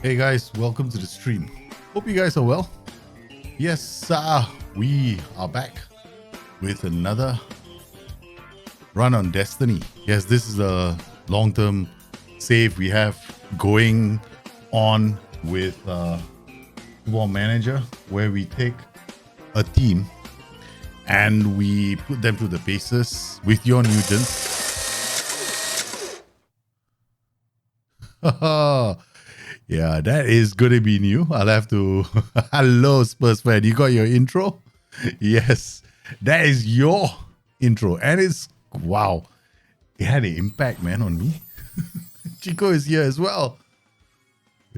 Hey guys, welcome to the stream. Hope you guys are well. Yes, we are back with another run on Destiny. Yes, this is a long-term save we have going on with Football Manager, where we take a team and we put them through the paces with your NEWGEN. Yeah, that is going to be new. I'll have to... Hello, Spurs fan. You got your intro? Yes, that is your intro. And it's... Wow. It had an impact, man, on me. Chico is here as well.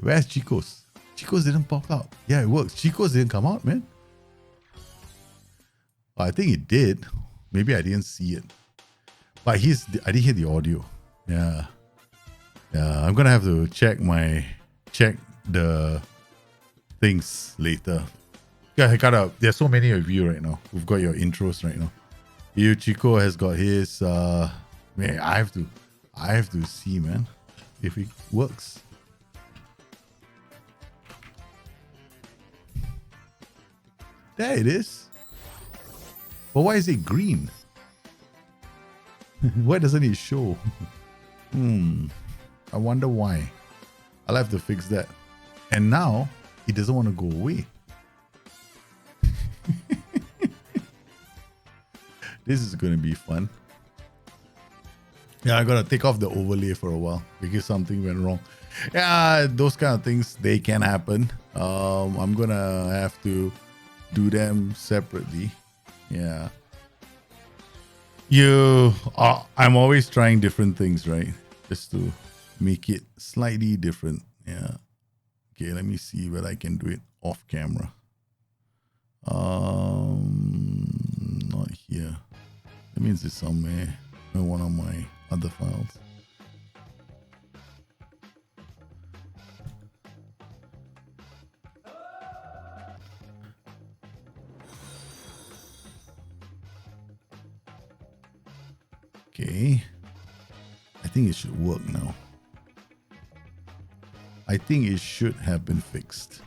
Where's Chico's? Chico's didn't pop out. Yeah, it works. Chico's didn't come out, man. I think it did. Maybe I didn't see it. But I didn't hear the audio. Yeah. Yeah, I'm going to have to check the things later. Yeah, there's so many of you right now. We've got your intros right now. You, Chico has got his. Man, I have to see, man, if it works. There it is. But why is it green? Why doesn't it show? I wonder why. I'll have to fix that. And now it doesn't want to go away. This is going to be fun. Yeah, I got to take off the overlay for a while because something went wrong. Yeah, those kind of things, they can happen. I'm going to have to do them separately. Yeah. I'm always trying different things, right? Just to make it slightly different. Yeah. Okay, let me see whether I can do it off camera. Not here. That means it's somewhere in one of my other files. Okay. I think it should work now. I think it should have been fixed.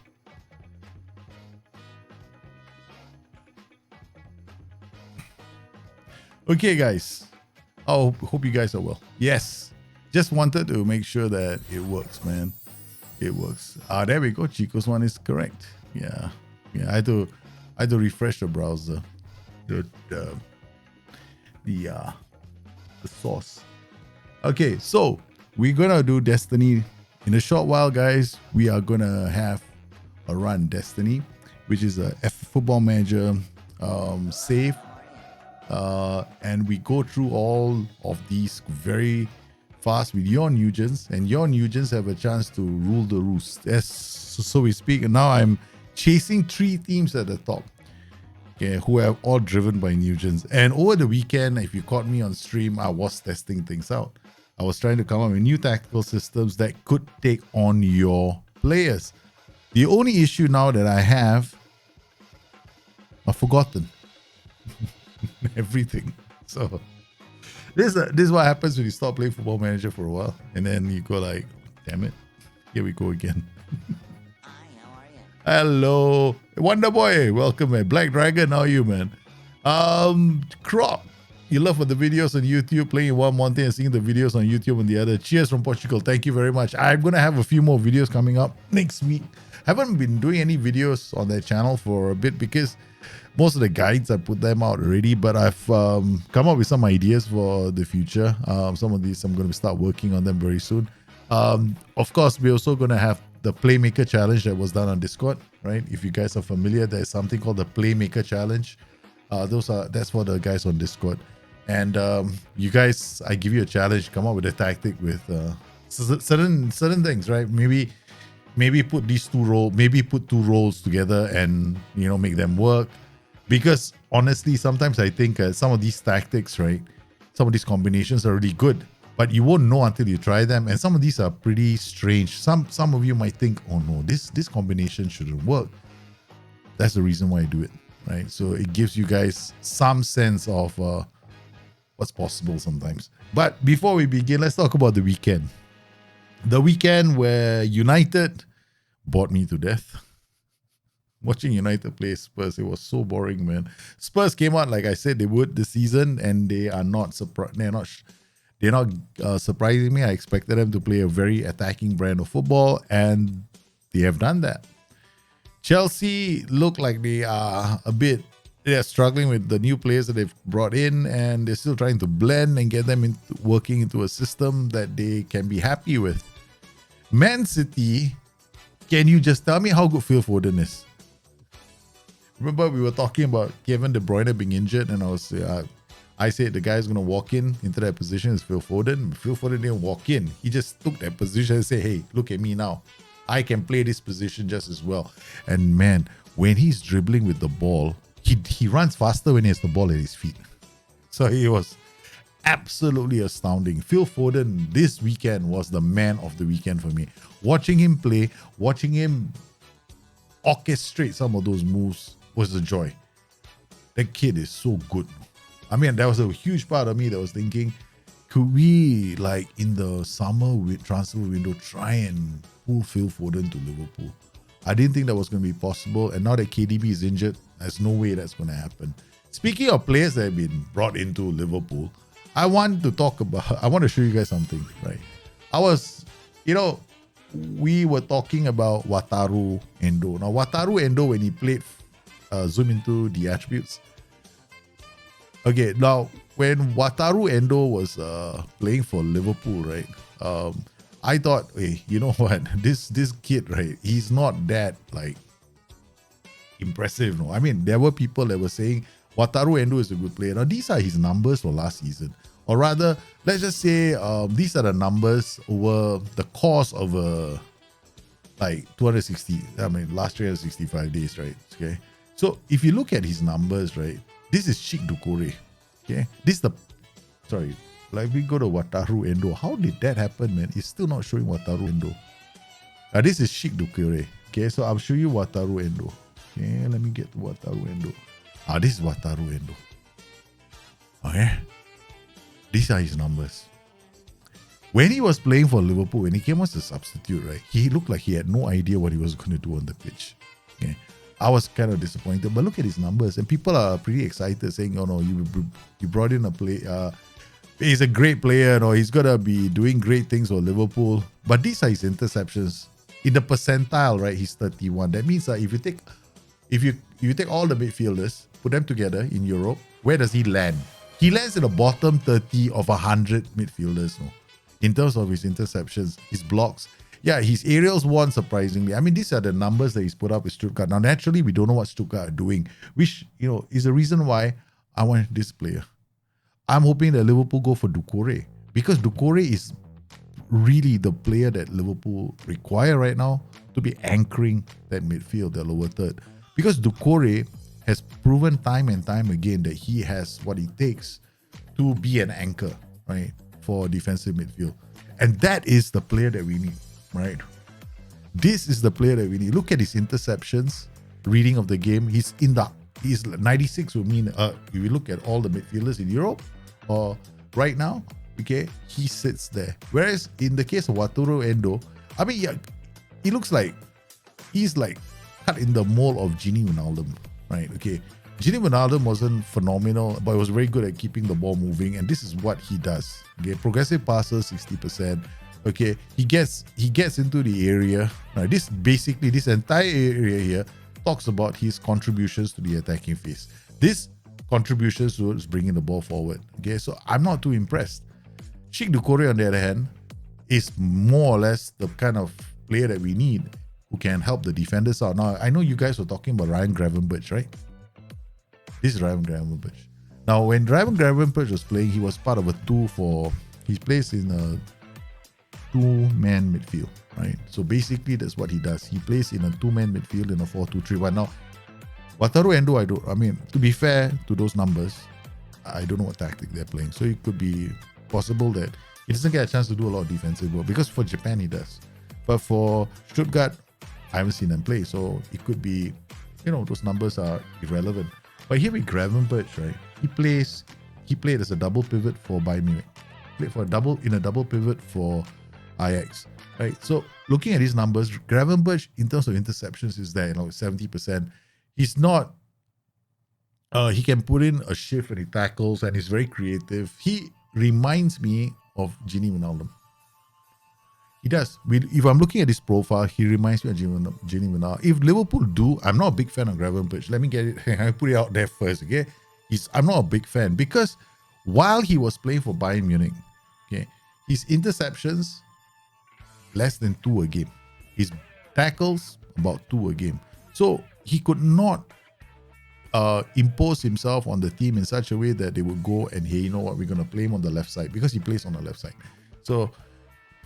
Okay, guys. I hope you guys are well. Yes. Just wanted to make sure that it works, man. It works. There we go. Chico's one is correct. Yeah. Yeah. I had to refresh the browser. The source. Okay, so we're gonna do Destiny in a short while, guys. We are gonna have a run Destiny, which is a Football Manager save, and we go through all of these very fast with your NEWGENs, and your NEWGENs have a chance to rule the roost, as so we speak. And now I'm chasing 3 teams at the top. Okay, who are all driven by NEWGENs. And over the weekend, if you caught me on stream, I was testing things out. I was trying to come up with new tactical systems that could take on your players. The only issue now that I have, I've forgotten everything. So this is what happens when you stop playing Football Manager for a while, and then you go like, damn it, here we go again. Hello, Wonder Boy, welcome, man. Black Dragon, how are you, man? Crop, you love for the videos on YouTube, playing in one thing and seeing the videos on YouTube on the other. Cheers from Portugal. Thank you very much. I'm gonna have a few more videos coming up next week. Haven't been doing any videos on that channel for a bit because most of the guides I put them out already, but I've come up with some ideas for the future. Some of these I'm going to start working on them very soon. Of course, we're also going to have the Playmaker Challenge that was done on Discord, right? If you guys are familiar, there's something called the Playmaker Challenge. That's for the guys on Discord. And you guys, I give you a challenge, come up with a tactic with certain things, right? Maybe put these put 2 roles together and make them work. Because honestly, sometimes I think some of these tactics, right? Some of these combinations are really good, but you won't know until you try them. And some of these are pretty strange. Some of you might think, oh no, this combination shouldn't work. That's the reason why I do it, right? So it gives you guys some sense of what's possible sometimes. But before we begin, let's talk about the weekend. The weekend where United bored me to death. Watching United play Spurs, it was so boring, man. Spurs came out like I said they would this season, and they are not surprised. They're not surprising me. I expected them to play a very attacking brand of football, and they have done that. Chelsea look like they are they're struggling with the new players that they've brought in, and they're still trying to blend and get them working into a system that they can be happy with. Man City, can you just tell me how good Phil Foden is? Remember we were talking about Kevin De Bruyne being injured, and I said the guy's going to walk into that position is Phil Foden. Phil Foden didn't walk in. He just took that position and said, hey, look at me now. I can play this position just as well. And man, when he's dribbling with the ball, he runs faster when he has the ball at his feet. So he was absolutely astounding. Phil Foden this weekend was the man of the weekend for me. Watching him play, watching him orchestrate some of those moves was a joy. That kid is so good. I mean, that was a huge part of me that was thinking, could we, like in the summer transfer window, try and pull Phil Foden to Liverpool? I didn't think that was going to be possible. And now that KDB is injured, there's no way that's going to happen. Speaking of players that have been brought into Liverpool, I want to show you guys something, right? We were talking about Wataru Endo. Now, Wataru Endo, when he played, zoom into the attributes. Okay, now, when Wataru Endo was playing for Liverpool, right? I thought, hey, you know what? This kid, right? He's not that, like, impressive, no? I mean, there were people that were saying Wataru Endo is a good player. Now, these are his numbers for last season. Or rather, let's just say these are the numbers over the course of last 365 days, right? Okay. So if you look at his numbers, right, this is Sheikh Doucouré. Okay. Like we go to Wataru Endo. How did that happen, man? It's still not showing Wataru Endo. This is Sheikh Doucouré. Okay, so I'll show you Wataru Endo. Okay, let me get to Wataru Endo. This is Wataru Endo. Okay. These are his numbers. When he was playing for Liverpool, when he came as a substitute, right, he looked like he had no idea what he was going to do on the pitch. Okay. I was kind of disappointed, but look at his numbers, and people are pretty excited saying, oh no, you brought in a player, he's a great player, or he's going to be doing great things for Liverpool. But these are his interceptions. In the percentile, right, he's 31. That means that if you take all the midfielders, put them together in Europe, where does he land? He lands in the bottom 30 of 100 midfielders, no? In terms of his interceptions, his blocks. Yeah, his aerials won surprisingly. I mean, these are the numbers that he's put up with Stuttgart. Now, naturally, we don't know what Stuttgart are doing, which, is the reason why I want this player. I'm hoping that Liverpool go for Doucouré, because Doucouré is really the player that Liverpool require right now to be anchoring that midfield, that lower third. Because Doucouré has proven time and time again that he has what it takes to be an anchor, right, for defensive midfield. And that is the player that we need, right? This is the player that we need. Look at his interceptions, reading of the game. He's 96 would mean, if you look at all the midfielders in Europe, or right now, okay, he sits there. Whereas in the case of Wataru Endo, I mean, yeah, he looks like he's like cut in the mold of Gini Wijnaldum. Right, okay. Gini Wijnaldum wasn't phenomenal, but he was very good at keeping the ball moving, and this is what he does. Okay, progressive passes, 60%. Okay, he gets into the area. Right, this entire area here talks about his contributions to the attacking phase. This contributions towards bringing the ball forward. Okay, so I'm not too impressed. Sheikh Doucouré, on the other hand, is more or less the kind of player that we need, who can help the defenders out. Now, I know you guys were talking about Ryan Gravenberch, right? This is Ryan Gravenberch. Now, when Ryan Gravenberch was playing, he was part of he plays in a two-man midfield, right? So basically, that's what he does. He plays in a two-man midfield in a 4-2-3-1. Now, Wataru Endo, to be fair to those numbers, I don't know what tactic they're playing. So it could be possible that he doesn't get a chance to do a lot of defensive work, because for Japan, he does. But for Stuttgart, I haven't seen them play, so it could be, those numbers are irrelevant. But here with Gravenberch, right, he played as a double pivot for Bayern Munich. Played in a double pivot for Ajax, right? So looking at his numbers, Gravenberch, in terms of interceptions, is there, 70%. He's not, he can put in a shift when he tackles, and he's very creative. He reminds me of Gini Wijnaldum. He does. If I'm looking at his profile, he reminds me of Gini Wijnaldum. If Liverpool do, I'm not a big fan of Gravenberch. Let me get it. I put it out there first, okay? I'm not a big fan because while he was playing for Bayern Munich, okay, his interceptions, less than 2 a game. His tackles, about 2 a game. So he could not impose himself on the team in such a way that they would go and, hey, you know what, we're going to play him on the left side, because he plays on the left side. So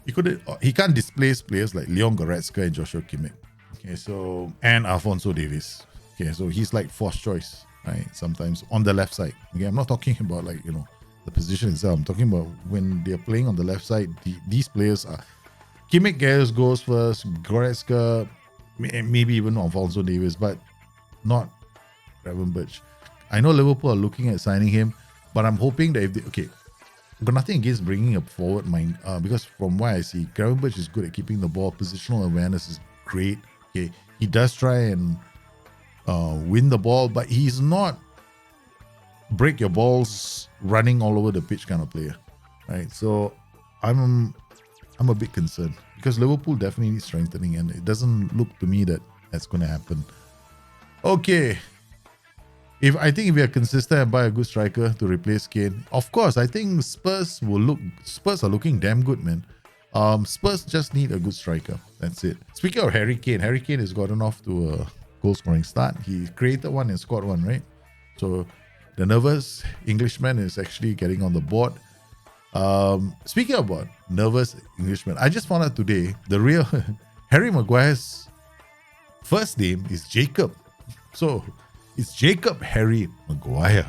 he can't displace players like Leon Goretzka and Joshua Kimmich. Okay, so, and Alphonso Davies. Okay, so he's like forced choice, right? Sometimes on the left side. Okay, I'm not talking about the position itself. I'm talking about when they're playing on the left side, these players are Kimmich goes first, Goretzka, maybe even Alphonso Davies, but not Gravenberch. I know Liverpool are looking at signing him, but I'm hoping that I've got nothing against bringing a forward mind, because from what I see, Gravenberch is good at keeping the ball. Positional awareness is great. Okay, he does try and win the ball, but he's not break your balls running all over the pitch kind of player, right? So I'm a bit concerned because Liverpool definitely needs strengthening, and it doesn't look to me that that's going to happen. Okay. I think if we are consistent and buy a good striker to replace Kane, of course, I think Spurs are looking damn good, man. Spurs just need a good striker. That's it. Speaking of Harry Kane has gotten off to a goal-scoring start. He created one and scored one, right? So the nervous Englishman is actually getting on the board. Speaking about nervous Englishman, I just found out today the real Harry Maguire's first name is Jacob. So it's Jacob Harry Maguire.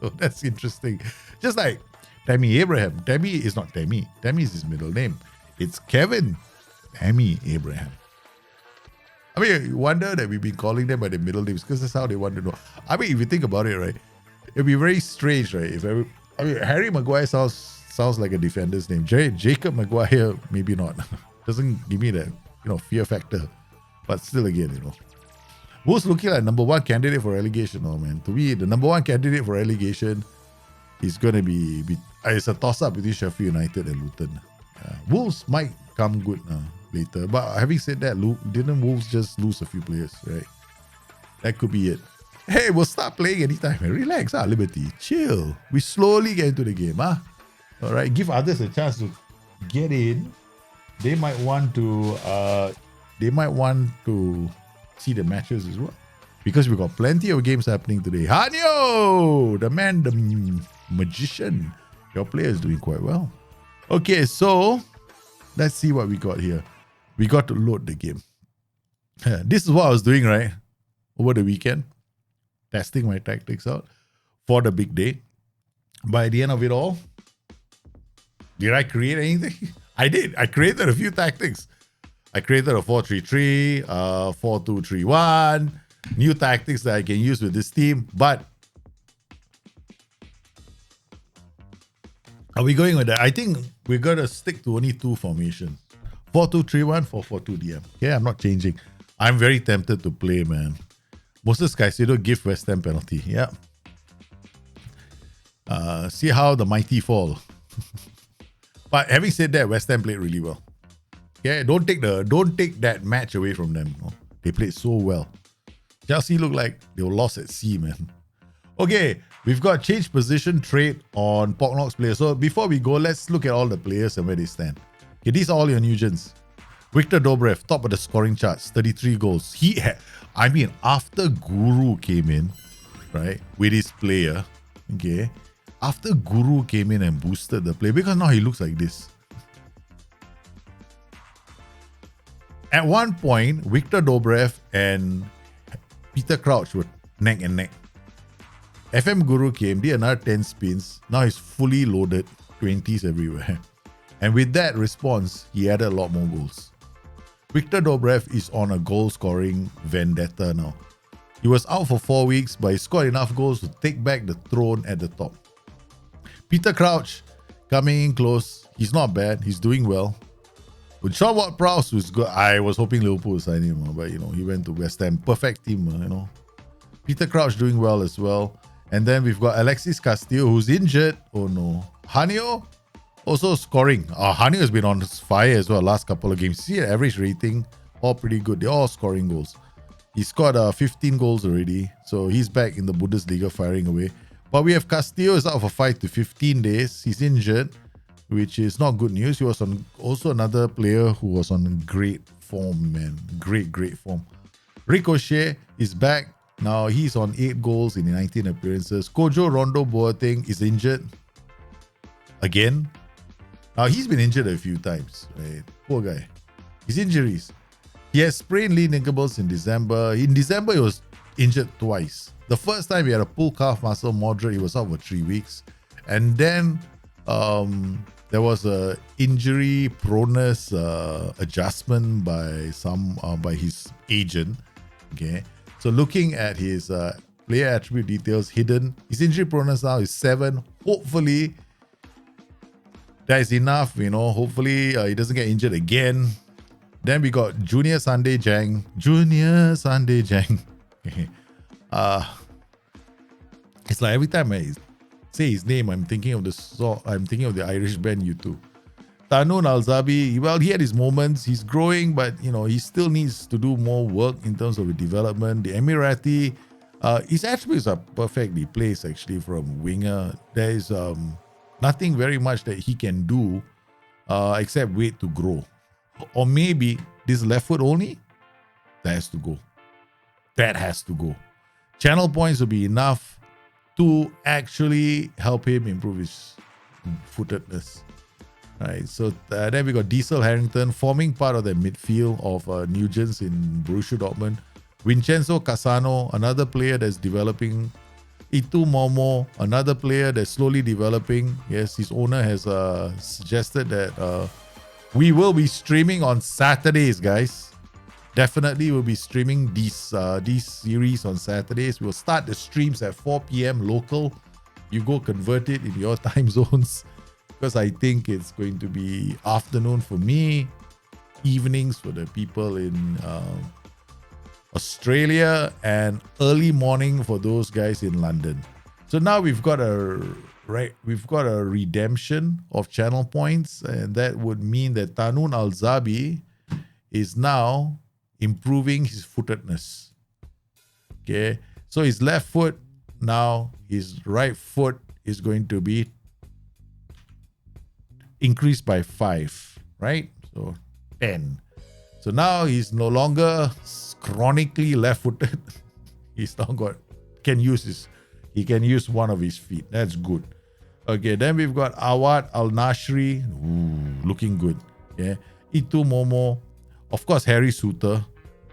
So that's interesting. Just like Tammy Abraham. Tammy is not Tammy. Tammy is his middle name. It's Kevin Tammy Abraham. I mean, you wonder that we've been calling them by their middle names because that's how they want to know. I mean, if you think about it, right, it'd be very strange, right? Harry Maguire sounds like a defender's name. Jacob Maguire, maybe not. Doesn't give me that, fear factor. But still, again, Wolves looking like number one candidate for relegation. Oh man, to me, the number one candidate for relegation is going to be it's a toss-up between Sheffield United and Luton. Wolves might come good later. But having said that, didn't Wolves just lose a few players, right? That could be it. Hey, we'll start playing anytime. Relax, Liberty. Chill. We slowly get into the game. All right, give others a chance to get in. They might want to see the matches as well, because we've got plenty of games happening today. Hanyo, the man, the magician, your player is doing quite well. Okay, so let's see what we got here. We got to load the game. This is what I was doing, right, over the weekend, testing my tactics out for the big day. By the end of it all, did I create anything? I did. I created a few tactics. I created a 4-3-3, 4-2-3-1, new tactics that I can use with this team. But are we going with that? I think we're going to stick to only two formations. 4-2-3-1, 4-4-2 DM. Okay, I'm not changing. I'm very tempted to play, man. Moses Caicedo give West Ham penalty. Yeah. See how the mighty fall. But having said that, West Ham played really well. Yeah, don't take that match away from them. They played so well. Chelsea looked like they were lost at sea, man. Okay, we've got change position trade on Pocknock's players. So before we go, let's look at all the players and where they stand. Okay, these are all your NEWGENs. Victor Dobrev, top of the scoring charts, 33 goals. After Guru came in, right, with his player, okay, after Guru came in and boosted the play, because now he looks like this. At one point, Victor Dobrev and Peter Crouch were neck and neck. FM Guru came, did another 10 spins. Now he's fully loaded, 20s everywhere. And with that response, he added a lot more goals. Victor Dobrev is on a goal-scoring vendetta now. He was out for 4 weeks, but he scored enough goals to take back the throne at the top. Peter Crouch coming in close. He's not bad. He's doing well. But Sean Ward-Prowse was good. I was hoping Liverpool would sign him, but he went to West Ham. Perfect team, Peter Crouch doing well as well. And then we've got Alexis Castillo, who's injured. Oh no. Hanyo also scoring. Hanyo has been on fire as well last couple of games. See, average rating, all pretty good. They're all scoring goals. He scored 15 goals already. So he's back in the Bundesliga firing away. But we have Castillo is out for 5 to 15 days. He's injured, which is not good news. He was also another player who was on great form, man. Great form. Ricochet is back. Now he's on 8 goals in 19 appearances. Kojo Rondo Boateng is injured again. Now he's been injured a few times, right? Poor guy. His injuries. He has sprained knee ligaments in December. In December, he was injured twice. The first time he had a pull calf muscle moderate, he was out for 3 weeks. And then there was a injury proneness adjustment by his agent. Okay, so looking at his player attribute details hidden, his injury proneness now is 7. Hopefully that is enough. Hopefully he doesn't get injured again. Then we got Junior Sunday Jang. It's like every time I say his name, I'm thinking of the Irish band U2. Tanun Alzabi, well, he had his moments. He's growing, but he still needs to do more work in terms of the development. The Emirati, his attributes are perfectly placed actually from winger. There is nothing very much that he can do except wait to grow. Or maybe this left foot only, that has to go. Channel points will be enough to actually help him improve his footedness. Right, so then we got Diesel Harrington forming part of the midfield of NEWGENs in Borussia Dortmund. Vincenzo Cassano, another player that's developing. Itu Momo, another player that's slowly developing. Yes, his owner has suggested that we will be streaming on Saturdays, guys. Definitely we'll be streaming these series on Saturdays. We'll start the streams at 4 p.m. local. You go convert it in your time zones, because I think it's going to be afternoon for me, evenings for the people in Australia, and early morning for those guys in London. So now we've got a redemption of channel points, and that would mean that Tanun Alzabi is now improving his footedness. Okay, so his left foot now, his right foot is going to be increased by 5, right? So 10. So now he's no longer chronically left-footed. He's now he can use one of his feet. That's good. Okay, then we've got Awad Al-Nashri. Looking good. Yeah. Itu Momo. Of course, Harry Suter,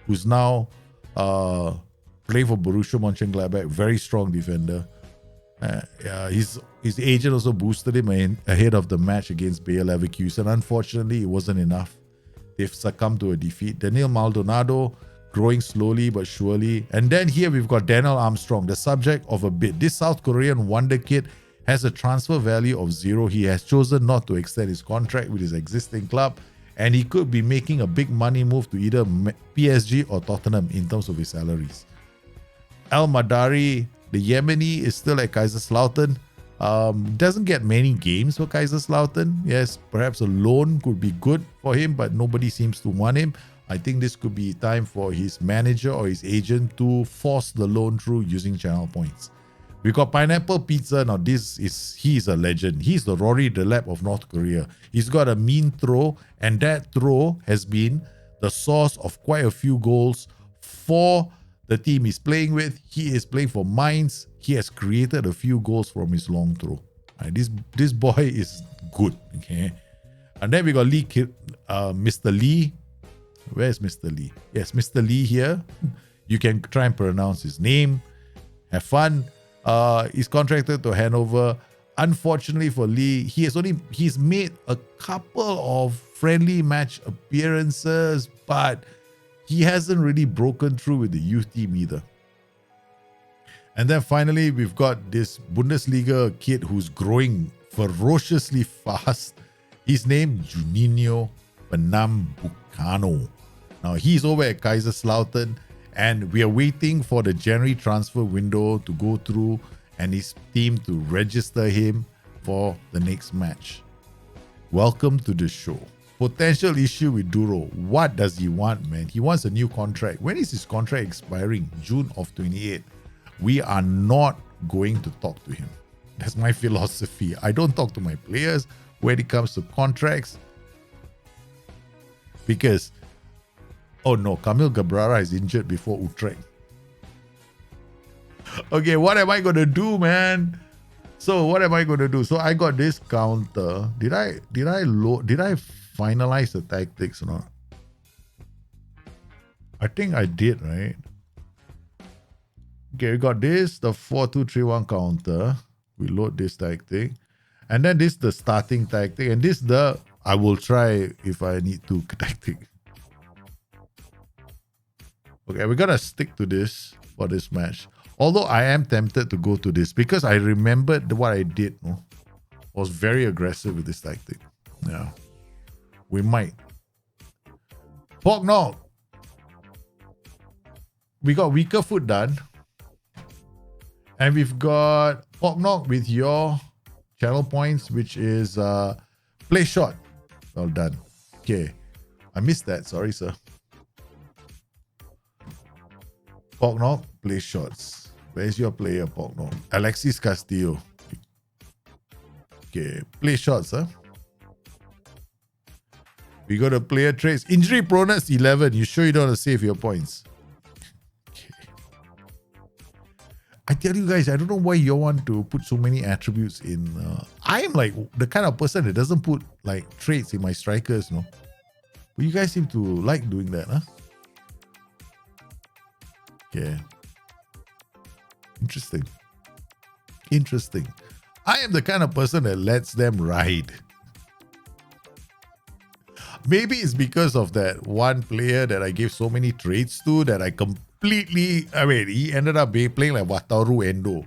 who's now playing for Borussia Mönchengladbach. Very strong defender. His agent also boosted him ahead of the match against Bayer Leverkusen. Unfortunately, it wasn't enough. They've succumbed to a defeat. Daniel Maldonado growing slowly but surely. And then here we've got Daniel Armstrong, the subject of a bid. This South Korean wonder kid has a transfer value of 0. He has chosen not to extend his contract with his existing club, and he could be making a big money move to either PSG or Tottenham in terms of his salaries. Al Madari, the Yemeni, is still at Kaiserslautern. Doesn't get many games for Kaiserslautern. Yes, perhaps a loan could be good for him, but nobody seems to want him. I think this could be time for his manager or his agent to force the loan through using channel points. We got Pineapple Pizza. Now he's a legend. He's the Rory Delap of North Korea. He's got a mean throw, and that throw has been the source of quite a few goals for the team he's playing with. He is playing for Mainz. He has created a few goals from his long throw. Right, this boy is good. Okay, and then we got Mr. Lee. Where's Mr. Lee? Yes, Mr. Lee here. You can try and pronounce his name. Have fun. He's contracted to Hanover. Unfortunately for Lee, he's made a couple of friendly match appearances, but he hasn't really broken through with the youth team either. And then finally, we've got this Bundesliga kid who's growing ferociously fast. His name, Juninho. Pernambucano. Now he's over at Kaiserslautern, and we are waiting for the January transfer window to go through and his team to register him for the next match. Welcome to the show. Potential issue with Duro. What does he want, man? He wants a new contract. When is his contract expiring? June of 28. We are not going to talk to him. That's my philosophy. I don't talk to my players when it comes to contracts. Because, oh no, Kamil Gabrara is injured before Utrecht. Okay, what am I going to do, man? So what am I going to do? So I got this counter. Did I finalize the tactics or not? I think I did, right? Okay, we got this, the 4-2-3-1 counter. We load this tactic. And then this the starting tactic. And this the I will try if I need to tactic. Okay, we're gonna stick to this for this match. Although I am tempted to go to this because I remembered what I did. Was very aggressive with this tactic. Yeah. We might. Pork we got weaker foot done. And we've got Pork with your channel points, which is play shot. Well done. Okay. I missed that. Sorry, sir. Pork play shots. Where's your player, Pork Alexis Castillo. Okay. Play shots, huh? We got a player traits. Injury proneness 11. You sure you don't want to save your points? I tell you guys, I don't know why you want to put so many attributes in. I am like the kind of person that doesn't put like traits in my strikers, no? But you guys seem to like doing that, huh? Okay. Interesting. I am the kind of person that lets them ride. Maybe it's because of that one player that I gave so many traits to that I completely, he ended up playing like Wataru Endo.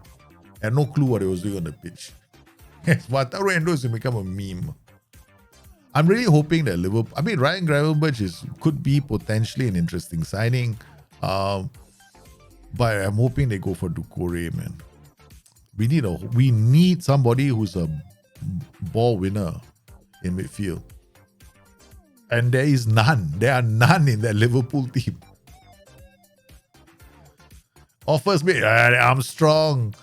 I had no clue what he was doing on the pitch. Wataru Endo is going to become a meme. I'm really hoping that Liverpool, Ryan Gravenberch could be potentially an interesting signing. But I'm hoping they go for Doucouré, man. We need somebody who's a ball winner in midfield. And there is none. There are none in that Liverpool team. Offers me Armstrong,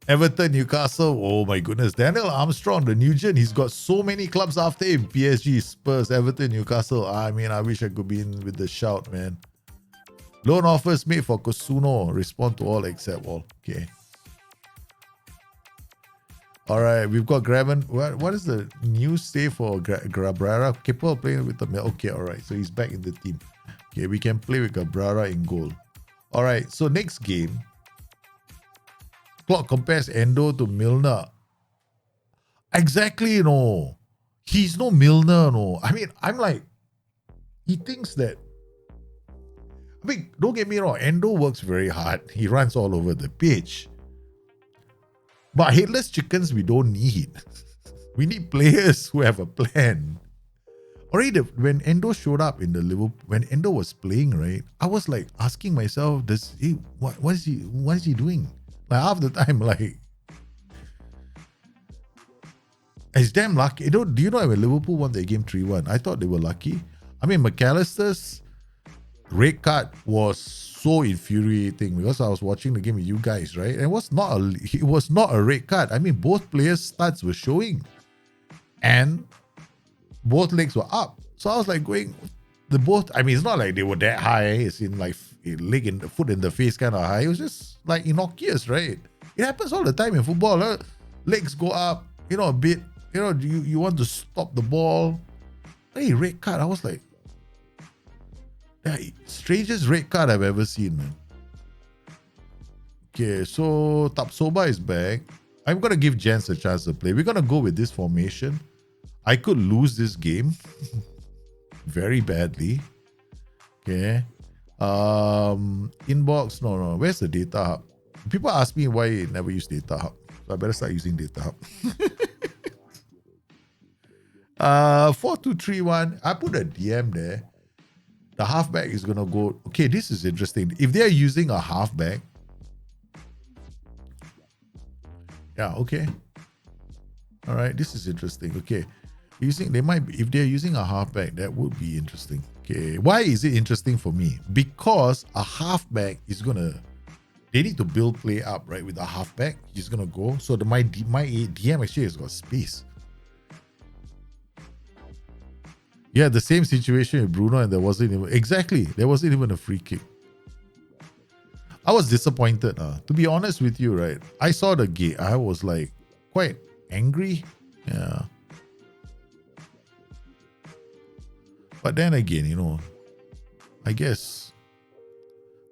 Everton, Newcastle. Oh my goodness. Daniel Armstrong, the NEWGEN, he's got so many clubs after him. PSG, Spurs, Everton, Newcastle. I wish I could be in with the shout, man. Loan offers made for Kosuno. Respond to all except all. Okay. All right, we've got Graven. What is the news say for Gabrara? Capable of playing with the... Okay, all right. So he's back in the team. Okay, we can play with Gabrara in goal. All right, so next game. Klopp compares Endo to Milner. Exactly, no. He's no Milner, no. I'm like... He thinks that... don't get me wrong. Endo works very hard. He runs all over the pitch. But headless chickens, we don't need. We need players who have a plan. Already, when Endo showed up in the Liverpool, when Endo was playing, right, I was like asking myself, what is he doing? Like half the time, like, it's damn lucky. Do you know when Liverpool won their game 3-1? I thought they were lucky. McAllister's red card was so infuriating because I was watching the game with you guys, right? And it was not a red card. Both players' stats were showing, and both legs were up. So I was like going, it's not like they were that high. It's in like leg in the foot in the face kind of high. It was just like innocuous, right? It happens all the time in football. Legs go up, a bit. You want to stop the ball. Hey, red card. I was like, strangest red card I've ever seen, man. Okay, so Tapsoba is back. I'm going to give Jens a chance to play. We're going to go with this formation. I could lose this game very badly. Okay. Inbox. No. Where's the data hub? People ask me why I never use data hub. So I better start using data hub. 4231. I put a DM there. The halfback is gonna go. Okay, this is interesting. If they're using a halfback, yeah, okay. All right, this is interesting. Okay, they might be, if they're using a halfback, that would be interesting. Okay, why is it interesting for me? Because a halfback is gonna. They need to build play up, right? With a halfback, he's gonna go. So my DM actually has got space. Yeah, the same situation with Bruno, and there wasn't even a free kick. I was disappointed. To be honest with you, right? I saw the game. I was like quite angry. Yeah. But then again, I guess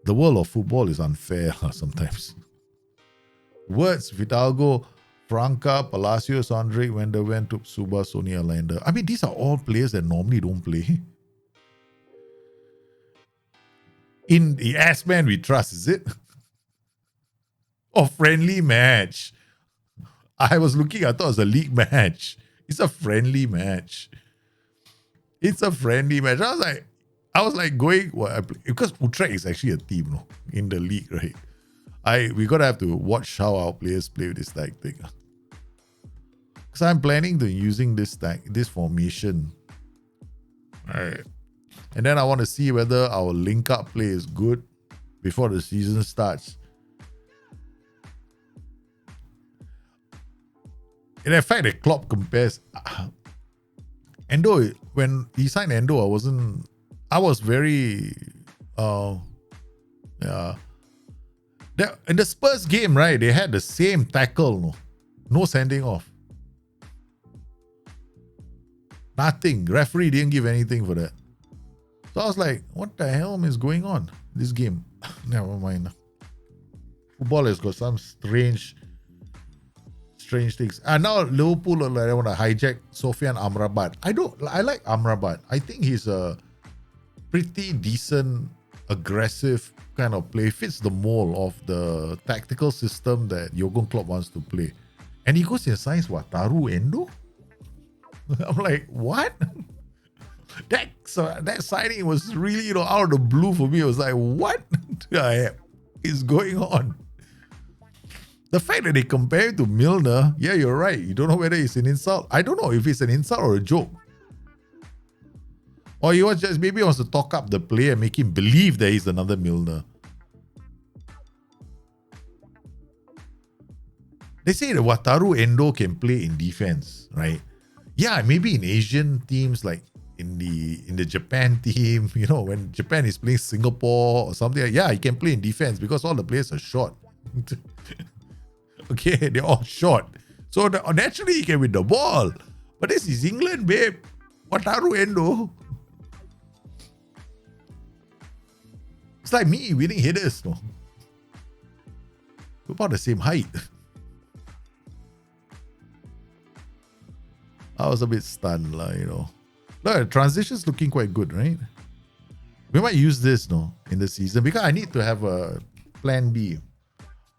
the world of football is unfair sometimes. Words, Fidalgo, Franca, Palacios, Andre, Wenderwen, Tupsuba, Sonia Lander. I mean, these are all players that normally don't play. In the S-Man we trust, is it? Friendly match. I was looking, I thought it was a league match. It's a friendly match. It's a friendly match. I was like going, because Utrecht is actually a team, in the league, right? We gotta have to watch how our players play with this tag thing. Because I'm planning to using this formation. Alright. And then I want to see whether our link up play is good before the season starts. And in fact, the Klopp compares Endo. When he signed Endo, I was very yeah. In the Spurs game, right, they had the same tackle, no sending off. Nothing. Referee didn't give anything for that. So I was like, what the hell is going on this game? Never mind. Football has got some strange things. And now Liverpool look like they want to hijack Sofian Amrabat. I like Amrabat. I think he's a pretty decent, aggressive kind of play. Fits the mold of the tactical system that Jurgen Klopp wants to play. And he goes and signs Wataru Endo? I'm like, what? That signing was really, out of the blue for me. I was like, what is going on? The fact that they compare it to Milner, yeah, you're right. You don't know whether it's an insult. I don't know if it's an insult or a joke. Or he was just, maybe he wants to talk up the player and make him believe that he's another Milner. They say that Wataru Endo can play in defense, right? Yeah, maybe in Asian teams, like in the Japan team, when Japan is playing Singapore or something, yeah, he can play in defense because all the players are short. Okay, they're all short. So naturally he can win the ball. But this is England, babe. Wataru Endo. It's like me winning headers, no? We're about the same height. I was a bit stunned, Look, the transition's looking quite good, right? We might use this, in the season because I need to have a plan B.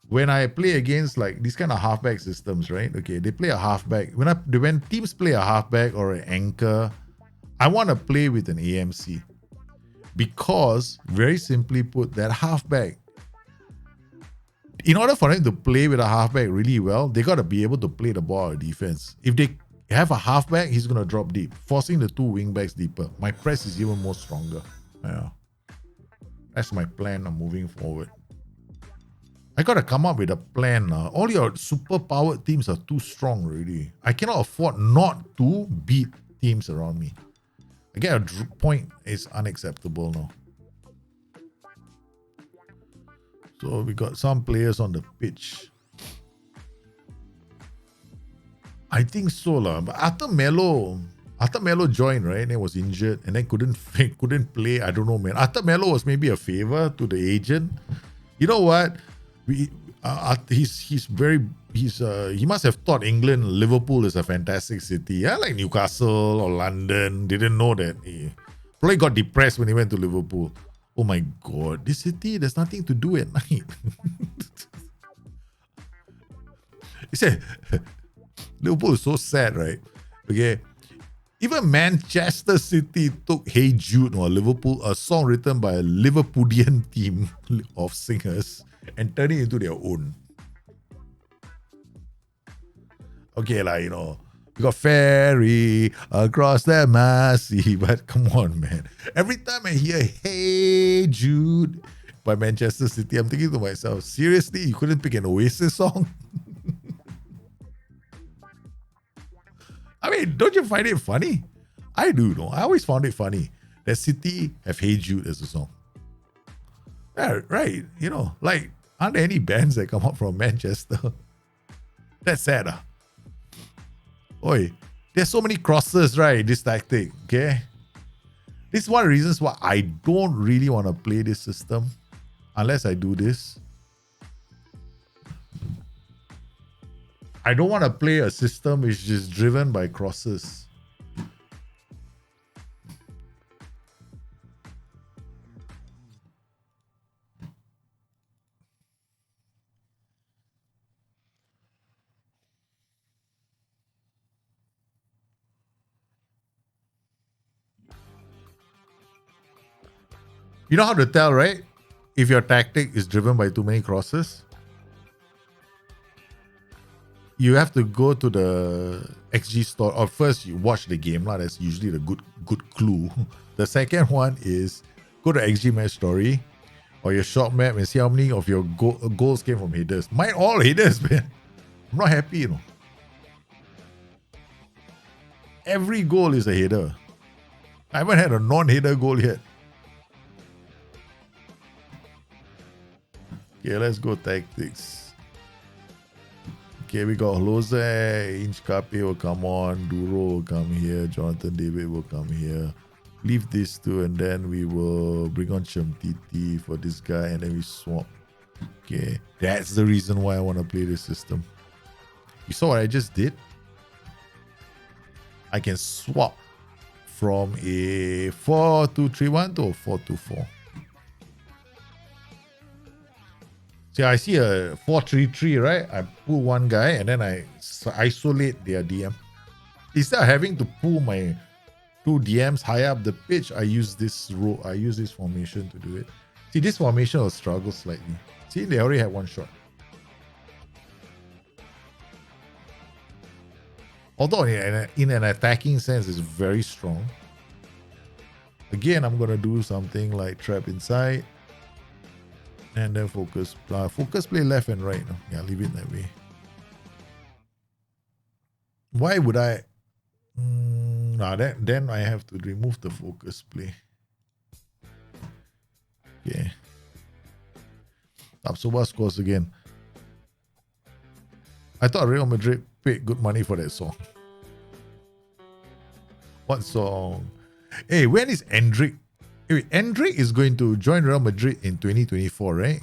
When I play against like these kind of halfback systems, right? Okay, they play a halfback. When teams play a halfback or an anchor, I want to play with an AMC. Because, very simply put, that halfback, in order for them to play with a halfback really well, they got to be able to play the ball at defense. If they have a halfback, he's going to drop deep, forcing the two wingbacks deeper. My press is even more stronger. Yeah. That's my plan of moving forward. I got to come up with a plan. All your super powered teams are too strong already. I cannot afford not to beat teams around me. I get a point is unacceptable now. So we got some players on the pitch. I think so lah. But Arthur Melo joined, right? And he was injured and then couldn't play. I don't know, man. Arthur Melo was maybe a favor to the agent. You know what? He must have thought Liverpool is a fantastic city. Yeah, like Newcastle or London. Didn't know that. He probably got depressed when he went to Liverpool. Oh my God, this city, there's nothing to do at night. He said, Liverpool is so sad, right? Okay. Even Manchester City took Hey Jude or Liverpool, a song written by a Liverpoolian team of singers, and turned it into their own. Okay, like, you know, you got ferry across the Massey, but come on, man. Every time I hear Hey Jude by Manchester City, I'm thinking to myself, seriously, you couldn't pick an Oasis song? I mean, don't you find it funny? I do, no. I always found it funny that City have Hey Jude as a song. Yeah, right. You know, like, aren't there any bands that come up from Manchester? That's sad. Oi, there's so many crosses, right? This tactic, okay? This is one of the reasons why I don't really want to play this system unless I do this. I don't want to play a system which is driven by crosses. You know how to tell, right? If your tactic is driven by too many crosses? You have to go to the XG store, or first you watch the game. That's usually the good clue. The second one is go to XG match story or your shop map and see how many of your goals came from headers. Mine all headers, man. I'm not happy, you know. Every goal is a header. I haven't had a non-header goal yet. Okay, let's go tactics. Okay, we got Lose, Inch Cape will come on, Duro will come here, Jonathan David will come here. Leave these two and then we will bring on Chamtiti for this guy and then we swap. Okay, that's the reason why I want to play this system. You saw what I just did? I can swap from a 4-2-3-1 to a 4-2-4. See, I see a 4-3-3, right? I pull one guy and then I isolate their DM. Instead of having to pull my two DMs higher up the pitch, I use this row. I use this formation to do it. See, this formation will struggle slightly. See, they already had one shot. Although in an attacking sense, it's very strong. Again, I'm going to do something like trap inside. And then focus play left and right. Yeah, leave it that way. Why would I? Then I have to remove the focus play. Okay. Tapsoba scores again. I thought Real Madrid paid good money for that song. What song? Hey, when is Endrick? Endrick is going to join Real Madrid in 2024, right?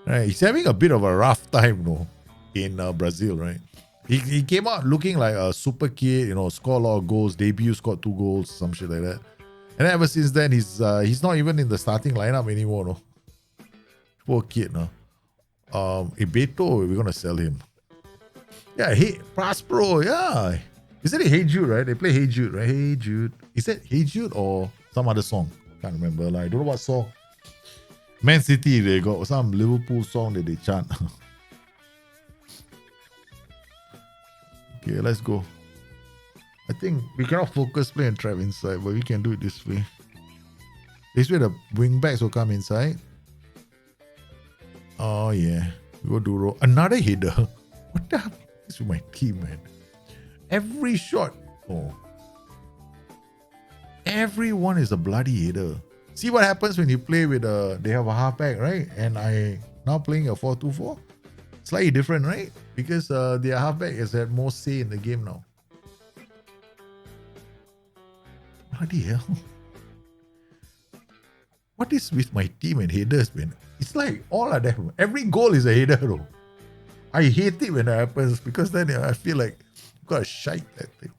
Right. He's having a bit of a rough time, no, in Brazil, right? He came out looking like a super kid, you know, scored a lot of goals. Debut scored 2 goals, some shit like that. And ever since then, he's not even in the starting lineup anymore, no. Poor kid, no. Beto, we're gonna sell him. Yeah, Prospero, yeah. Isn't it Hey Jude, right? They play Hey Jude, right? Hey Jude. Is that Hey Jude or some other song? Can't remember. Like, I don't know what song. Man City, they got some Liverpool song that they chant. Okay, let's go. I think we cannot focus play and trap inside, but we can do it this way. This way the wing backs will come inside. Oh yeah. We go Duro. Another header. What the hell is with my team, man? Every shot. Oh. Everyone is a bloody header. See what happens when you play with they have a halfback, right? And I now playing a 4-2-4. Slightly different, right? Because their halfback has had more say in the game now. Bloody hell. What is with my team and headers, man? It's like all of them. Every goal is a header, though. I hate it when that happens because then I feel like you gotta shite that thing.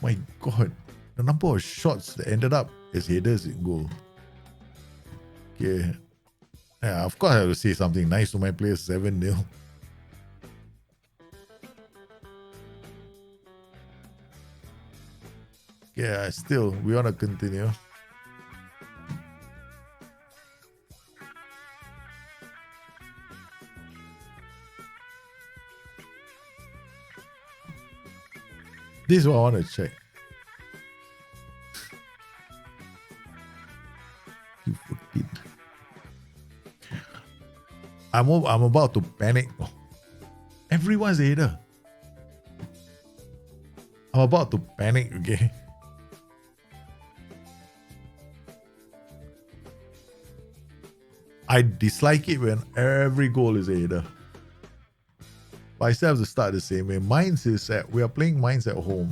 My God. The number of shots that ended up as headers in goal. Okay. Yeah, of course I have to say something nice to my players. 7-0. yeah, still, we want to continue. This is what I want to check. 214. I'm about to panic. Oh, everyone's Ada. I'm about to panic, okay? I dislike it when every goal is Ada. But I still have to start the same way. Mines is we are playing Mines at home.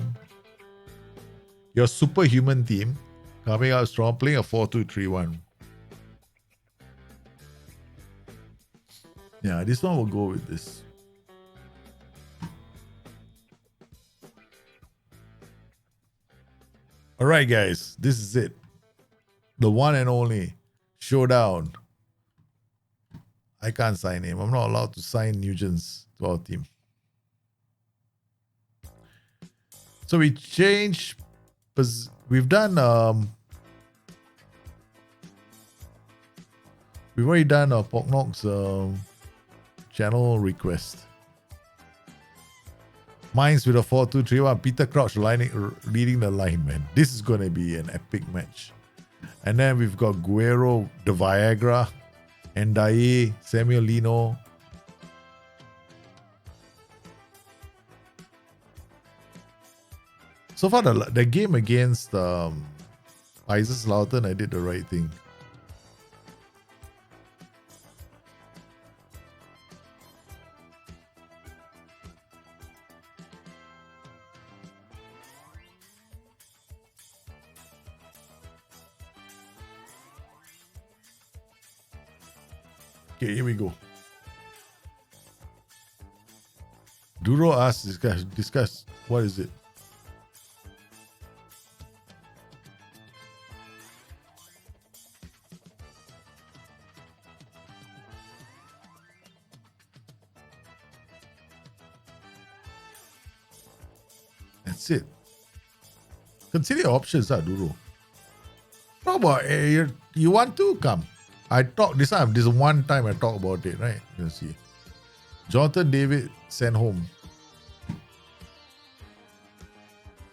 Your superhuman team coming out strong, playing a 4-2-3-1. Yeah, this one will go with this. All right, guys, this is it. The one and only showdown. I can't sign him. I'm not allowed to sign NEWGENs to our team. So we changed. We've done. We've already done Poknok's channel request. Mines with a 4-2-3-1. Peter Crouch leading the line, man. This is going to be an epic match. And then we've got Guerrero, the Viagra, Ndaye, Samuel Lino. So far, the game against Kaiserslautern, I did the right thing. Okay, here we go. Duro asks, discuss. What is it? That's it. Consider your options, Duro. How about you want to come? I talk this one time I talk about it, right? Let's see. Jonathan David sent home.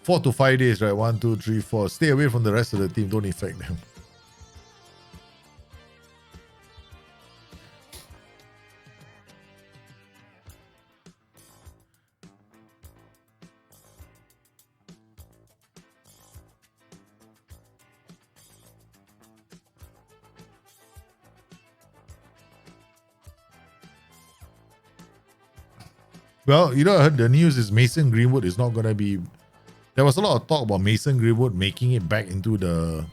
4 to 5 days, right? 1, 2, 3, 4. Stay away from the rest of the team. Don't affect them. Well, you know, I heard the news is Mason Greenwood is not going to be... There was a lot of talk about Mason Greenwood making it back into the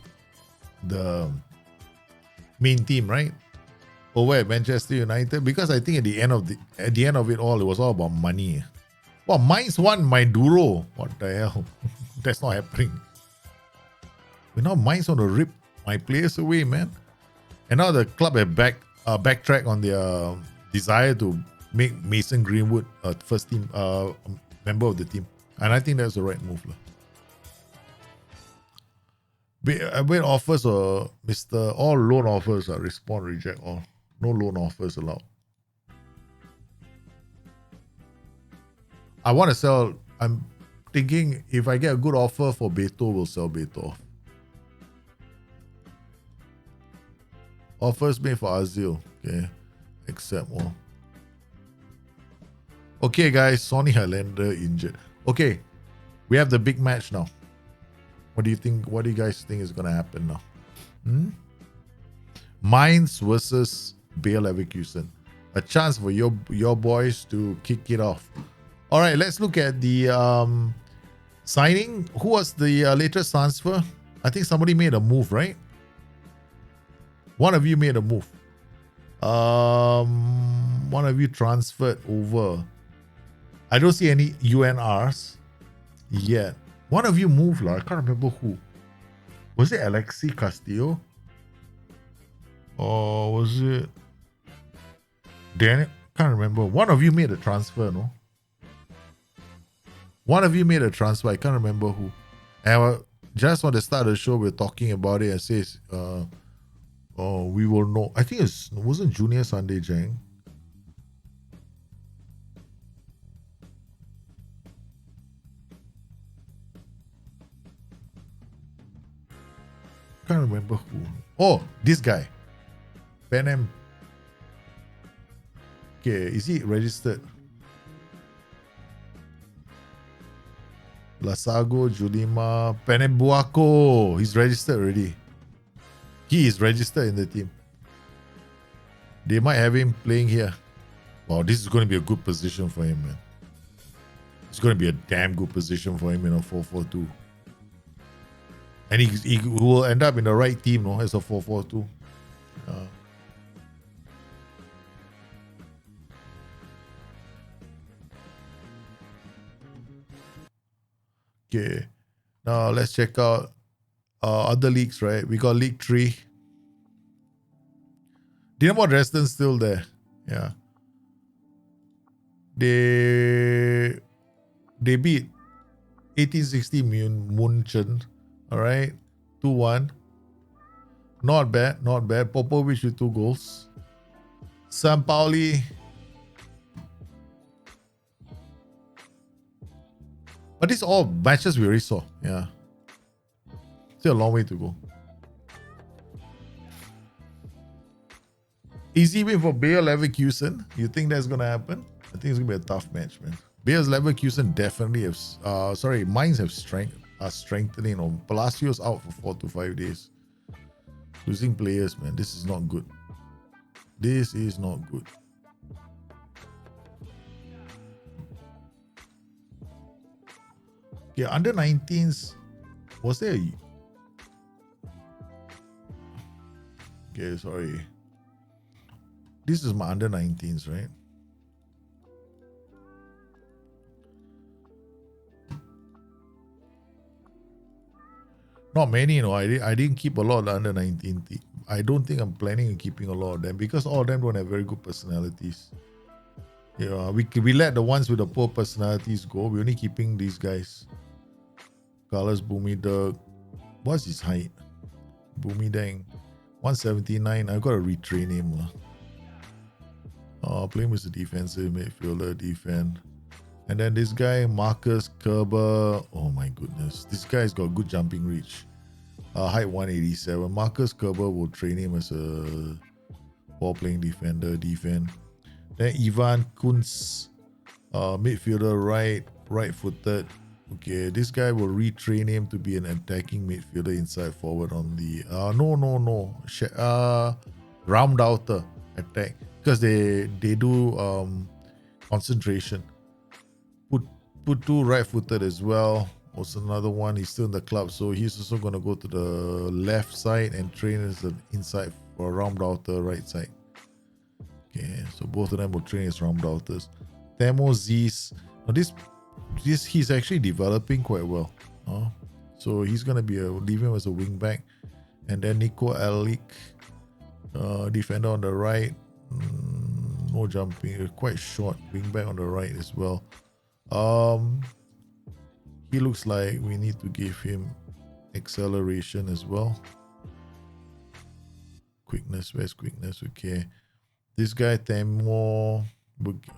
main team, right? Over at Manchester United. Because I think at the end of it all, it was all about money. Well, Mines won my Duro. What the hell? That's not happening. But now Mines want to rip my players away, man. And now the club have backtracked on their desire to make Mason Greenwood a first team member of the team. And I think that's the right move. Wait offers or Mr. All loan offers are respond, reject all. No loan offers allowed. I want to sell. I'm thinking if I get a good offer for Beto, we'll sell Beto off. Offers made for Azil. Okay. Accept all. Okay, guys, Sonny Highlander injured. Okay, we have the big match now. What do you think? What do you guys think is going to happen now? Mainz versus Bayer Leverkusen. A chance for your boys to kick it off. All right, let's look at the signing. Who was the latest transfer? I think somebody made a move, right? One of you made a move. One of you transferred over. I don't see any UNRs yet. One of you moved, I can't remember who. Was it Alexi Castillo? Or was it Daniel? Can't remember. One of you made a transfer, no? One of you made a transfer. I can't remember who. And Just on the start of the show, we're talking about it and says, oh, we will know. I think it wasn't Junior Sunday, Jang. Can't remember who. Oh, this guy. Panem. Okay, is he registered? Lasago, Julima, Penembuaco. He's registered already. He is registered in the team. They might have him playing here. Wow, this is going to be a good position for him, man. It's going to be a damn good position for him in a 4-4-2. And he will end up in the right team, no, as a 4-4-2. Okay. Now let's check out other leagues, right? We got League 3. Dynamo Dresden still there. Yeah. They beat 1860 Munchen. All right. 2-1. Not bad. Not bad. Popovic with 2 goals. San Pauli. But these all matches we already saw. Yeah. Still a long way to go. Easy win for Bayer Leverkusen. You think that's going to happen? I think it's going to be a tough match, man. Bayer's Leverkusen definitely have... Mainz have are strengthening. Palacios out for 4 to 5 days. Losing players, man. This is not good. This is not good. Yeah, under 19s. Was there a... Okay, sorry. This is my under 19s, right? Not many, I didn't keep a lot of the under 19. I don't think I'm planning on keeping a lot of them because all of them don't have very good personalities. Yeah, we let the ones with the poor personalities go. We're only keeping these guys. Carlos Bumidek. What's his height? Bumideng. 179. I gotta retrain him. Playing as a defensive midfielder, defend. And then this guy, Marcus Kerber. Oh my goodness. This guy's got good jumping reach. Height 187. Marcus Kerber will train him as a ball-playing defender, defend. Then Ivan Kunz, midfielder, right-footed. Okay, this guy will retrain him to be an attacking midfielder inside forward on the... round outer attack. Because they do concentration. Put 2 right-footed as well. Also another one. He's still in the club, so he's also going to go to the left side and train as an inside for round outer right side. Okay, so both of them will train as round outers. Temo Ziz. Now this he's actually developing quite well. So he's going to be leave him as a wing back. And then Nico Elik, defender on the right. No jumping, quite short. Wing back on the right as well. He looks like we need to give him acceleration as well. Quickness, where's quickness? Okay. This guy, Temo.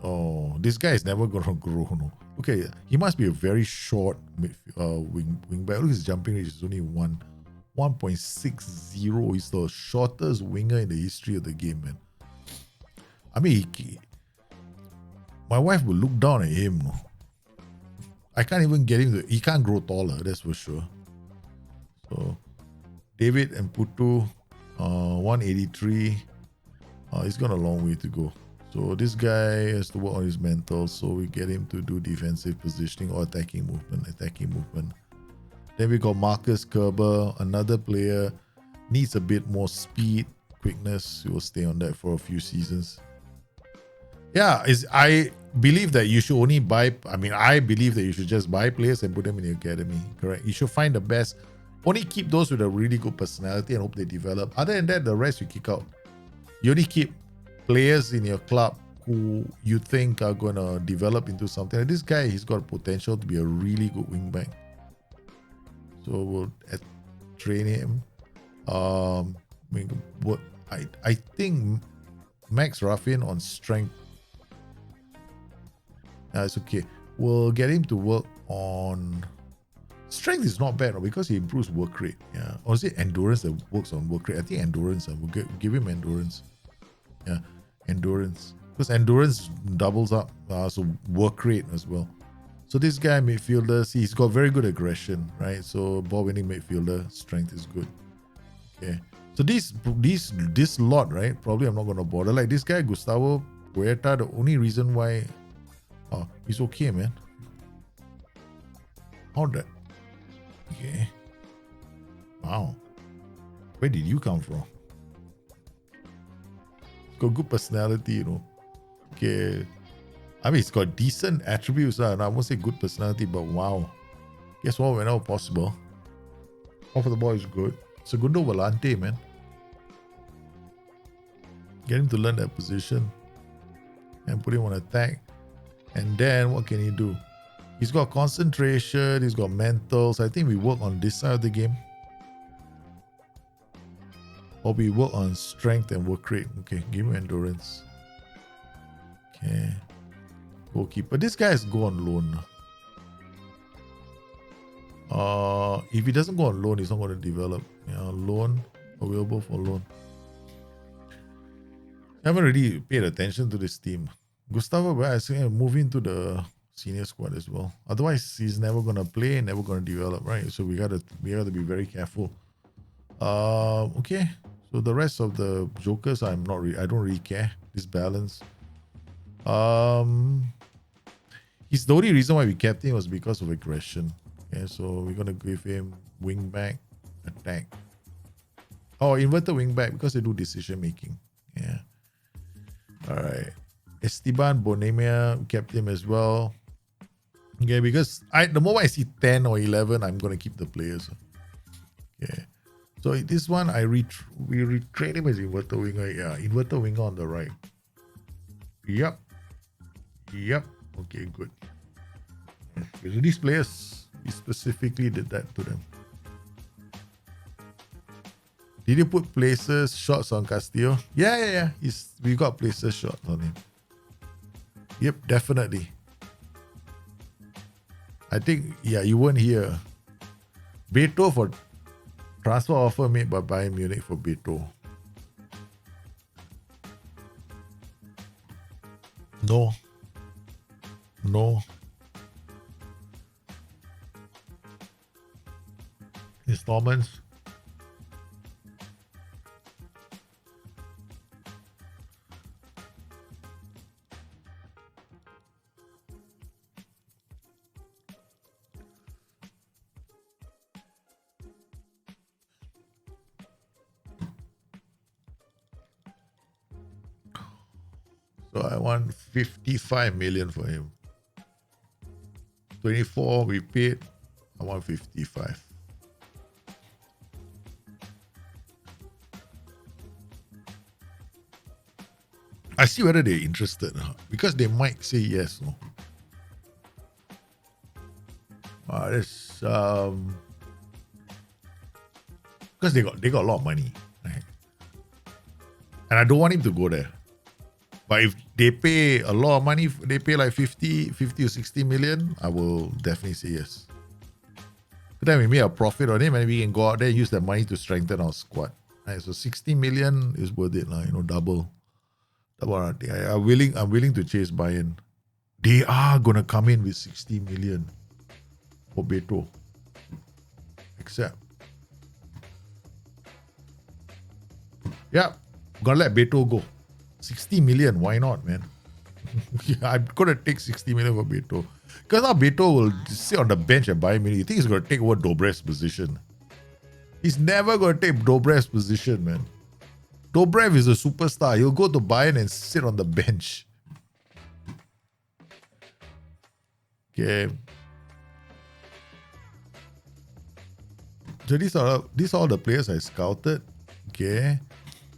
Oh, this guy is never gonna grow. No. Okay, he must be a very short wing back. Look, his jumping range is only 1.60. He's the shortest winger in the history of the game, man. I mean, my wife will look down at him. No? I can't even get him he can't grow taller, that's for sure. So, David and Putu, 183. He's got a long way to go. So, this guy has to work on his mental. So, we get him to do defensive positioning or attacking movement. Then we got Marcus Kerber, another player. Needs a bit more speed, quickness. He will stay on that for a few seasons. Yeah, I believe that you should only buy... I believe that you should just buy players and put them in the academy. Correct. You should find the best. Only keep those with a really good personality and hope they develop. Other than that, the rest you kick out. You only keep players in your club who you think are going to develop into something. And this guy, he's got potential to be a really good wing back. So we'll train him. What I think Max Ruffin on strength. It's okay. We'll get him to work on strength. Is not bad because he improves work rate. Yeah, or is it endurance that works on work rate? I think endurance. We'll give him endurance. Yeah, endurance, because endurance doubles up, so work rate as well. So this guy midfielder, see, he's got very good aggression, right? So ball winning midfielder, strength is good. Okay. So this lot, right? Probably I'm not gonna bother. Like this guy Gustavo Huerta, the only reason why, oh, he's okay, man. How that? Okay. Wow. Where did you come from? He's got good personality, you know. Okay. I mean, it's got decent attributes, and I won't say good personality, but wow. Guess what? Whenever possible. Off of the ball is good. Segundo Volante, man. Get him to learn that position and put him on attack. And then what can he do? He's got concentration, he's got mentals. I think we work on this side of the game. Or we work on strength and work rate. Okay, give him endurance. Okay. Goalkeeper. This guy has go on loan. If he doesn't go on loan, he's not going to develop. Yeah, loan, available for loan. I haven't really paid attention to this team. Gustavo, I think move into the senior squad as well. Otherwise, he's never gonna play, never gonna develop, right? So we gotta be very careful. Okay. So the rest of the jokers, I don't really care. This balance. He's the only reason why we kept him was because of aggression. Okay, so we're gonna give him wing back, attack. Oh, inverted wing back because they do decision making. Yeah. All right. Esteban Bonemia, kept him as well. Okay, because the moment I see 10 or 11, I'm gonna keep the players. Okay. So this one we retrain him as inverted winger. Yeah, inverted winger on the right. Yep. Okay, good. So these players, he specifically did that to them. Did you put places shots on Castillo? Yeah. We got places shots on him. Yep, definitely. I think, yeah, you weren't here. Beto for transfer offer made by Bayern Munich for Beto. No. Installments. So I want 55 million for him. 24 we paid. I want 55. I see whether they're interested, because they might say yes. No? Because they got a lot of money, right? And I don't want him to go there. But if they pay a lot of money, they pay like 50 or 60 million, I will definitely say yes. Then we make a profit on him and we can go out there and use that money to strengthen our squad. Right, so 60 million is worth it, double. I'm willing to chase Bayern. They are gonna come in with 60 million for Beto. Except, yeah, gonna let Beto go. 60 million, why not, man? I'm gonna take 60 million for Beto. Because now Beto will sit on the bench at Bayern Munich. You think he's gonna take over Dobrev's position? He's never gonna take Dobrev's position, man. Dobrev is a superstar. He'll go to Bayern and sit on the bench. Okay. So these are all the players I scouted. Okay.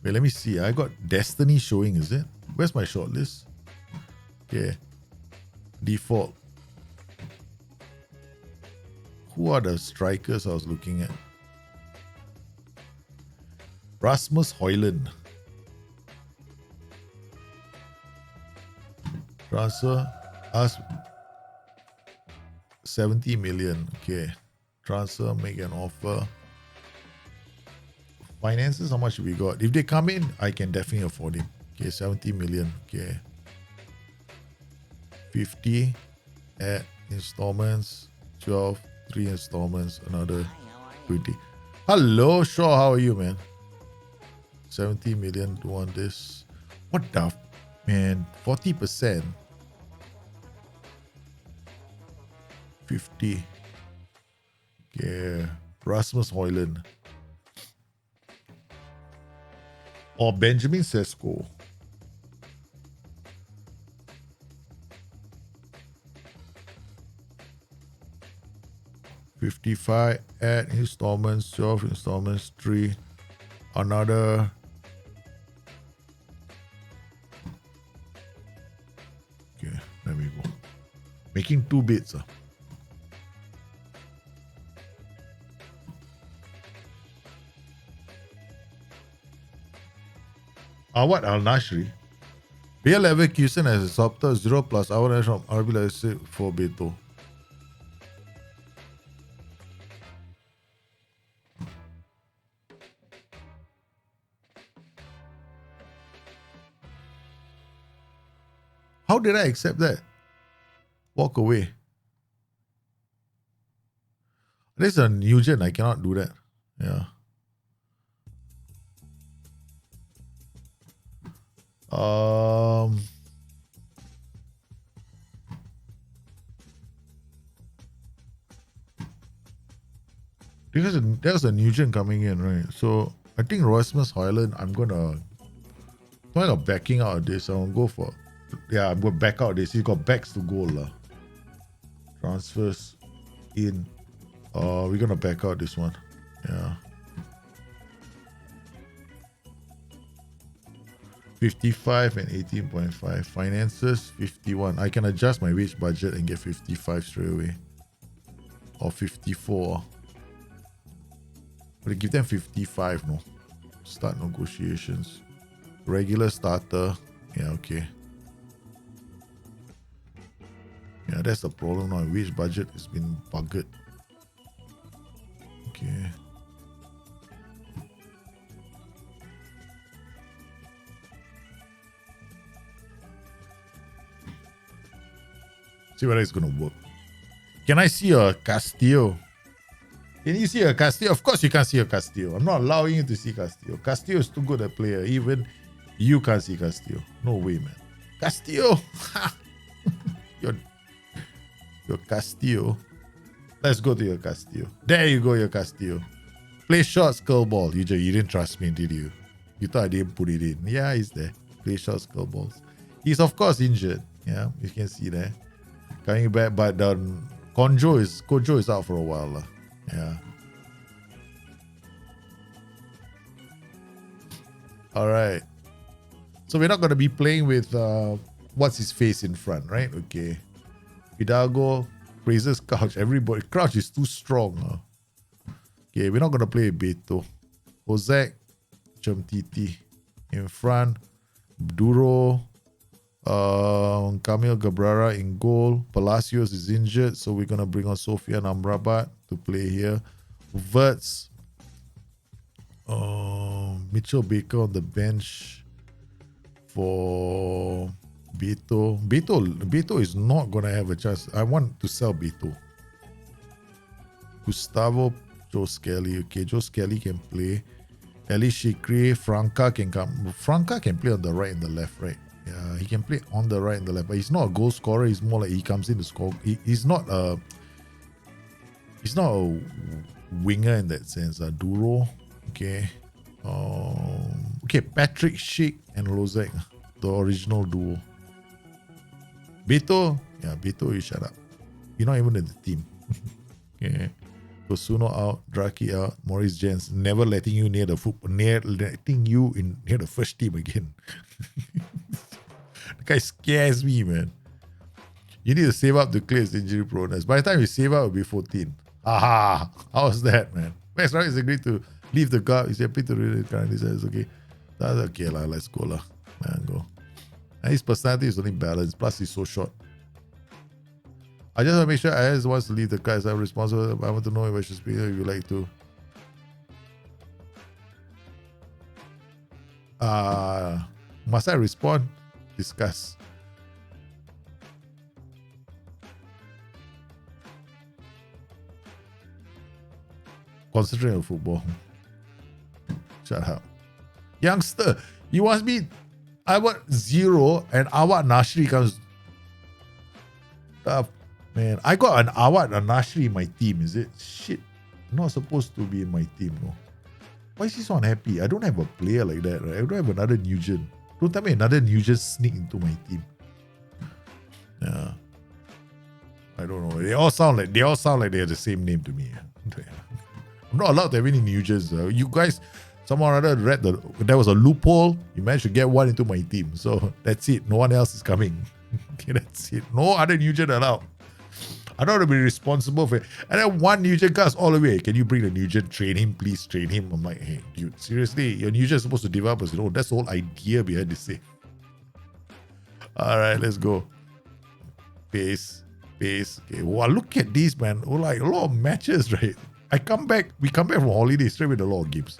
Wait, let me see. I got Destiny showing, is it? Where's my shortlist? Okay. Default. Who are the strikers I was looking at? Rasmus Højlund. Transfer us 70 million. Okay. Transfer, make an offer. Finances, how much we got? If they come in, I can definitely afford him. Okay, 70 million. Okay. 50 at installments. 12, 3 installments, another 20. Hello, Shaw, how are you, man? 70 million to want this. What the man? 40%. 50. Yeah. Rasmus Højlund. Or Benjamin Sesko. $55 at installments, 12 installments, 3. Another. Okay, there we go. Making 2 bids. What Al Nashri? Bayer Leverkusen as a softer 0 plus hour from RB Leipzig for Beto. How did I accept that? Walk away. This is a NEWGEN. I cannot do that. Yeah. Because there's a NEWGEN coming in, right? So I think Rasmus Højlund, I'm gonna backing out of this. I'm gonna go for, yeah, I'm gonna back out of this. He's got backs to goal. Transfers in. We're gonna back out this one. Yeah. 55 and 18.5. Finances, 51. I can adjust my wage budget and get 55 straight away. Or 54. But give them 55, no? Start negotiations. Regular starter. Yeah, okay. Yeah, that's the problem now. Wage budget has been buggered. Okay. See whether it's gonna work. Can I see a Castillo? Can you see a Castillo? Of course you can't see a Castillo. I'm not allowing you to see Castillo. Castillo is too good a player. Even you can't see Castillo. No way, man. Castillo! your Castillo. Let's go to your Castillo. There you go, your Castillo. Play shots, curl ball. You didn't trust me, did you? You thought I didn't put it in. Yeah, he's there. Play shots, curl balls. He's of course injured. Yeah, you can see that. Coming back, but Kojo is out for a while. Yeah. All right. So we're not going to be playing with what's his face in front, right? Okay. Hidalgo, Fraser's Crouch. Everybody, Crouch is too strong. Okay, we're not going to play Beto. Ozek, Chumtiti in front. Duro. Camille Gabrara in goal. Palacios is injured, so we're gonna bring on Sofian Amrabat to play here. Verts, Mitchell Baker on the bench for Beto. Beto is not gonna have a chance. I want to sell Beto. Gustavo, Joe Skelly. Okay, Joe Skelly can play. Ali Shikri, Franca can come. Franca can play on the right and the left, right? Yeah, he can play on the right and the left, but he's not a goal scorer. He's more like he comes in to score. He's not a winger in that sense. Duro, okay. Okay, Patrick Schick and Lozek, the original duo. Beto, you shut up. You're not even in the team. Okay. Kosuno out, Draki out, Maurice Jens never letting you near the near the first team again. The guy scares me, man. You need to save up to clear his injury proneness. By the time you save up, it'll be 14. Aha! How's that, man? Max Rock is agreed to leave the car. He's happy to read it currently says, okay. That's okay, let's go. Go. And his personality is only balanced, plus he's so short. I just want to make sure IS wants to leave the car as I'm responsible. I want to know if I should speak if you like to. Must I respond? Discuss. Concentrate on football. Shut up. Youngster, you must be I want 0 and Awad Nashri comes. Man, I got an Awad and Nashri in my team, is it? Shit. Not supposed to be in my team, no. Why is he so unhappy? I don't have a player like that, right? I don't have another NEWGEN. Don't tell me another NEWGEN sneak into my team. Yeah. I don't know. They all sound like they have the same name to me. I'm not allowed to have any NEWGENs. You guys, someone or other read there was a loophole. You managed to get one into my team. So that's it. No one else is coming. Okay, that's it. No other NEWGEN allowed. I don't want to be responsible for it. And then one NEWGEN comes all the way. Can you bring the NEWGEN? Train him, please train him. I'm like, hey, dude, seriously, your NEWGEN is supposed to develop us. You know, that's the whole idea behind this thing. All right, let's go. Pace. Okay, wow, look at these, man. Oh, like a lot of matches, right? We come back from holiday straight with a lot of games.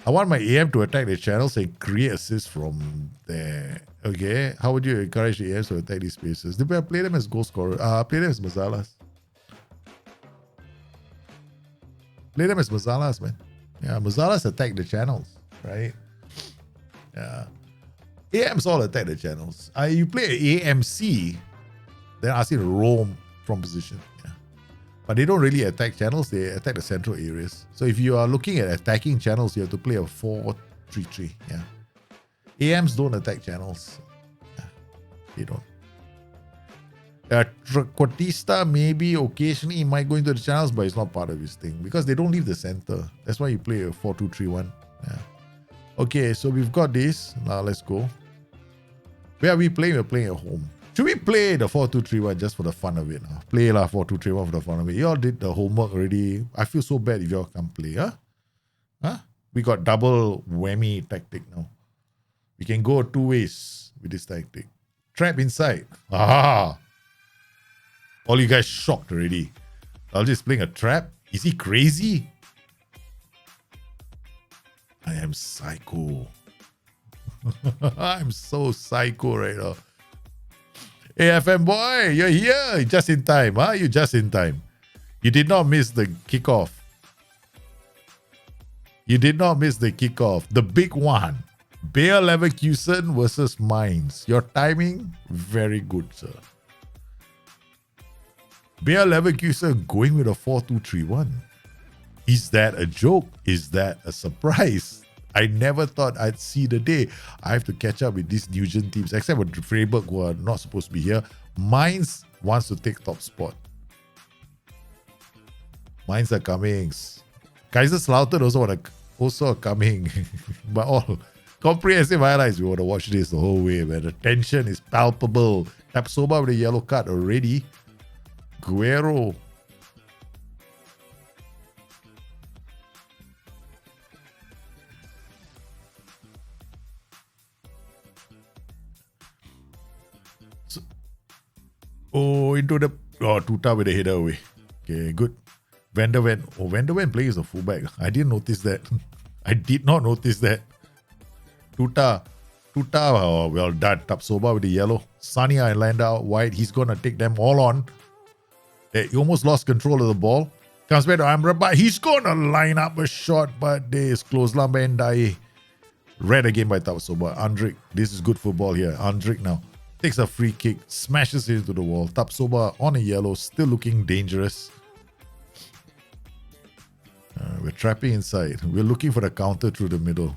I want my AM to attack the channels and create assists from there. Okay, how would you encourage the AMs to attack these spaces? Play them as goal scorers. Play them as Mazalas. Play them as Mazalas, man. Yeah, Mazalas attack the channels, right? Yeah. AMs all attack the channels. You play AMC, then ask you to roam from position. Yeah. But they don't really attack channels, they attack the central areas. So if you are looking at attacking channels, you have to play a 4-3-3. Yeah. AMs don't attack channels. Yeah, they don't. Cortista maybe occasionally he might go into the channels, but it's not part of his thing because they don't leave the center. That's why you play a 4-2-3-1. Yeah. Okay, so we've got this. Now let's go. Where are we playing? We're playing at home. Should we play the 4-2-3-1 just for the fun of it? Play 4-2-3-1 for the fun of it. You all did the homework already. I feel so bad if you all can't play. Huh? We got double whammy tactic now. We can go 2 ways with this tactic. Trap inside. All you guys shocked already. I'll just playing a trap. Is he crazy? I am psycho. I'm so psycho right now. Hey, FM boy, you're here. Just in time, huh? You're just in time. You did not miss the kickoff. The big one. Bayer Leverkusen versus Mainz. Your timing, very good, sir. Bayer Leverkusen going with a 4-2-3-1. Is that a joke? Is that a surprise? I never thought I'd see the day. I have to catch up with these NEWGEN teams, except for Freiburg, who are not supposed to be here. Mainz wants to take top spot. Mainz are coming. Kaiserslautern also are coming. But all comprehensive highlights. We want to watch this the whole way, man. The tension is palpable. Tapsoba with a yellow card already. Guerrero. Into the Tuta with the header away. Okay, good. Van der Ven plays the fullback. I didn't notice that. I did not notice that. Tuta, well done. Tapsoba with the yellow. Sania and Landau wide. He's gonna take them all on. He almost lost control of the ball. Comes back to Amrabat. He's gonna line up a shot, but they is close. Lamba and Dai. Read again by Tapsoba. Andrik. This is good football here. Andrik now. Takes a free kick, smashes it into the wall. Tapsoba on a yellow, still looking dangerous. We're trapping inside. We're looking for the counter through the middle.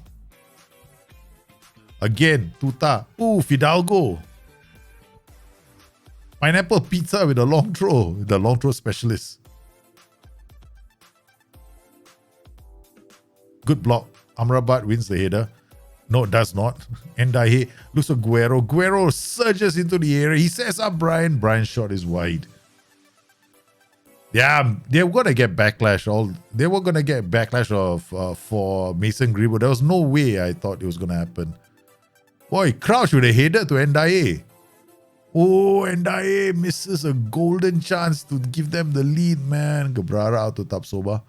Again, Tuta. Ooh, Fidalgo. Pineapple pizza with a long throw. The long throw specialist. Good block. Amrabat wins the header. No, it does not. Ndaye looks at Guerrero. Guerrero surges into the area. He sets up Brian. Brian's shot is wide. Yeah, they were gonna get backlash. They were gonna get backlash for Mason Greenwood. There was no way I thought it was gonna happen. Boy, Crouch with a header to Ndiaye. Oh, Ndiaye misses a golden chance to give them the lead, man. Gabrara out to Tapsoba.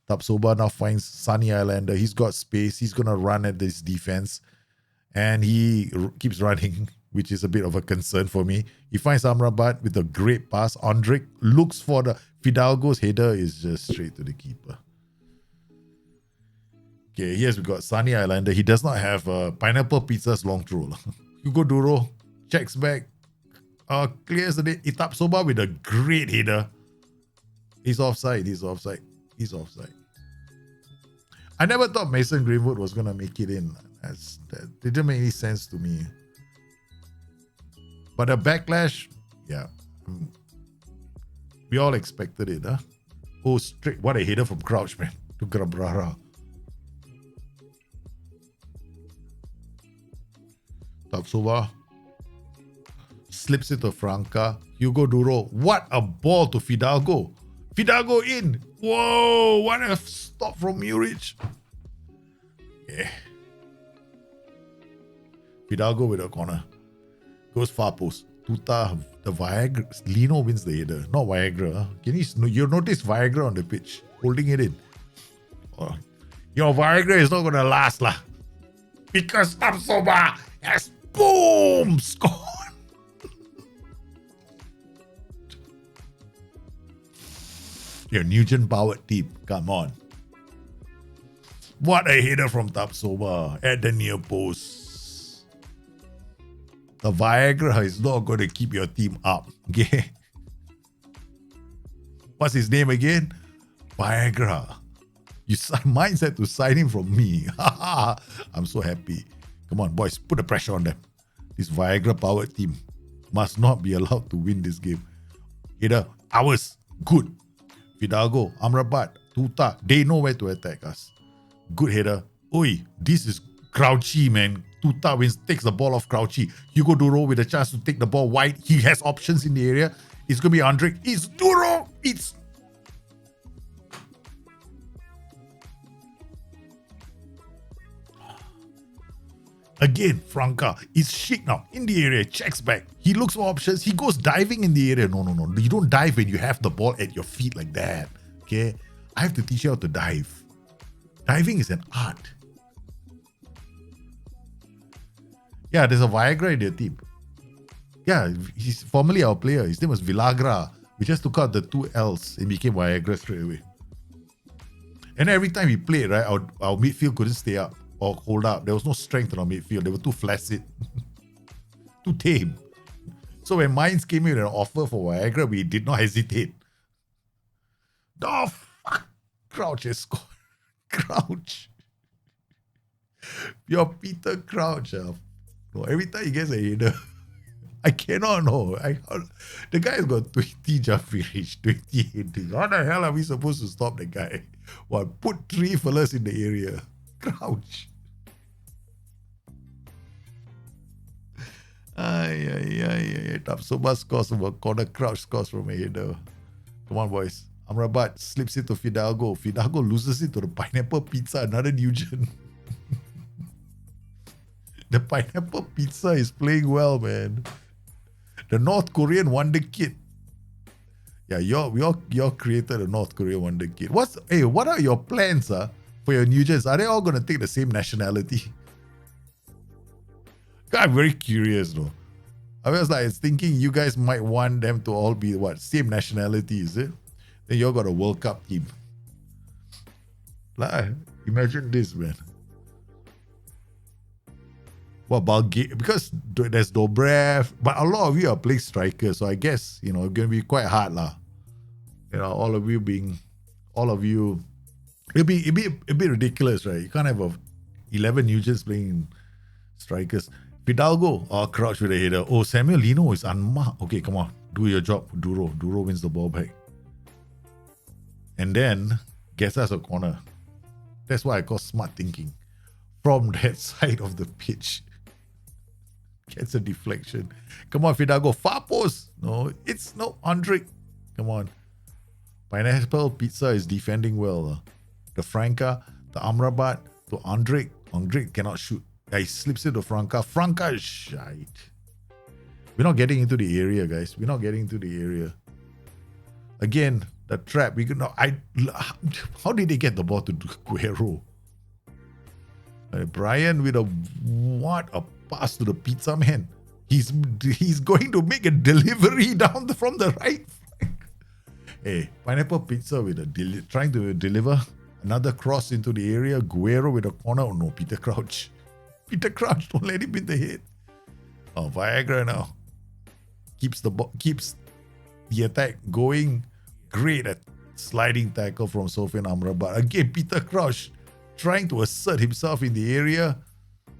Tapsoba now finds Sunny Islander. He's got space. He's gonna run at this defense, and he keeps running, which is a bit of a concern for me. He finds Amrabat with a great pass. Andrik looks for the Fidalgo's header is just straight to the keeper. Okay, yes, we got Sunny Islander. He does not have Pineapple Pizza's long throw. Hugo Duro checks back, clears the net. Itapsoba with a great header. He's offside. He's offside. He's offside. I never thought Mason Greenwood was gonna make it in. That didn't make any sense to me. But a backlash, yeah. We all expected it, huh? Oh, straight. What a header from Crouch, man. To Grabrara. Tapsova slips it to Franca. Hugo Duro. What a ball to Fidalgo. Fidalgo in. Whoa, what a stop from Muric. Yeah. Fidalgo with a corner. Goes far post. Tuta, the Viagra. Lino wins the header. Not Viagra. Huh? Can you notice Viagra on the pitch? Holding it in. Oh, your Viagra is not going to last, lah. Because Tapsoba has boom scored. Your NEWGEN powered team. Come on. What a header from Tapsoba at the near post. The Viagra is not going to keep your team up. Okay. What's his name again? Viagra. Mine said to sign him from me. I'm so happy. Come on, boys. Put the pressure on them. This Viagra powered team must not be allowed to win this game. Header. Ours. Good. Fidalgo. Amrabat. Tuta. They know where to attack us. Good header. Oi, this is Crouchy, man. Tuta wins, takes the ball off Crouchy. Hugo Duro with a chance to take the ball wide. He has options in the area. It's going to be Andrik. It's Duro. It's... Again, Franca is shit now. In the area, checks back. He looks for options. He goes diving in the area. No. You don't dive when you have the ball at your feet like that. Okay? I have to teach you how to dive. Diving is an art. Yeah, there's a Viagra in their team. Yeah, he's formerly our player. His name was Villagra. We just took out the two L's and became Viagra straight away. And every time we played, right, our midfield couldn't stay up or hold up. There was no strength in our midfield. They were too flaccid. Too tame. So when Mainz came in with an offer for Viagra, we did not hesitate. Oh, fuck. Crouch has scored. Crouch. You're Peter Crouch. No, every time he gets a header, I cannot know. The guy's got 20 jump finish, 20 heading. How the hell are we supposed to stop the guy? What? Put 3 fellas in the area. Crouch. Tapsoba scores from a corner. Crouch scores from a header. Come on, boys. Amrabat slips it to Fidalgo. Fidalgo loses it to the Pineapple Pizza, another NEWGEN. The Pineapple Pizza is playing well, man. The North Korean Wonder Kid. Yeah, we all created a North Korean Wonder Kid. What are your plans for your NEWGENs? Are they all going to take the same nationality? I'm very curious, though. I was thinking you guys might want them to all be same nationality, is it? Then you all got a World Cup team. Imagine this, man. Well, Bulgaria, because there's Dobrev, but a lot of you are playing strikers, so I guess, it's going to be quite hard, lah. All of you, it'll be a bit ridiculous, right? You can't have 11 NEWGENs playing strikers. Fidalgo, Crouch with a header. Oh, Samuel Lino is unmarked. Okay, come on, do your job, Duro. Duro wins the ball back. And then gets us a corner. That's what I call smart thinking. From that side of the pitch. Gets a deflection. Come on, Fidalgo. Far post. No, it's no Andrik. Come on. Pineapple Pizza is defending well. The Franca, the Amrabat, to Andrik. Andrik cannot shoot. He slips it to Franca. Franca is shite. We're not getting into the area, guys. We're not getting into the area. Again, the trap. We could not. How did they get the ball to Guerrero? Brian with what a pass to the pizza man. He's going to make a delivery down from the right flank. Hey, Pineapple Pizza with trying to deliver another cross into the area. Guerrero with a corner. Oh no, Peter Crouch. Peter Crouch, don't let him in the head. Oh, Viagra now keeps the attack going. Great at sliding tackle from Sofian Amrabat. Again, Peter Crouch trying to assert himself in the area.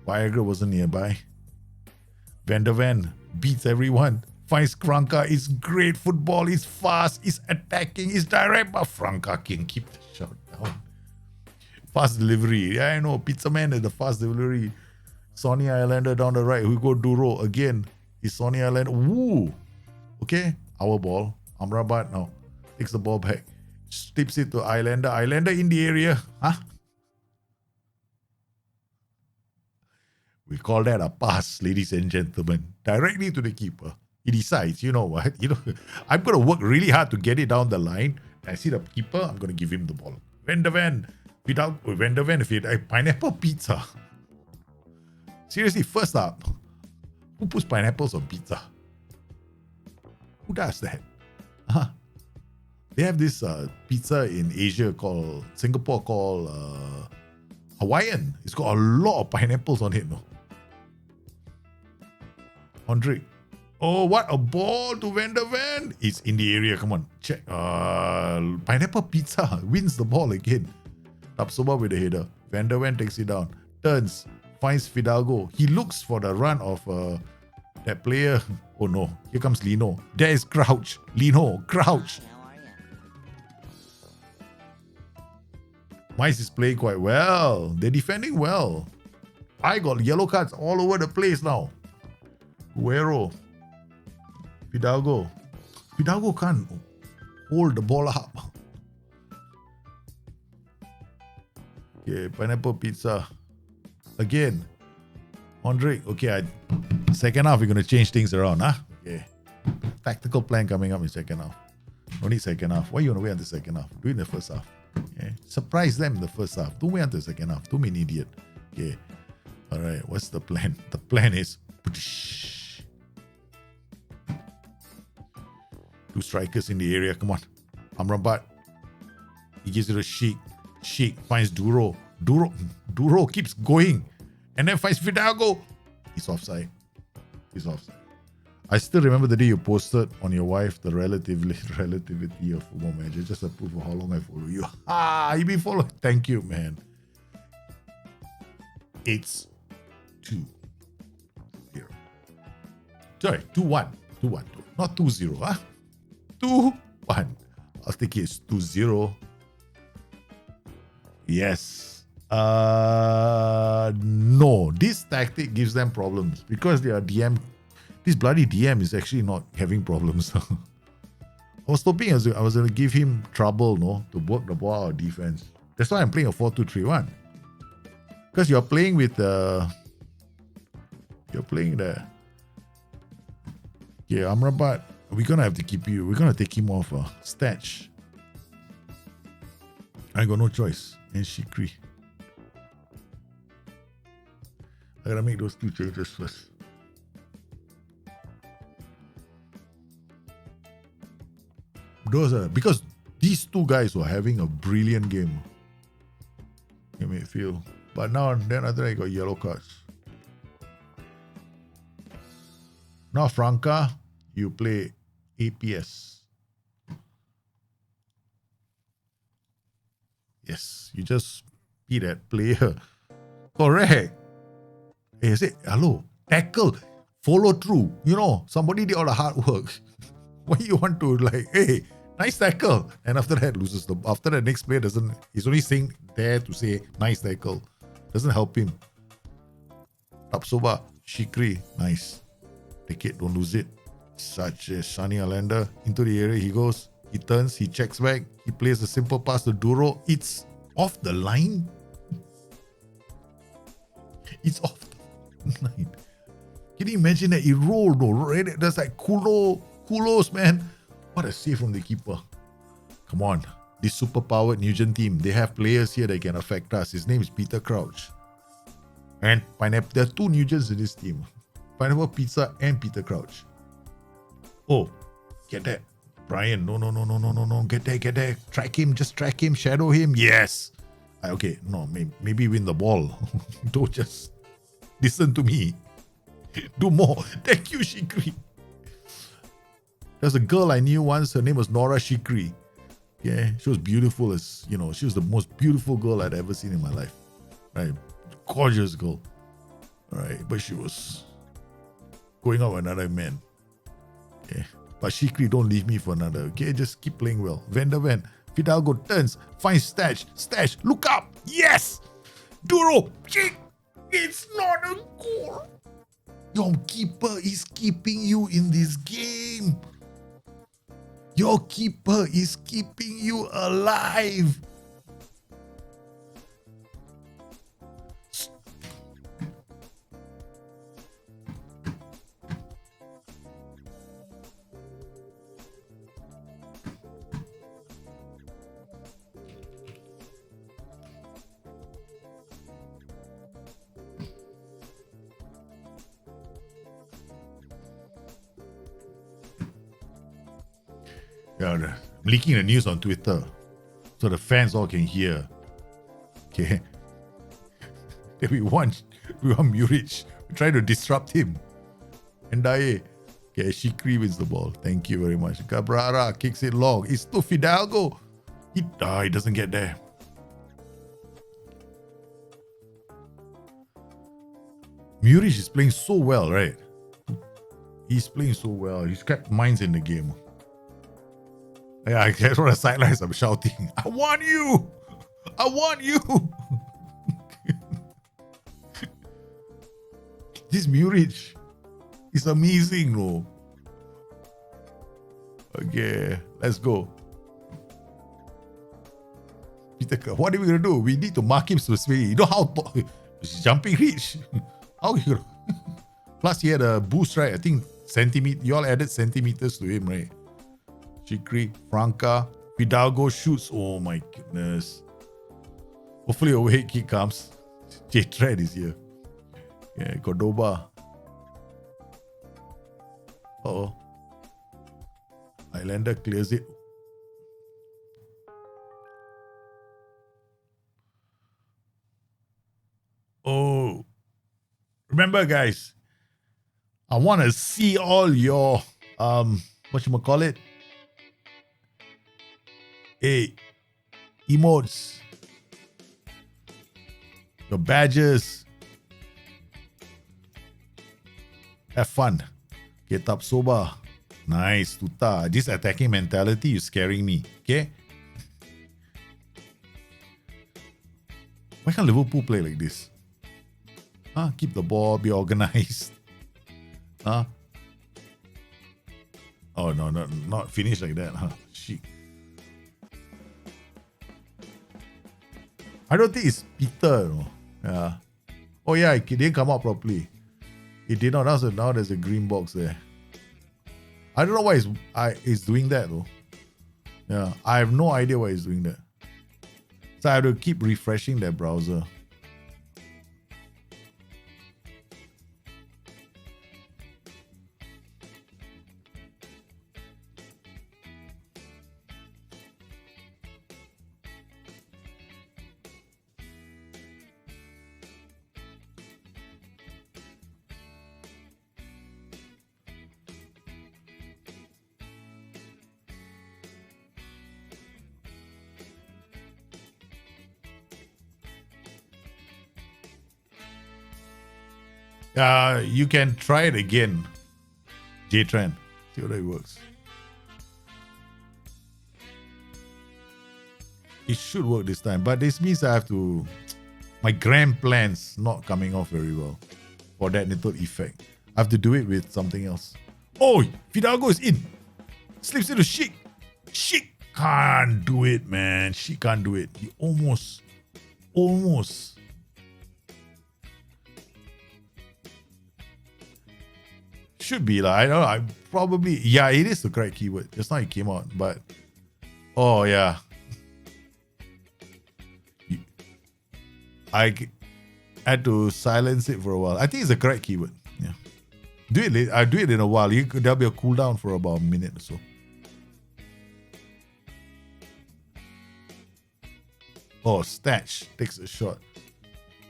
Viagra wasn't nearby. Van der Ven beats everyone. Finds Franca. It's great football. It's fast. It's attacking. It's direct. But Franca can keep the shot down. Fast delivery. Yeah, I know. Pizza Man is the fast delivery. Sonny Islander down the right. Hugo Duro again. Is Sonny Islander. Woo. Okay. Our ball. Amrabat now takes the ball back. Tips it to Islander. Islander in the area. Huh? We call that a pass, ladies and gentlemen. Directly to the keeper. He decides, you know what? I'm going to work really hard to get it down the line. I see the keeper. I'm going to give him the ball. Van der Ven. Van der Ven. Pineapple Pizza. Seriously, first up, who puts pineapples on pizza? Who does that? They have this pizza in Asia Singapore called Hawaiian. It's got a lot of pineapples on it, no? Andre. Oh, what a ball to Van der Ven. It's in the area. Come on, check. Pineapple Pizza wins the ball again. Tapsoba with the header. Van der Ven takes it down. Turns. Finds Fidalgo. He looks for the run of that player. Oh no, here comes Lino. There is Crouch. Lino, Crouch. Mice is playing quite well. They're defending well. I got yellow cards all over the place now. Guerrero. Fidalgo. Fidalgo can't hold the ball up. Okay, Pineapple Pizza. Again, Andre. Okay, second half we're gonna change things around, huh? Okay. Tactical plan coming up in second half. No need second half. Why you wanna wait until second half? Do it in the first half. Okay. Surprise them in the first half. Don't wait until the second half. Don't be an idiot. Okay. Alright, what's the plan? The plan is two strikers in the area. Come on. Amrabat. He gives it a Sheik. Sheik finds Duro. Duro keeps going and then finds Fidalgo. He's offside. I still remember the day you posted on your wife the relativity of Football Manager, just a proof of how long I follow you. You been following. Thank you, man. It's 2-0. Sorry, 2-1. 2-1. Not 2-0, huh? 2-1. I'll take it. It's 2-0. Yes. No, this tactic gives them problems because they are DM. This bloody DM is actually not having problems. I was hoping I was going to give him trouble, no, to work the ball out of defense. That's why I'm playing a 4-2-3-1. Because you're playing with the. Yeah, Amrabat. We're gonna have to keep you. We're gonna take him off Statch. I got no choice. And Shikri. I gotta make those two changes first. Those are because these two guys were having a brilliant game. You may feel, but now and then after I got yellow cards. Now Franca, you play APS. Yes, you just be that player. Correct. Hey, say hello, tackle, follow through. You know, somebody did all the hard work. Why you want to hey, nice tackle, and after that loses the. After the next player doesn't. He's only saying there to say nice tackle. Doesn't help him. Tapsoba, Shikri, nice. Take it, don't lose it. Such a Shani Alanda into the area he goes. He turns, he checks back, he plays a simple pass to Duro. It's off the line. It's off the line. Can you imagine that? He rolled, though, right? That's like kulos, man. What a save from the keeper. Come on. This super-powered NEWGEN team, they have players here that can affect us. His name is Peter Crouch. And Pineapple. There are two NEWGENs in this team. Pineapple Pizza and Peter Crouch. Oh, get that. Brian, no. Get there. Track him, just track him, shadow him. Yes. Okay, no, maybe win the ball. Don't just listen to me. Do more. Thank you, Shikri. There's a girl I knew once. Her name was Nora Shikri. Yeah, she was beautiful as, she was the most beautiful girl I'd ever seen in my life. Right? Gorgeous girl. Right? But she was going out with another man. Okay. But Shikri, don't leave me for another. Okay, just keep playing well. Van der Ven. Fidalgo turns. Finds Stash. Look up. Yes! Duro. Kick. It's not a goal. Your keeper is keeping you in this game. Your keeper is keeping you alive. Yeah, I'm leaking the news on Twitter so the fans all can hear. Okay. Then we want Muric. We try to disrupt him. Ndaye. Okay, Shikri wins the ball. Thank you very much. Cabrera kicks it long. It's to Fidalgo. He doesn't get there. Muric is playing so well, right? He's playing so well. He's kept minds in the game. Yeah, I guess on the sidelines I'm shouting, I want you! I want you! This Muric is amazing, no? Okay, let's go. Peter, what are we going to do? We need to mark him specifically. You know how jumping reach? How you gonna... Plus he had a boost, right? I think you all added centimeters to him, right? Shikri, Franca, Fidalgo shoots. Oh my goodness. Hopefully a away kick comes. J-Thread is here. Yeah, Cordoba. Uh-oh. Islander clears it. Oh. Remember, guys, I want to see all your, whatchamacallit? Hey, emotes, your badges. Have fun. Get up sober. Nice, Tuta. This attacking mentality is scaring me. Okay? Why can't Liverpool play like this? Keep the ball, be organized. Oh, no, not finish like that. Shit. I don't think it's Peter. No. Yeah. Oh yeah, it didn't come out properly. It did not. Now there's a green box there. I don't know why it's doing that though. Yeah, I have no idea why it's doing that. So I have to keep refreshing that browser. You can try it again, J-Trend. See how it works. It should work this time, but this means I have to... My grand plan's not coming off very well for that little effect. I have to do it with something else. Oh, Fidalgo is in. Slips into Chic. She can't do it, man. She can't do it. He almost. Should be like, I don't know. I probably, yeah, it is the correct keyword. Just now it came out, but oh yeah. I had to silence it for a while. I think it's the correct keyword. Yeah. I do it in a while. There'll be a cooldown for about a minute or so. Oh, Statch takes a shot.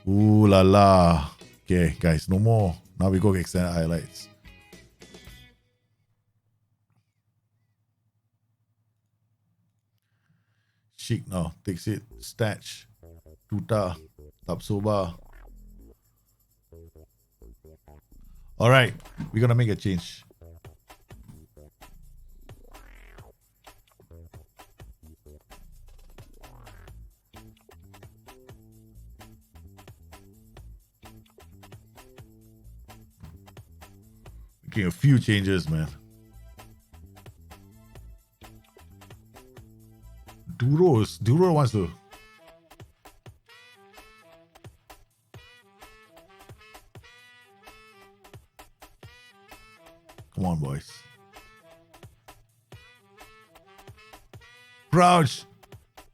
Ooh la la. Okay, guys, no more. Now we go extended highlights. Sheik now takes it. Statch. Tuta. Tapsoba. Alright, we're gonna make a change. Making a few changes, man. Duro wants to. Come on, boys. Crouch.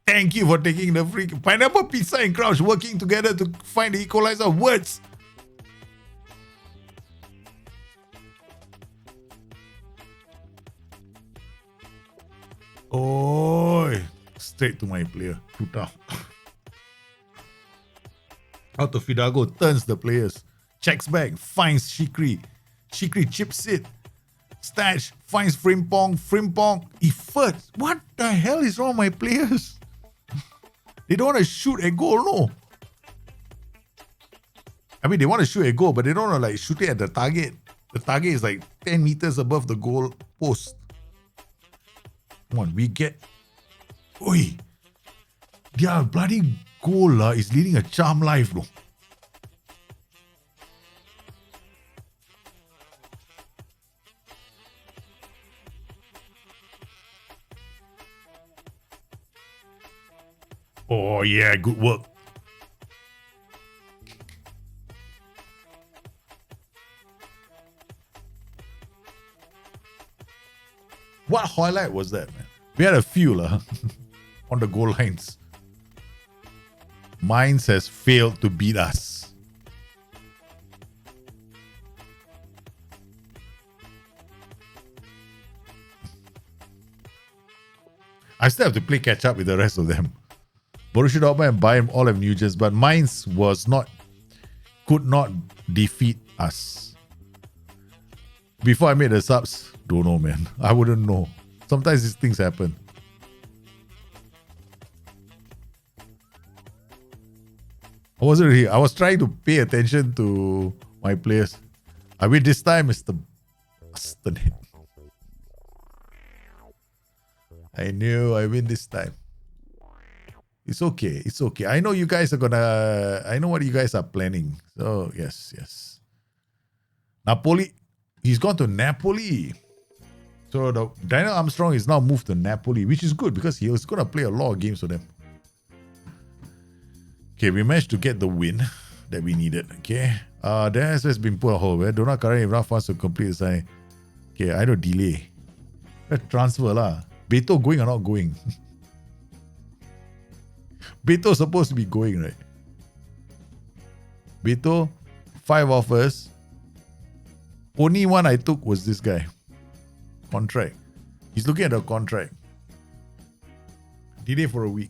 Thank you for taking the free. Pineapple Pizza and Crouch working together to find the equalizer of words. Oh, straight to my player. Too tough. Out of Fidago turns the players. Checks back. Finds Shikri. Shikri chips it. Stash finds Frimpong. Frimpong efforts. What the hell is wrong with my players? They don't want to shoot a goal, no. I mean, they want to shoot a goal, but they don't want to like shoot it at the target. The target is like 10 meters above the goal post. Come on, we get. Oi! Their bloody goal is leading a charm life, bro. Oh yeah, good work. What highlight was that, man? We had a few on the goal lines. Mainz has failed to beat us. I still have to play catch up with the rest of them. Borussia Dortmund and Bayern all have NEWGENs, but Mainz could not defeat us. Before I made the subs, don't know, man. I wouldn't know. Sometimes these things happen. I wasn't really. I was trying to pay attention to my players. I mean, this time it's the Bustthenet. I knew I win this time. It's okay. It's okay. I know you guys are gonna. I know what you guys are planning. So yes, yes. Napoli. He's gone to Napoli. So the Daniel Armstrong is now moved to Napoli, which is good because he was gonna play a lot of games for them. Okay, we managed to get the win that we needed. Okay. The has been put on hold. Do not currently enough funds to complete the sign. Okay, I don't delay. Transfer lah. Beto going or not going? Beto supposed to be going, right? Beto, 5 offers. Only one I took was this guy. Contract. He's looking at the contract. Delay for a week.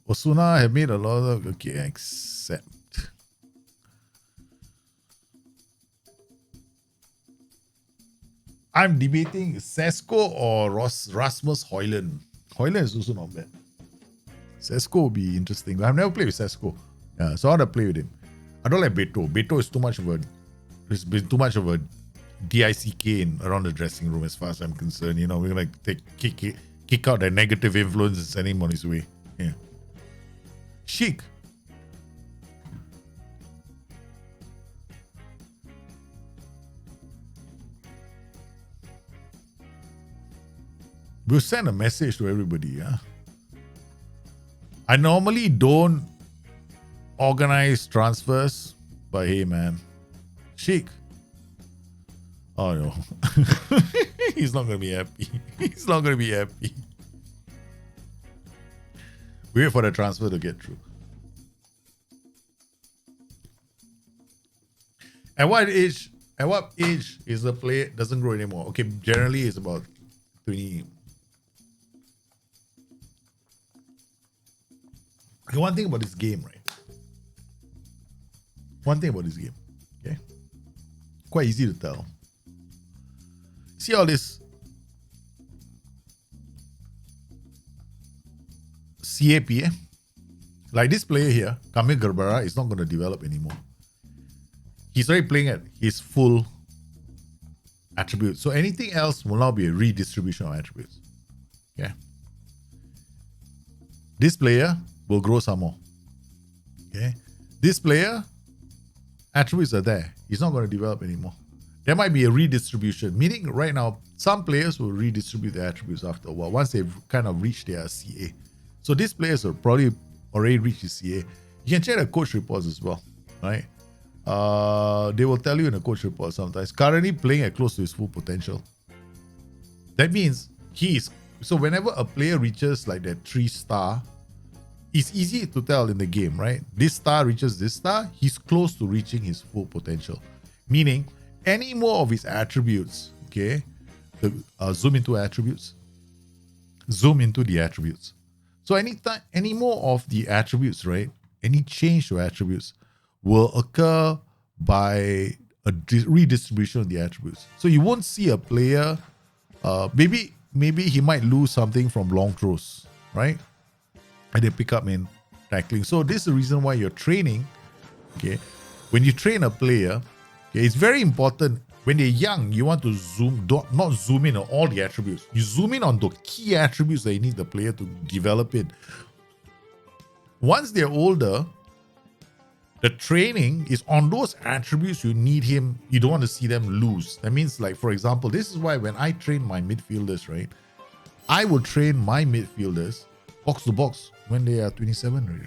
Osuna have made a lot of... Okay, accept. I'm debating Sesko or Rasmus Højlund. Højlund is also not bad. Sesko will be interesting. I've never played with Sesko. Yeah, so I want to play with him. I don't like Beto. Beto is too much of a... It's been too much of a DICK around the dressing room as far as I'm concerned. You know, we're going to kick out that negative influence and send him on his way. Yeah. Chic. We'll send a message to everybody, yeah. I normally don't organize transfers, but hey man. Chic. Oh no. He's not gonna be happy. He's not gonna be happy. Wait for the transfer to get through. At what age is the player doesn't grow anymore? Okay, generally it's about 20. Okay, one thing about this game, right? One thing about this game, okay? Quite easy to tell. See all this CAP, like this player here, Kamil Gerbera, is not going to develop anymore. He's already playing at his full attribute. So anything else will now be a redistribution of attributes. Okay. This player will grow some more. Okay. This player, attributes are there. He's not going to develop anymore. There might be a redistribution, meaning right now, some players will redistribute their attributes after a while, once they've kind of reached their CA. So these players will probably already reach the CA. You can check the coach reports as well, right? They will tell you in the coach report sometimes, currently playing at close to his full potential. That means so whenever a player reaches like that 3-star, it's easy to tell in the game, right? This star reaches this star, he's close to reaching his full potential. Meaning, any more of his attributes, okay? Zoom into attributes. Zoom into the attributes. So any more of the attributes, right? Any change to attributes will occur by a redistribution of the attributes. So you won't see a player, maybe he might lose something from long throws, right? And they pick up in tackling. So this is the reason why you're training, okay? When you train a player, okay, it's very important. When they're young, you want to not zoom in on all the attributes. You zoom in on the key attributes that you need the player to develop in. Once they're older, the training is on those attributes you need him. You don't want to see them lose. That means, like, for example, this is why when I train my midfielders, right, I will train my midfielders box to box when they are 27 already,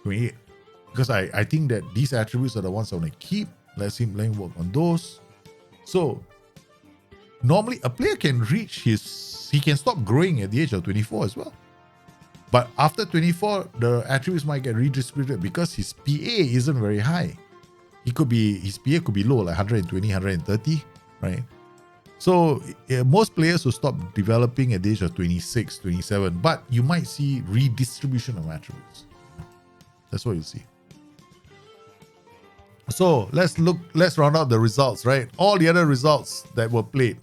28. Because I think that these attributes are the ones I want to keep. Let him work on those. So normally a player can reach he can stop growing at the age of 24 as well. But after 24, the attributes might get redistributed because his PA isn't very high. His PA could be low, like 120, 130, right? So most players will stop developing at the age of 26, 27, but you might see redistribution of attributes. That's what you see. So let's round out the results, right? All the other results that were played.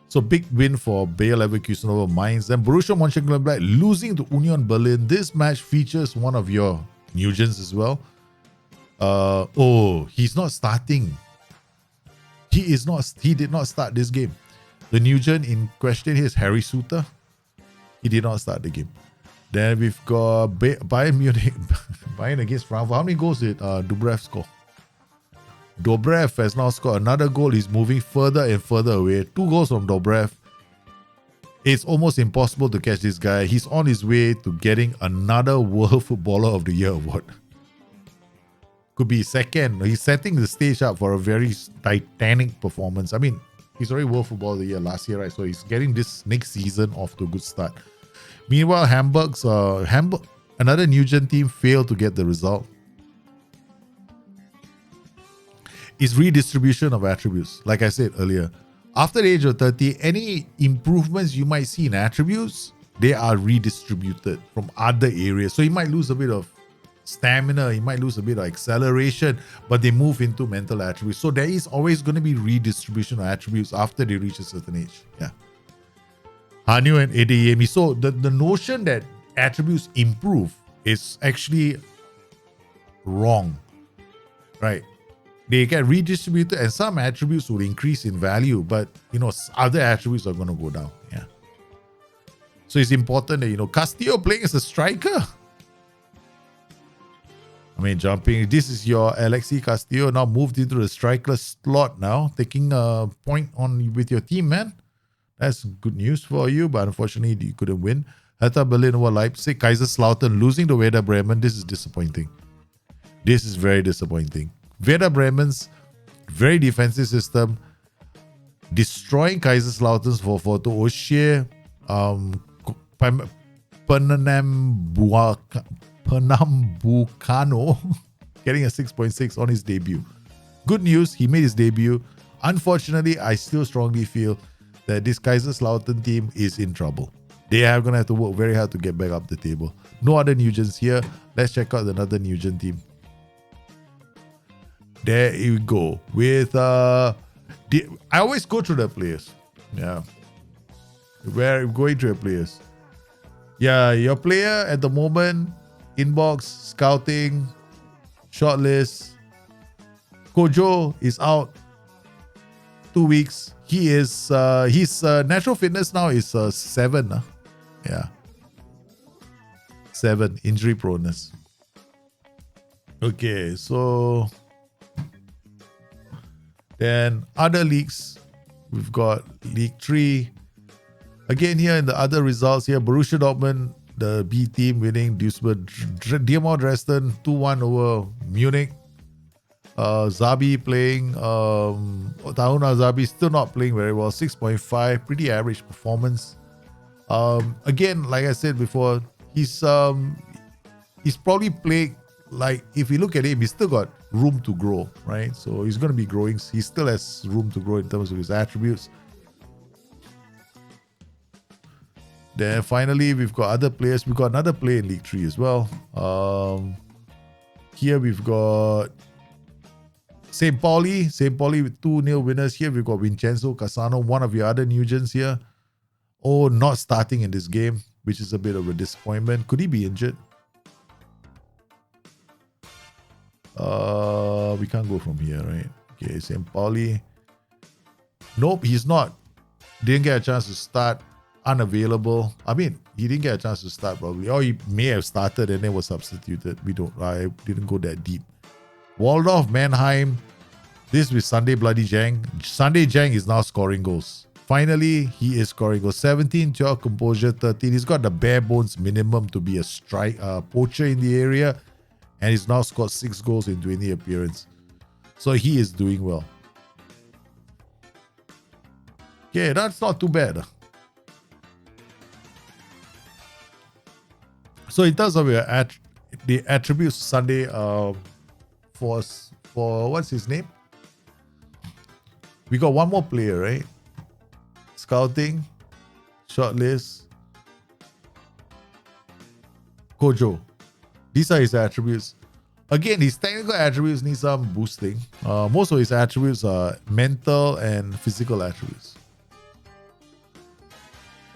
So big win for Bayer Leverkusen over Mainz. Then Borussia Mönchengladbach losing to Union Berlin. This match features one of your NEWGENs as well. He's not starting. He did not start this game. The NEWGEN in question here is Harry Suter. He did not start the game. Then we've got Bayern Munich. Bayern against Frankfurt. How many goals did Dobrev score? Dobrev has now scored another goal. He's moving further and further away. 2 goals from Dobrev. It's almost impossible to catch this guy. He's on his way to getting another World Footballer of the Year award. Could be second. He's setting the stage up for a very titanic performance. I mean, he's already World Footballer of the Year last year, right? So he's getting this next season off to a good start. Meanwhile, Hamburg, another NEWGEN team failed to get the result. It's redistribution of attributes. Like I said earlier, after the age of 30, any improvements you might see in attributes, they are redistributed from other areas. So you might lose a bit of stamina, you might lose a bit of acceleration, but they move into mental attributes. So there is always going to be redistribution of attributes after they reach a certain age. Yeah. Hanyu and Adeyemi. So the notion that attributes improve is actually wrong, right? They get redistributed and some attributes will increase in value, but other attributes are going to go down. Yeah. So it's important that, Castillo playing as a striker. I mean, jumping. This is your Alexi Castillo now moved into the striker slot now, taking a point on with your team, man. That's good news for you, but unfortunately, you couldn't win. Hertha Berlin over Leipzig. Kaiserslautern losing to Werder Bremen. This is disappointing. This is very disappointing. Werder Bremen's very defensive system, destroying Kaiserslautern's 4-4 to Oshie Pernambucano getting a 6.6 on his debut. Good news, he made his debut. Unfortunately, I still strongly feel that this Kaiserslautern team is in trouble. They are going to have to work very hard to get back up the table. No other NEWGENs here. Let's check out another NEWGEN team. There you go. With I always go through the players. Yeah. We're going through the players. Yeah, your player at the moment, inbox, scouting, shortlist. Kojo is out 2 weeks. He is his natural fitness now is 7. Yeah. 7 injury proneness. Okay, so then other leagues, we've got League 3. Again, here in the other results here, Borussia Dortmund, the B team winning Duisburg, Dynamo Dresden 2-1 over Munich. Zabi playing, Tahuna Zabi still not playing very well, 6.5, pretty average performance. Again, like I said before, he's probably playing, like, if you look at him, he's still got room to grow, right? So he's going to be growing. He still has room to grow in terms of his attributes. Then finally, we've got other players. We've got another player in League 3 as well. Here we've got St. Pauli with 2-0 winners. Here we've got Vincenzo Casano, one of your other NEWGENs here. Oh, not starting in this game, which is a bit of a disappointment. Could he be injured? We can't go from here, right? Okay, St. Pauli. Nope, he's not. Didn't get a chance to start. Unavailable. I mean, he didn't get a chance to start probably. Or he may have started and then was substituted. I didn't go that deep. Waldorf, Mannheim. This with Sunday Bloody Jang. Sunday Jang is now scoring goals. Finally, he is scoring goals. 17, 12, composure, 13. He's got the bare bones minimum to be a poacher in the area. And he's now scored 6 goals in 20 appearances. So he is doing well. Okay, that's not too bad. So in terms of the attributes Sunday, for what's his name? We got one more player, right? Scouting, shortlist, Kojo. These are his attributes. Again, his technical attributes need some boosting. Most of his attributes are mental and physical attributes.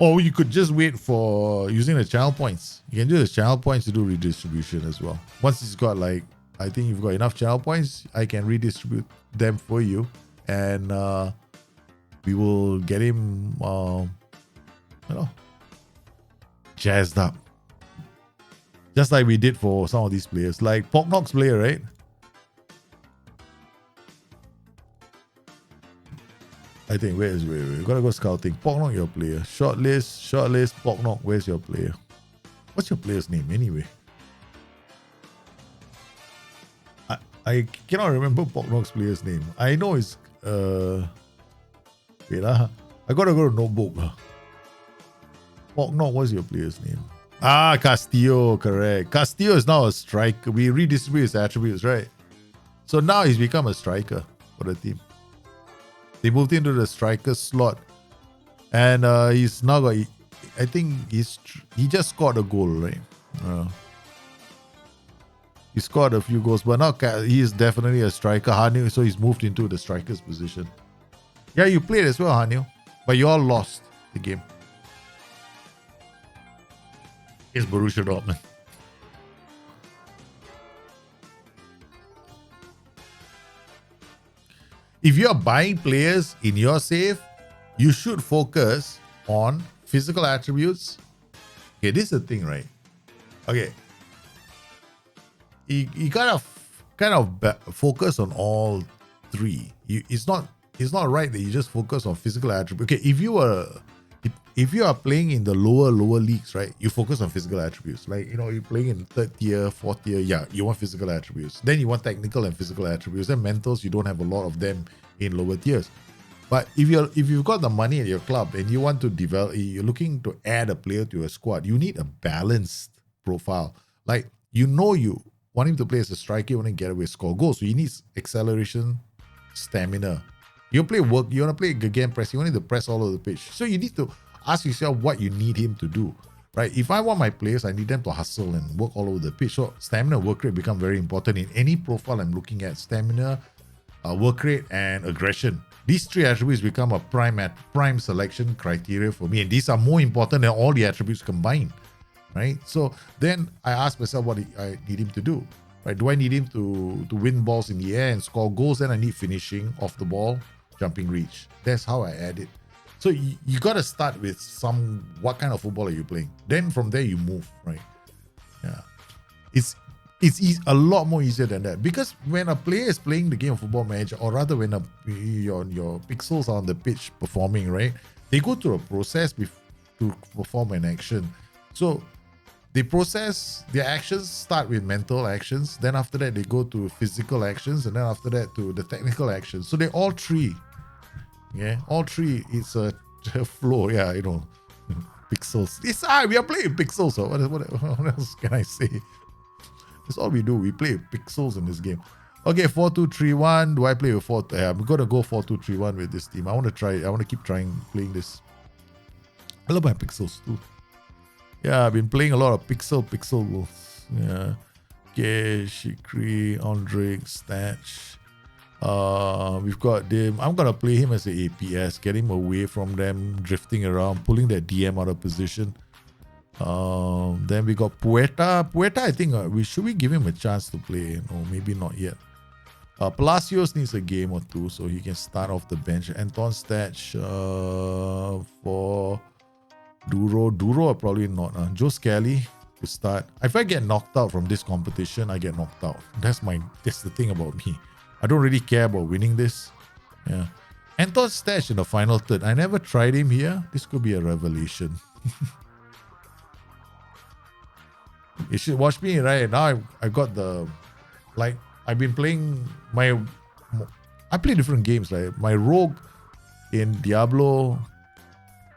Or you could just wait for using the channel points. You can use the channel points to do redistribution as well. Once he's got, like, I think you've got enough channel points, I can redistribute them for you. And we will get him, jazzed up. Just like we did for some of these players. Like Pognock's player, right? I think, wait, we gotta go scouting. Pognock, your player. Shortlist, Pognock, where's your player? What's your player's name anyway? I cannot remember Pognock's player's name. I know it's, wait, I gotta go to notebook. Pognock, what's your player's name? Castillo, correct. Castillo is now a striker. We redistribute his attributes, right? So now he's become a striker for the team. They moved into the striker slot. And he's now got, I think he just scored a goal, right? He scored a few goals, but now he is definitely a striker. Hanyu, so he's moved into the striker's position. Yeah, you played as well, Hanyu. But you all lost the game. It's Borussia Dortmund. If you're buying players in your save, you should focus on physical attributes, Okay, this is the thing, right? Okay, you kind of focus on all three. It's not right that you just focus on physical attributes. Okay, if you are playing in the lower leagues, right, you focus on physical attributes. Like, you're playing in third tier, fourth tier, yeah, you want physical attributes. Then you want technical and physical attributes. Then mentals, you don't have a lot of them in lower tiers. But if you've got the money at your club and you want to develop, you're looking to add a player to your squad, you need a balanced profile. Like, you want him to play as a striker, you want to get away, score goals. So you need acceleration, stamina. You want to play again press, you want him to press all over the pitch. So you need to ask yourself what you need him to do. Right? If I want my players, I need them to hustle and work all over the pitch. So stamina, work rate become very important in any profile I'm looking at. Stamina, work rate, and aggression. These three attributes become a prime selection criteria for me, and these are more important than all the attributes combined, right? So then I ask myself what I need him to do, right? Do I need him to win balls in the air and score goals? Then I need finishing off the ball, jumping reach. That's how I add it. So you got to start with what kind of football are you playing? Then from there you move, right? Yeah, it's a lot more easier than that, because when a player is playing the game of Football Manager, or rather when your pixels are on the pitch performing, right, they go through a process to perform an action. So they process their actions, start with mental actions, then after that they go to physical actions, and then after that to the technical actions. So they all three, it's a flow, pixels. We are playing pixels. So what else can I say? That's all we do. We play pixels in this game. Okay, 4-2-3-1. Do I play with 4? I'm gonna go 4-2-3-1 with this team. I want to try. I want to keep trying playing this. I love my pixels too. Yeah, I've been playing a lot of pixel. Yeah. Okay, Shikri, Ondrik, Statch. We've got them. I'm gonna play him as an APS, get him away from them, drifting around, pulling that DM out of position. Then we got Puerta. I think should we give him a chance to play? No, maybe not yet. Palacios needs a game or two so he can start off the bench. Anton Statch for Duro probably not. Joe Scally to start. If I get knocked out from this competition, I get knocked out. That's the thing about me. I don't really care about winning this. Yeah. Anton Statch in the final third. I never tried him here. This could be a revelation. You should watch me right now. I got I've been playing I play different games. Like my rogue in Diablo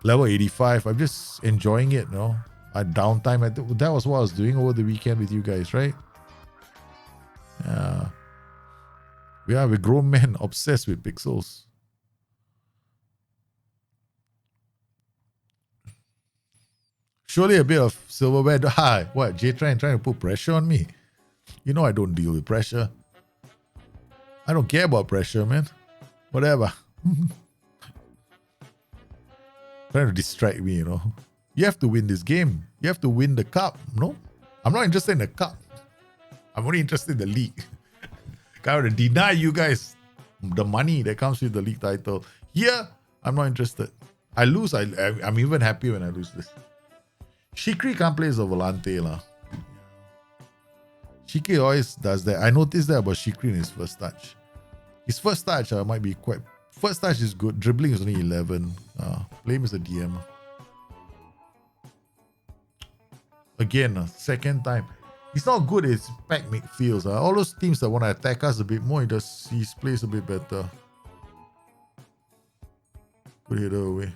level 85. I'm just enjoying it. My downtime. That was what I was doing over the weekend with you guys, right? Yeah. We're grown men obsessed with pixels. Surely a bit of silverware. What? J-Tran trying to put pressure on me? I don't deal with pressure. I don't care about pressure, man. Whatever. Trying to distract me, You have to win this game. You have to win the cup, no? I'm not interested in the cup. I'm only interested in the league. I want to deny you guys the money that comes with the league title. Here, I'm not interested. I lose. I'm even happy when I lose this. Shikri can't play as a volante lah. Shikri always does that. I noticed that about Shikri in his first touch. His first touch might be quite... First touch is good. Dribbling is only 11. Play him as a DM. Again, second time. He's not good at pack midfields. All those teams that want to attack us a bit more, he plays a bit better. Good header away.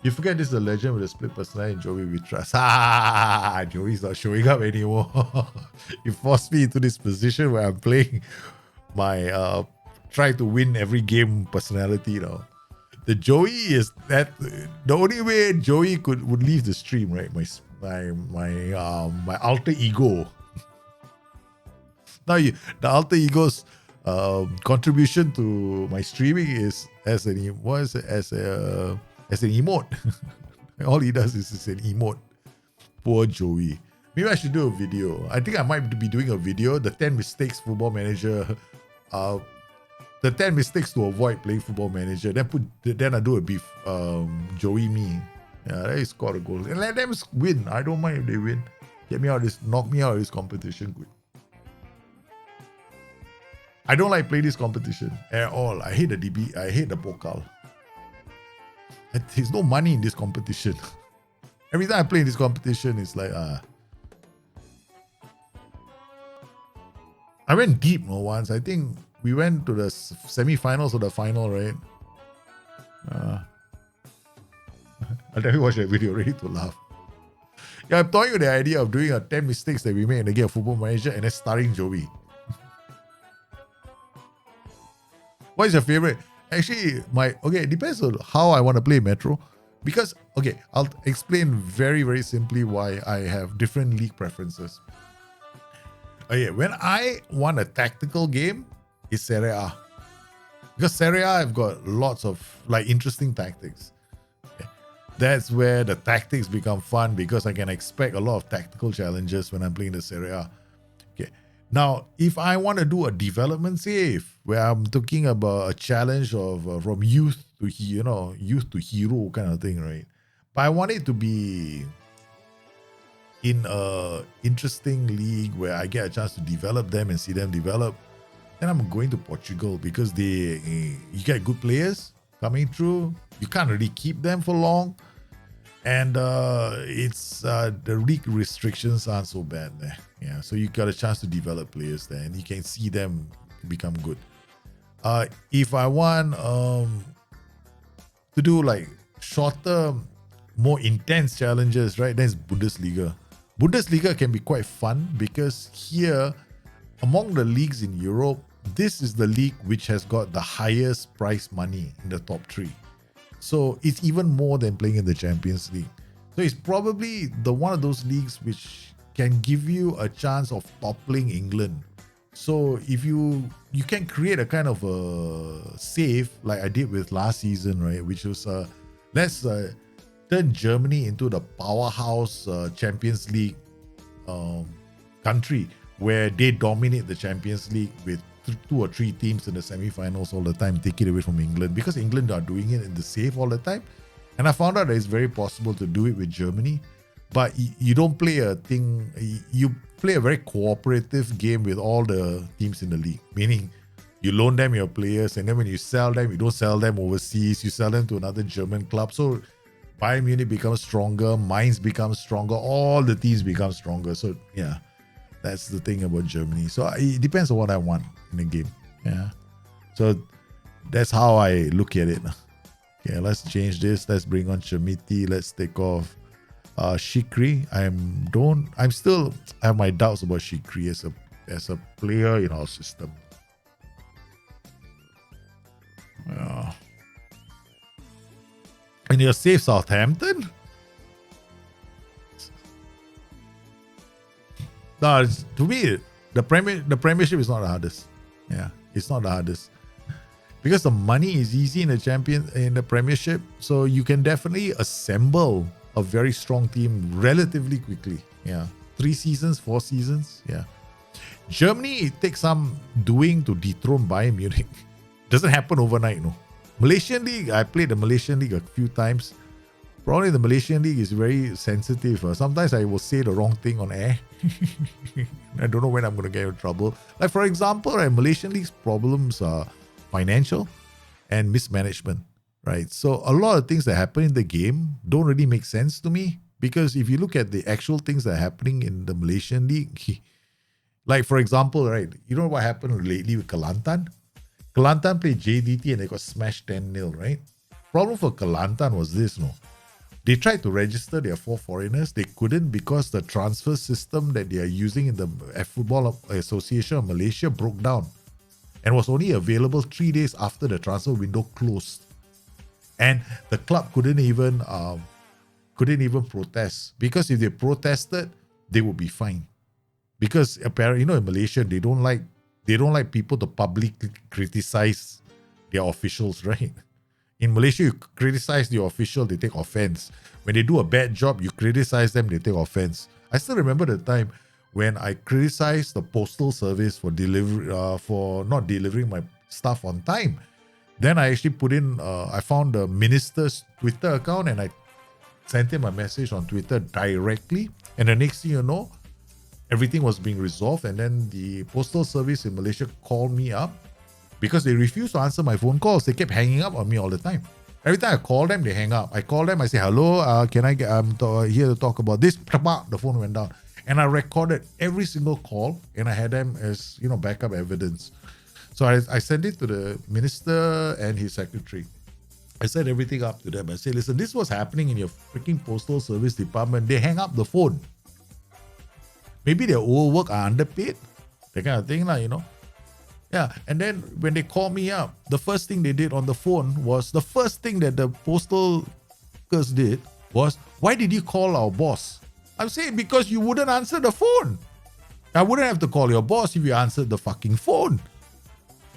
You forget this is a legend with a split personality and Joey we trust. Joey's not showing up anymore. You forced me into this position where I'm playing my try to win every game personality now. The Joey is that the only way Joey would leave the stream, right? My alter ego. Now the alter ego's contribution to my streaming is as an emote. All he does is an emote. Poor Joey. Maybe I should do a video. I think I might be doing a video. The 10 mistakes Football Manager. The 10 mistakes to avoid playing Football Manager. Then I do a beef. Joey me. Yeah, they score a goal. And let them win. I don't mind if they win. Knock me out of this competition. Good. I don't like play this competition at all. I hate the DB. I hate the Pokal. There's no money in this competition. Every time I play in this competition, it's like I went deep once. I think we went to the semi-finals or the final, right? I'll tell you watch that video, ready to laugh. Yeah, I'm telling you the idea of doing 10 mistakes that we made in the game of Football Manager and then starring Joey. What is your favorite? Actually, it depends on how I want to play Metro. Because, I'll explain very, very simply why I have different league preferences. When I want a tactical game, it's Serie A. Because Serie A, I've got lots of interesting tactics. That's where the tactics become fun because I can expect a lot of tactical challenges when I'm playing the Serie A. Now, if I want to do a development save where I'm talking about a challenge of from youth to hero kind of thing, right? But I want it to be in a interesting league where I get a chance to develop them and see them develop. Then I'm going to Portugal because you get good players coming through. You can't really keep them for long. And the league restrictions aren't so bad there. Yeah, so you got a chance to develop players there and you can see them become good. If I want to do shorter, more intense challenges, right, then it's Bundesliga. Bundesliga can be quite fun because here, among the leagues in Europe, this is the league which has got the highest prize money in the top 3. So it's even more than playing in the Champions League. So it's probably one of those leagues which can give you a chance of toppling England. So if you can create a kind of a save like I did with last season, right? Which was let's turn Germany into the powerhouse Champions League country where they dominate the Champions League with 2 or 3 teams in the semi-finals all the time, take it away from England because England are doing it in the save all the time. And I found out that it's very possible to do it with Germany, but you don't play you play a very cooperative game with all the teams in the league, meaning you loan them your players and then when you sell them, you don't sell them overseas, you sell them to another German club. So Bayern Munich becomes stronger, Mainz becomes stronger, all the teams become stronger. So yeah, that's the thing about Germany. So it depends on what I want in the game. Yeah. So that's how I look at it. Okay, let's change this. Let's bring on Chamiti. Let's take off Shikri. I have my doubts about Shikri as a player in our system. Yeah. And you're safe Southampton? No, to me, the Premiership is not the hardest. Yeah, it's not the hardest because the money is easy in the Premiership, so you can definitely assemble a very strong team relatively quickly. Yeah, 3 seasons, 4 seasons. Yeah, Germany, it takes some doing to dethrone Bayern Munich. Doesn't happen overnight, no. Malaysian League, I played the Malaysian League a few times. Probably the Malaysian League is very sensitive. Sometimes I will say the wrong thing on air. I don't know when I'm going to get in trouble. Like for example, right, Malaysian League's problems are financial and mismanagement, right? So a lot of things that happen in the game don't really make sense to me because if you look at the actual things that are happening in the Malaysian League, like for example, right, you know what happened lately with Kelantan? Kelantan played JDT and they got smashed 10-0, right? Problem for Kelantan was this, no? They tried to register their 4 foreigners. They couldn't because the transfer system that they are using in the Football Association of Malaysia broke down and was only available 3 days after the transfer window closed. And the club couldn't even protest because if they protested, they would be fined. Because apparently, in Malaysia, they don't like people to publicly criticize their officials, right? In Malaysia, you criticize the official, they take offense. When they do a bad job, you criticize them, they take offense. I still remember the time when I criticized the postal service for not delivering my stuff on time. Then I actually I found the minister's Twitter account and I sent him a message on Twitter directly. And the next thing you know, everything was being resolved. And then the postal service in Malaysia called me up because they refused to answer my phone calls. They kept hanging up on me all the time. Every time I call them, they hang up. I call them, I say, hello, can I get, I'm here to talk about this. The phone went down. And I recorded every single call and I had them as, backup evidence. So I sent it to the minister and his secretary. I set everything up to them. I said, listen, this was happening in your freaking postal service department. They hang up the phone. Maybe they're overworked or underpaid. That kind of thing, Yeah, and then when they called me up, the first thing they did on the phone was, the first thing that the postal workers did was, why did you call our boss? I'm saying, because you wouldn't answer the phone. I wouldn't have to call your boss if you answered the fucking phone.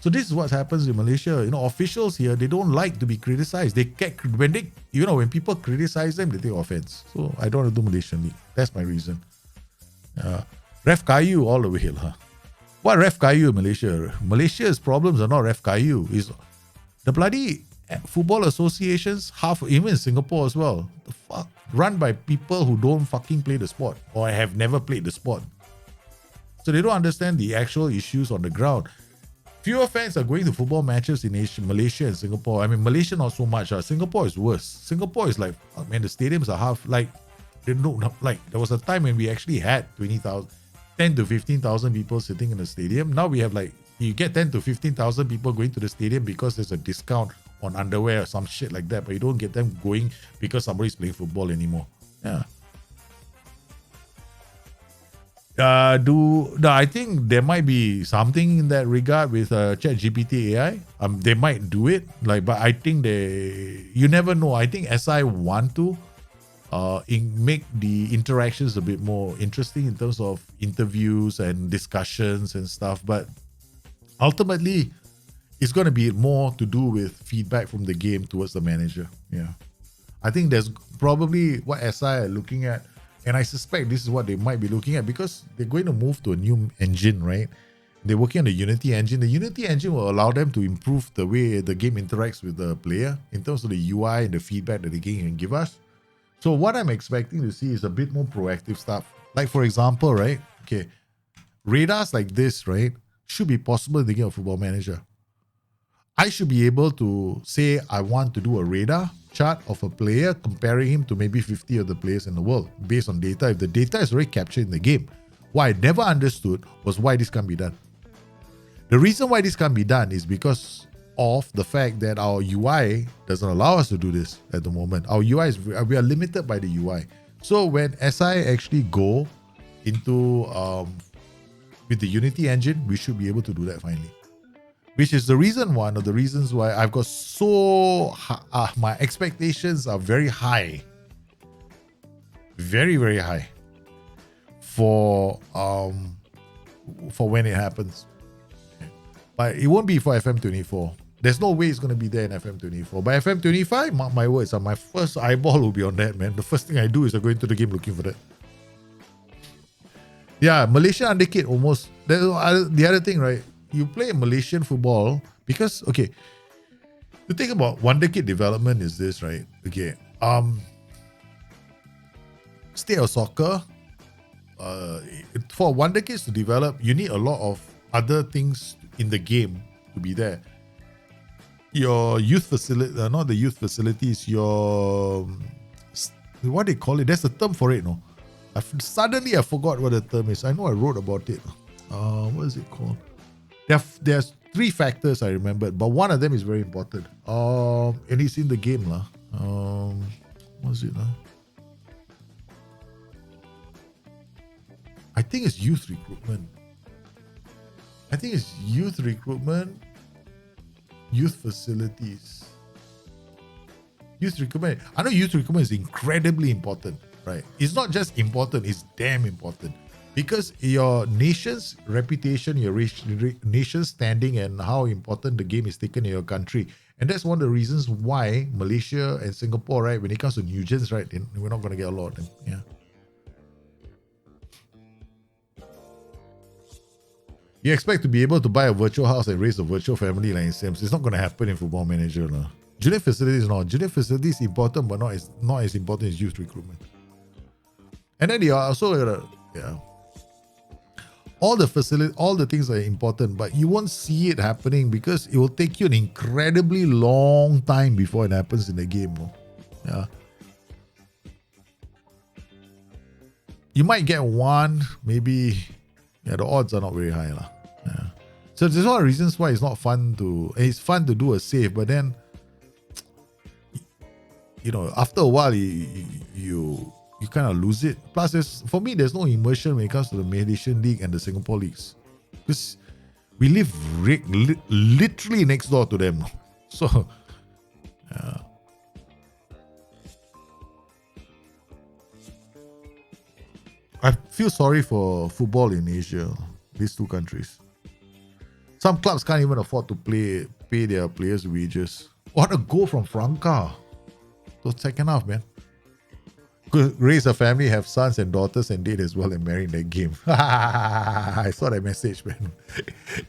So this is what happens in Malaysia. Officials here, they don't like to be criticized. They get, when people criticize them, they take offense. So I don't want to do Malaysian League. That's my reason. Ref Kayu all the way, huh? What Ref Kayu in Malaysia? Malaysia's problems are not Ref Kayu. It's the bloody football associations, even in Singapore as well. The fuck? Run by people who don't fucking play the sport or have never played the sport. So they don't understand the actual issues on the ground. Fewer fans are going to football matches in Malaysia and Singapore. I mean, Malaysia not so much. Singapore is worse. Singapore is like, the stadiums are half, there was a time when we actually had 10 to 15,000 people sitting in the stadium. Now we have you get 10 to 15,000 people going to the stadium because there's a discount on underwear or some shit like that, but you don't get them going because somebody's playing football anymore. Yeah. I think there might be something in that regard with ChatGPT AI. They might do it, but I think you never know. I think SI want to make the interactions a bit more interesting in terms of interviews and discussions and stuff. But ultimately, it's going to be more to do with feedback from the game towards the manager. Yeah, I think there's probably what SI are looking at. And I suspect this is what they might be looking at because they're going to move to a new engine, right? They're working on the Unity engine. The Unity engine will allow them to improve the way the game interacts with the player in terms of the UI and the feedback that the game can give us. So what I'm expecting to see is a bit more proactive stuff. Like, for example, right? Okay, radars like this, right, should be possible in the game of Football Manager. I should be able to say I want to do a radar chart of a player, comparing him to maybe 50 of the players in the world based on data. If the data is already captured in the game, what I never understood was why this can't be done. The reason why this can't be done is because of the fact that our UI doesn't allow us to do this at the moment. Our UI we are limited by the UI. So when SI actually go into with the Unity engine, we should be able to do that finally. Which is one of the reasons why I've got my expectations are very high. Very, very high. For when it happens. But it won't be for FM24. There's no way it's going to be there in FM24. By FM25, mark my words, my first eyeball will be on that, man. The first thing I do is I go into the game looking for that. Yeah, Malaysia underkid almost. The other thing, right? You play Malaysian football because, okay, the thing about Wonder Kid development is this, right? Okay, state of soccer, for Wonder Kids to develop, you need a lot of other things in the game to be there. Your youth facility, not the youth facilities, your, what do they call it? There's a term for it, no? Suddenly I forgot what the term is. I know I wrote about it. What is it called? There's three factors I remembered, but one of them is very important. And it's in the game, lah. What's it, I think it's youth recruitment. Youth facilities. Youth recruitment. I know youth recruitment is incredibly important, right? It's not just important, it's damn important. Because your nation's reputation, your nation's standing, and how important the game is taken in your country. And that's one of the reasons why Malaysia and Singapore, right, when it comes to NEWGENs, right, we're not going to get a lot of them. Yeah. You expect to be able to buy a virtual house and raise a virtual family like in Sims. It's not going to happen in Football Manager. Junior facilities not. Junior facilities important, but not as important as youth recruitment. And then they are also all the facility, all the things are important, but you won't see it happening because it will take you an incredibly long time before it happens in the game. Yeah. You might get one, maybe. Yeah, the odds are not very high. Yeah. So there's a lot of reasons why it's not fun to. It's fun to do a save, but then, after a while, you kind of lose it. Plus, for me, there's no immersion when it comes to the Malaysian League and the Singapore Leagues. Because we live literally next door to them. So, yeah. I feel sorry for football in Asia, these two countries. Some clubs can't even afford to pay their players' wages. What a goal from Franca. So second half, man. Could raise a family, have sons and daughters, and date as well, and marry in that game. I saw that message, man.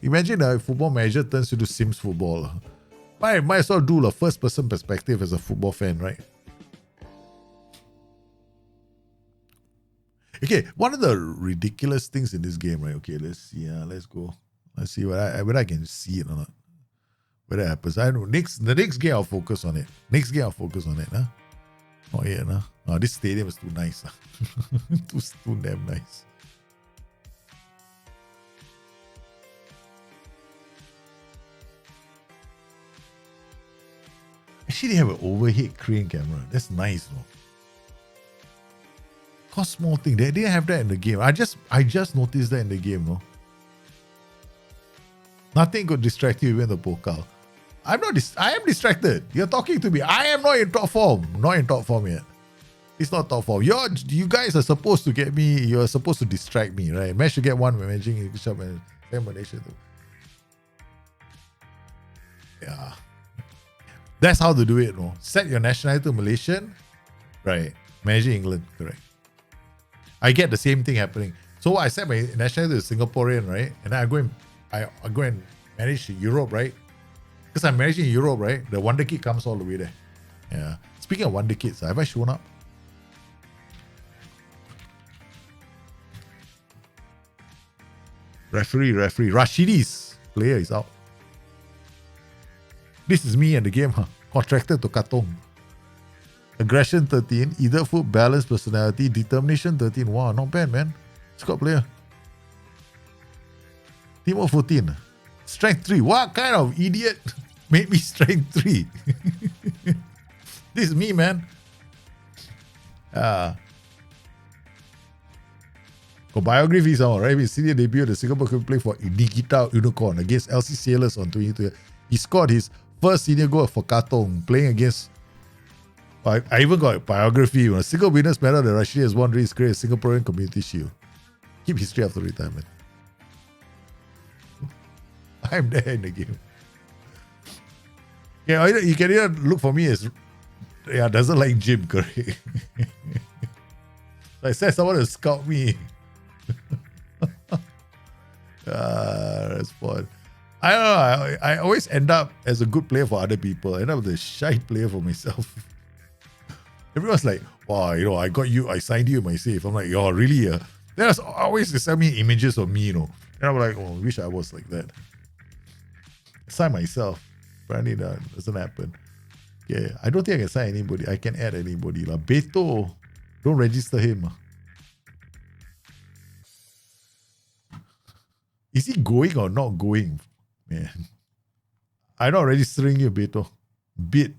Imagine a football manager turns into Sims football. Might as well do a first-person perspective as a football fan, right? Okay, one of the ridiculous things in this game, right? Okay, let's see. Let's go. Let's see whether I can see it or not. Whether it happens. I don't know. The next game I'll focus on it. Huh? Not yet, huh? Oh, this stadium is too nice. too damn nice. Actually, they have an overhead crane camera. That's nice, no? Cost small thing. They didn't have that in the game. I just noticed that in the game, no? Nothing could distract you even the Pokal. I am distracted. You're talking to me. I am not in top form. Not in top form yet. It's not top form. You guys are supposed to get me. You're supposed to distract me, right? Managed to get one managing English shop and Malaysia too. Yeah. That's how to do it, no? Set your nationality to Malaysian. Right. Managing England. Correct. I get the same thing happening. So I set my nationality to Singaporean, right? And then I go and manage Europe, right? Because I'm managing Europe, right? The Wonder Kid comes all the way there. Yeah. Speaking of Wonder Kids, have I shown up? Referee. Rashidi's player is out. This is me and the game, huh? Contracted to Katong. Aggression 13, either foot, balance, personality, determination 13. Wow, not bad, man. Squad player. Teamwork 14. Strength 3. What kind of idiot made me strength 3? This is me, man. Biographies are right. His senior debut, the Singapore could play for Nikita Unicorn against LC Sailors on 22. He scored his first senior goal for Katong, playing against. I even got a biography. A single winners medal that Rashidi has won during his career, Singaporean Community Shield. Keep history after retirement. I'm there in the game. Yeah, you can either look for me as doesn't like gym, correct? I said someone to scout me. That's fun. I don't know. I always end up as a good player for other people. I end up the shy player for myself. Everyone's like, wow, I got you, I signed you in my safe. I'm like, yo, really? There's always they send me images of me, And I'm like, oh, I wish I was like that. Sign myself. Apparently that doesn't happen. Yeah, I don't think I can sign anybody. I can add anybody. Beto, don't register him. Is he going or not going? Man. I'm not registering you, Beto. Bid.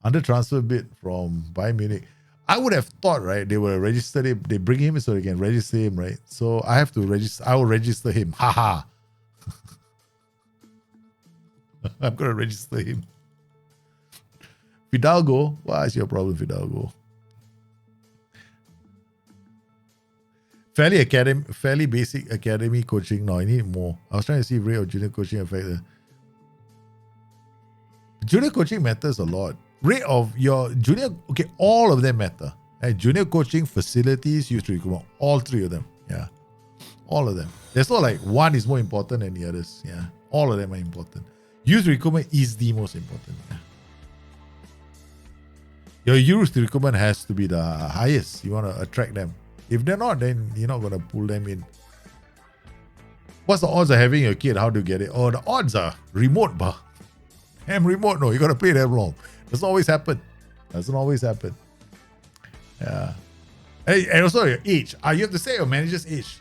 Under transfer bid from Bayern Munich. I would have thought, right, they will register him. They bring him so they can register him, right? So I have to register. I will register him. Haha. I'm going to register him. Fidalgo. What is your problem, Fidalgo? Fairly basic academy coaching. No, I need more. I was trying to see if rate of junior coaching affect. Junior coaching matters a lot. Rate of your junior, okay, all of them matter. Right? Junior coaching, facilities, youth recruitment, all three of them. Yeah. All of them. There's not like one is more important than the others. Yeah. All of them are important. Youth recruitment is the most important. Yeah. Your youth recruitment has to be the highest. You want to attract them. If they're not, then you're not going to pull them in. What's the odds of having a kid? How do you get it? Oh, the odds are remote, bah. Damn remote, no. You got to play them long. Doesn't always happen. Doesn't always happen. Yeah. And also your age. You have to set your manager's age.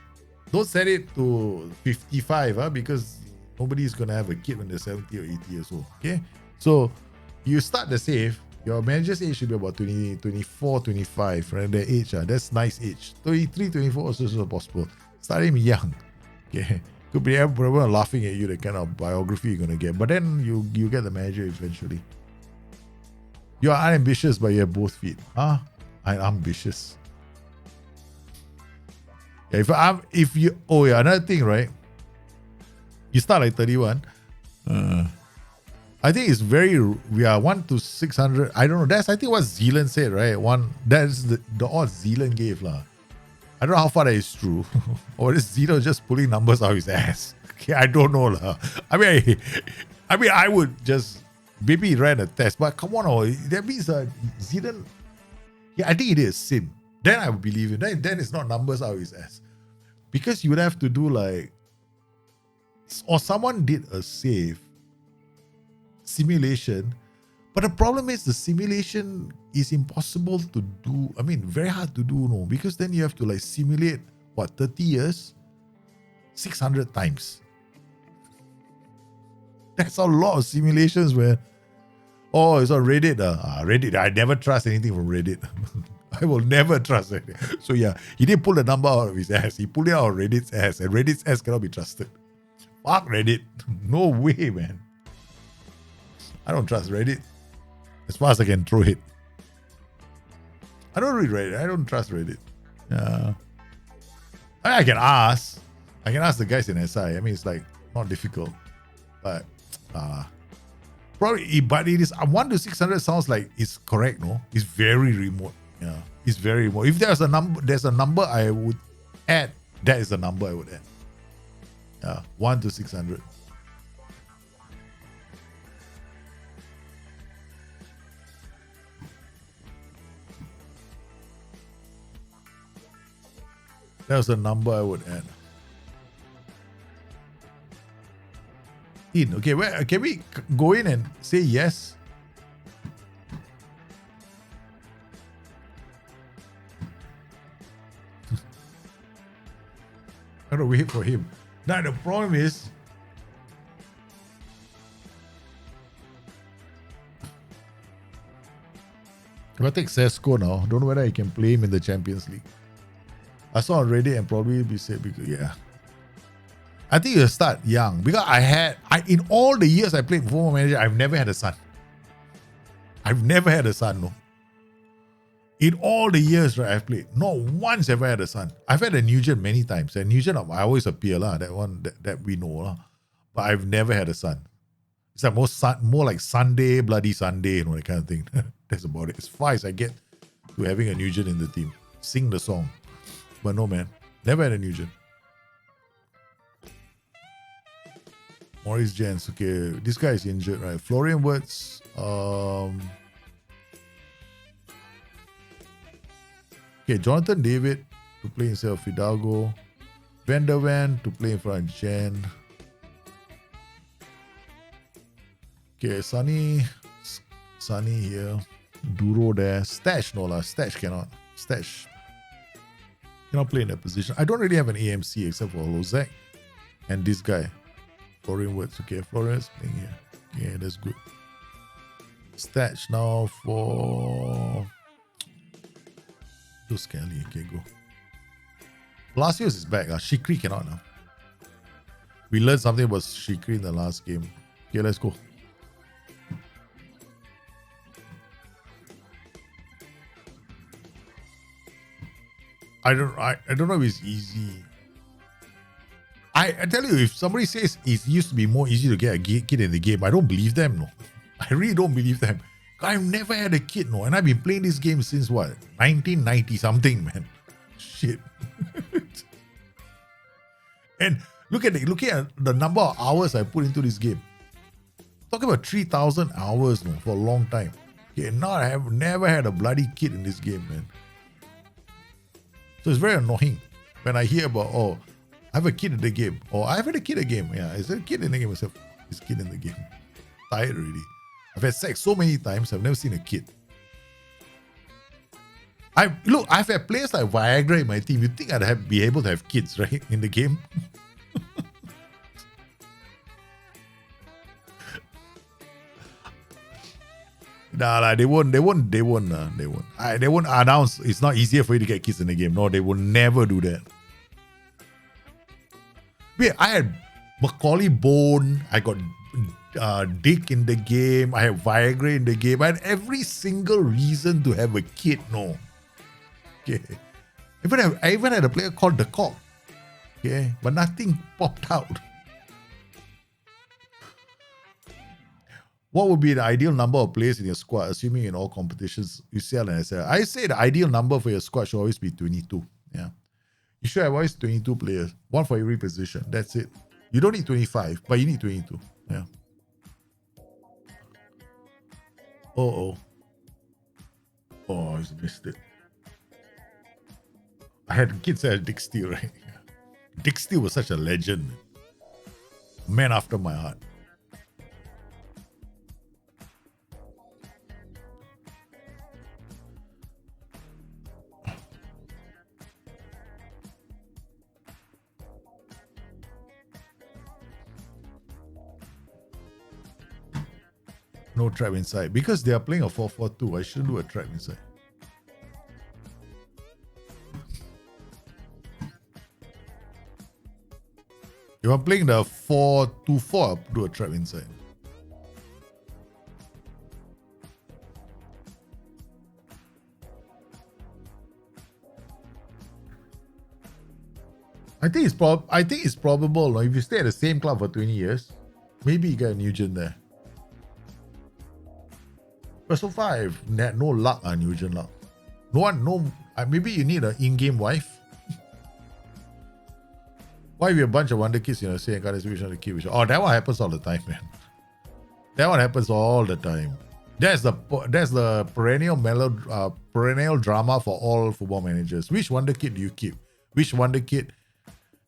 Don't set it to 55, because nobody's going to have a kid when they're 70 or 80 years old. Okay? So you start the save. Your manager's age should be about 20, 24, 25, right? Their age, that's nice age. 23, 24 also is possible. Start him young. Okay. Could be everyone laughing at you, the kind of biography you're going to get. But then you get the manager eventually. You are unambitious, but you have both feet. I'm ambitious. Yeah, another thing, right? You start like 31. I think it's we are 1 to 600. I don't know. That's, I think, what Zealand said, right? That's the odds Zealand gave, lah. I don't know how far that is true. Or is Zeno just pulling numbers out his ass? Okay, I don't know, lah. I mean, I would just maybe ran a test, but come on, that means Zealand. Yeah, I think it is sim. Then I would believe it. Then it's not numbers out his ass, because you would have to do like, or someone did a save simulation, but the problem is the simulation is impossible to do. I mean, very hard to do, no, because then you have to like simulate 30 years 600 times. That's a lot of simulations, man. Oh, it's on Reddit. Reddit, I never trust anything from Reddit. I will never trust it. So yeah, he didn't pull the number out of his ass. He pulled it out of Reddit's ass, and Reddit's ass cannot be trusted. Fuck Reddit. No way, man. I don't trust Reddit. As far as I can throw it. I don't read Reddit. I don't trust Reddit. I can ask. I can ask the guys in SI. I mean, it's like not difficult. But probably, but it is 1 to 600 sounds like it's correct, no? It's very remote. Yeah. It's very remote. If there's a number I would add, that is the number I would add. Yeah. 1 to 600. That was the number I would add. Okay, can we go in and say yes? I gotta wait for him. Now the problem is, if I take Sesko now, don't know whether I can play him in the Champions League. I saw on Reddit and probably be said, because yeah, I think you start young, because in all the years I played Football Manager, I've never had a son. I've never had a son, no. In all the years, right, I've played, not once have I had a son. I've had a NEWGEN many times, and NEWGEN I always appear, that one that we know, but I've never had a son. It's like more like Sunday, bloody Sunday, that kind of thing. That's about it. As far as I get to having a NEWGEN in the team, sing the song. But no, man, never had a NEWGEN. Maurice Jens, okay, this guy is injured, right? Florian Wirtz, okay, Jonathan David to play instead of Fidalgo, Van der Ven to play in front of Jen. Okay, Sunny here, Duro there, Stash no lah, Stash cannot play in that position. I don't really have an AMC except for Lozak and this guy. Florian Wirtz. Okay, Florian's playing here. Yeah, that's good. Stats now for Kelly. Okay, go. Palacios is back. Shikri cannot now. We learned something about Shikri in the last game. Okay, let's go. I don't know if it's easy. I tell you, if somebody says it used to be more easy to get a kid in the game, I don't believe them, no. I really don't believe them. I've never had a kid, no. And I've been playing this game since what? 1990 something, man. Shit. And looking at the number of hours I put into this game. Talking about 3,000 hours, no, for a long time. Okay, now I have never had a bloody kid in this game, man. So it's very annoying when I hear about, oh, I have a kid in the game, or I've had a kid in the game. Yeah, is there a kid in the game? I said, this kid in the game. Tired already. I've had sex so many times, I've never seen a kid. I've had players like Viagra in my team. You'd think I'd be able to have kids, right, in the game? Nah, they won't announce. It's not easier for you to get kids in the game. No, they will never do that. Wait, I had Macaulay Bone. I got Dick in the game. I have Viagra in the game. I had every single reason to have a kid. No. Okay. I even had a player called The Cock. Okay. But nothing popped out. What would be the ideal number of players in your squad, assuming in all competitions, UCL and SL? I say the ideal number for your squad should always be 22. Yeah. You should have always 22 players. One for every position. That's it. You don't need 25, but you need 22. Yeah. Oh, I missed it. I had kids that had Dick Steele, right? Yeah. Dick Steele was such a legend. Man after my heart. No trap inside. Because they are playing a 4-4-2, I shouldn't do a trap inside. If I'm playing the 4-2-4, I'll do a trap inside. I think it's probable. If you stay at the same club for 20 years, maybe you get a NEWGEN there. But so far, I've had no luck on NEWGEN luck. Maybe you need an in-game wife. Why we a bunch of wonder kids, saying God is vision to keep vision. Oh, that one happens all the time, man. That one happens all the time. That's the perennial drama for all football managers. Which wonder kid do you keep? Which wonder kid?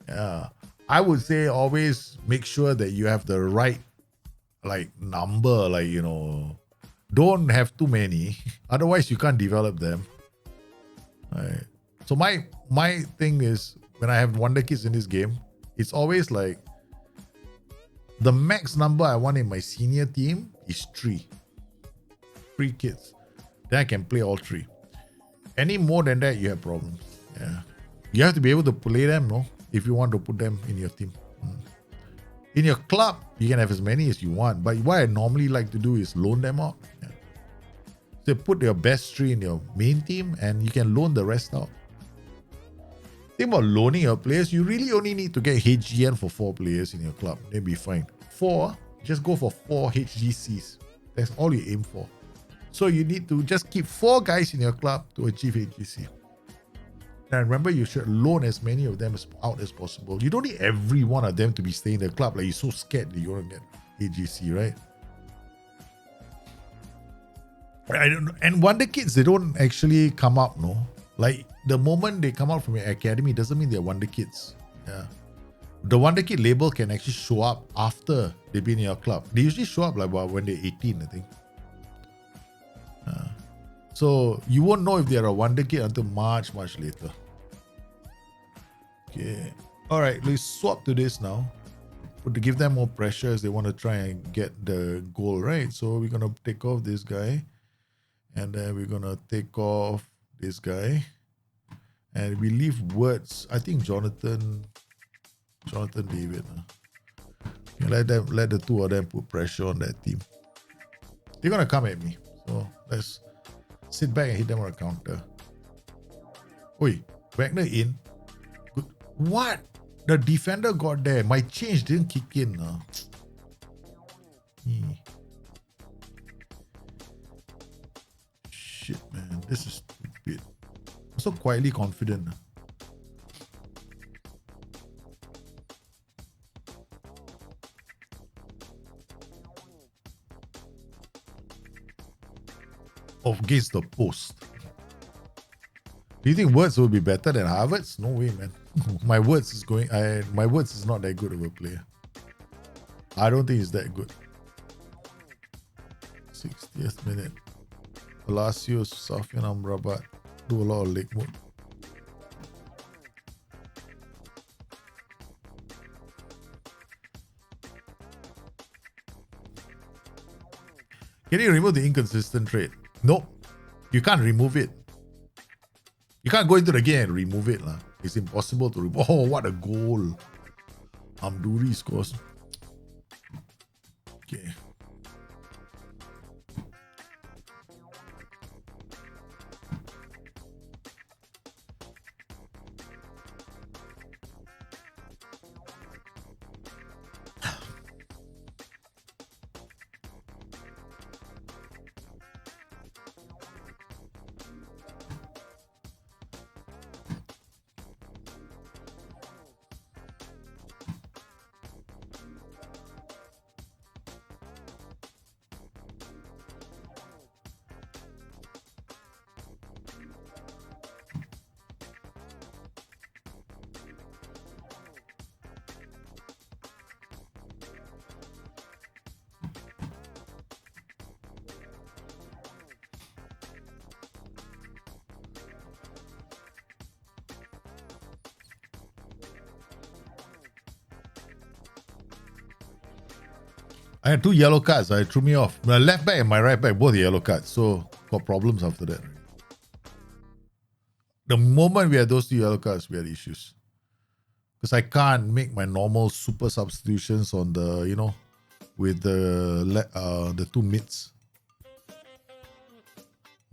I would say always make sure that you have the right number, don't have too many. Otherwise, you can't develop them. Right. So my thing is, when I have wonder kids in this game, it's always like the max number I want in my senior team is 3. 3 kids. Then I can play all 3. Any more than that, you have problems. Yeah. You have to be able to play them, no? If you want to put them in your team. In your club, you can have as many as you want. But what I normally like to do is loan them out. Yeah. So put your best 3 in your main team and you can loan the rest out. Think about loaning your players. You really only need to get HGN for 4 players in your club. They'll be fine. 4, just go for 4 HGCs. That's all you aim for. So you need to just keep 4 guys in your club to achieve HGC. And remember, you should loan as many of them out as possible. You don't need every one of them to be staying in the club. Like, you're so scared that you're going to get HGC, right? I don't know. And wonder kids, they don't actually come up, no? Like, the moment they come out from your academy doesn't mean they're wonder kids. Yeah. The wonder kid label can actually show up after they've been in your club. They usually show up when they're 18, I think. So you won't know if they're a wonder kid until much later. Okay. All right, let's swap to this now. To give them more pressure as they want to try and get the goal, right? So we're going to take off this guy. And then we're going to take off this guy. And we leave words. I think Jonathan David. Let the 2 of them put pressure on that team. They're going to come at me. So let's sit back and hit them on a counter. Oi, Wagner in. Good. What? The defender got there. My change didn't kick in. Shit, man. This is stupid. I'm so quietly confident. against the post. Do you think Wirtz will be better than Havertz? No way, man. My Wirtz is not that good of a player. I don't think he's that good. 60th minute. Palacios, Safian Amrabat do a lot of leg move. Can you remove the inconsistent trait? Nope. You can't remove it. You can't go into the game and remove it. It's impossible to remove. Oh, what a goal. Amdouri scores. Okay. I had 2 yellow cards. It threw me off. My left back and my right back, both yellow cards. So, got problems after that. The moment we had those 2 yellow cards, we had issues. Because I can't make my normal super substitutions on the, with the 2 mids.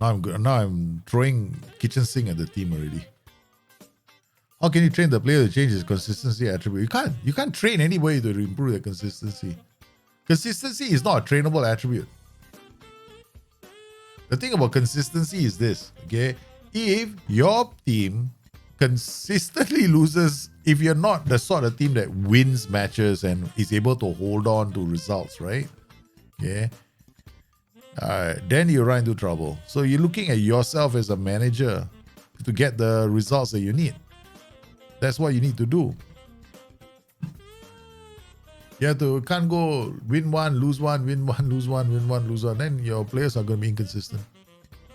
Now I'm good. Now I'm throwing kitchen sink at the team already. How can you train the player to change his consistency attribute? You can't train anybody to improve their consistency. Consistency is not a trainable attribute. The thing about consistency is this, okay? If your team consistently loses, if you're not the sort of team that wins matches and is able to hold on to results, right? Okay. Then you run into trouble. So you're looking at yourself as a manager to get the results that you need. That's what you need to do. You can't go win one, lose one, win one, lose one, win one, lose one. Then your players are going to be inconsistent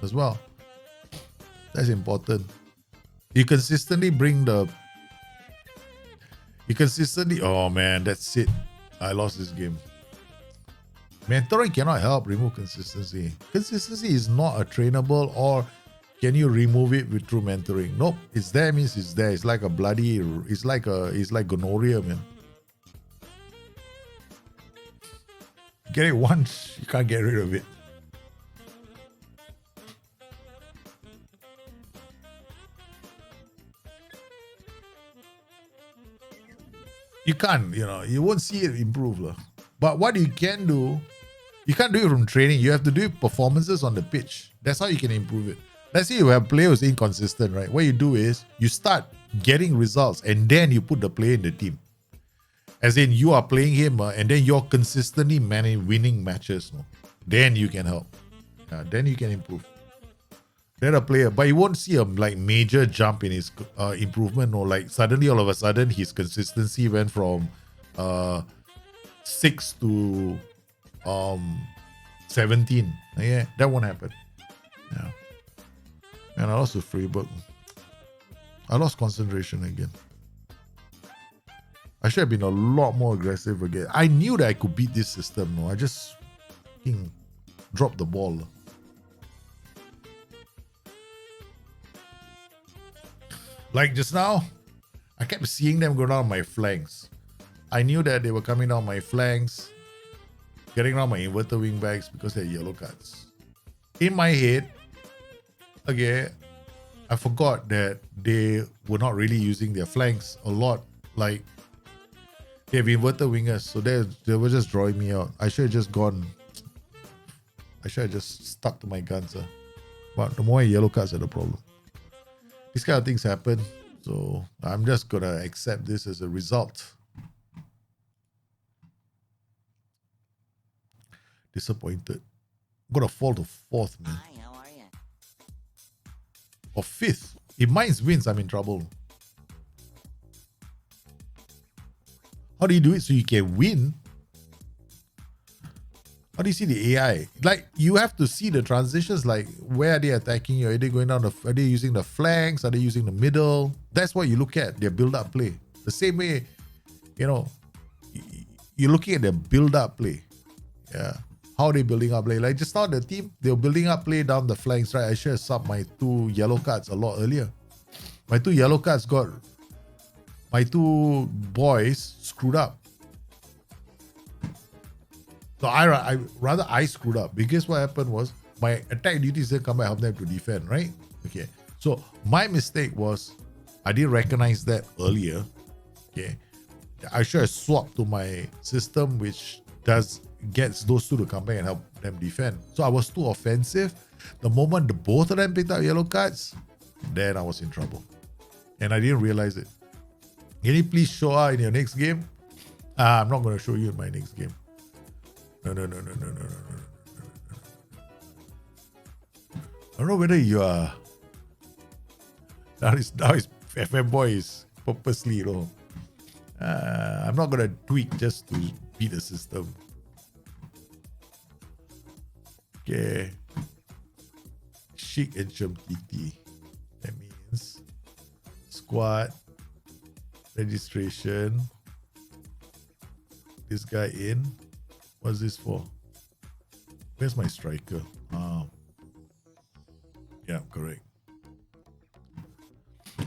as well. That's important. You consistently oh man, that's it. I lost this game. Mentoring cannot help remove consistency. Consistency is not a trainable, or can you remove it with true mentoring? Nope. It's there means it's there. It's like it's like gonorrhea, man. Get it once, you can't get rid of it. You can't, you won't see it improve. But what you can do, you can't do it from training. You have to do performances on the pitch. That's how you can improve it. Let's say you have players inconsistent, right? What you do is you start getting results and then you put the player in the team. As in, you are playing him and then you're consistently winning matches. Then you can help. Then you can improve. Then a player, but you won't see a major jump in his improvement, or suddenly all of a sudden his consistency went from 6 to 17. Yeah, that won't happen. Yeah. And I lost to Freiburg. I lost concentration again. I should have been a lot more aggressive again. I knew that I could beat this system. I just dropped the ball. Like just now, I kept seeing them go down my flanks. I knew that they were coming down my flanks, getting around my inverter wing backs because they're yellow cards. In my head, okay, I forgot that they were not really using their flanks a lot. Like, they have inverted wingers, so they were just drawing me out. I should have just stuck to my guns. But the more yellow cards are the problem. These kind of things happen, so I'm just gonna accept this as a result. Disappointed. I'm gonna fall to 4th, man. Hi, how are or 5th. If Mainz wins, I'm in trouble. How do you do it so you can win? How do you see the AI? Like, you have to see the transitions, like where are they attacking you? Are they going down are they using the flanks? Are they using the middle? That's what you look at, their build-up play. The same way, you know, you're looking at their build-up play. Yeah. How are they building up play? Like just now the team, they were building up play down the flanks, right? I should have subbed my 2 yellow cards a lot earlier. My 2 yellow cards got my 2 boys screwed up. So I screwed up because what happened was my attack duties didn't come back, help them to defend, right? Okay. So my mistake was I didn't recognize that earlier. Okay. I should have swapped to my system which gets those 2 to come back and help them defend. So I was too offensive. The moment both of them picked up yellow cards, then I was in trouble. And I didn't realize it. Can you please show up in your next game? I'm not going to show you in my next game. No. I don't know whether you are. Now it's FM boy is purposely, you know. I'm not gonna tweak just to beat the system. Okay. Chic and TT. That means squad registration. This guy in. What's this for? Where's my striker? Yeah, correct.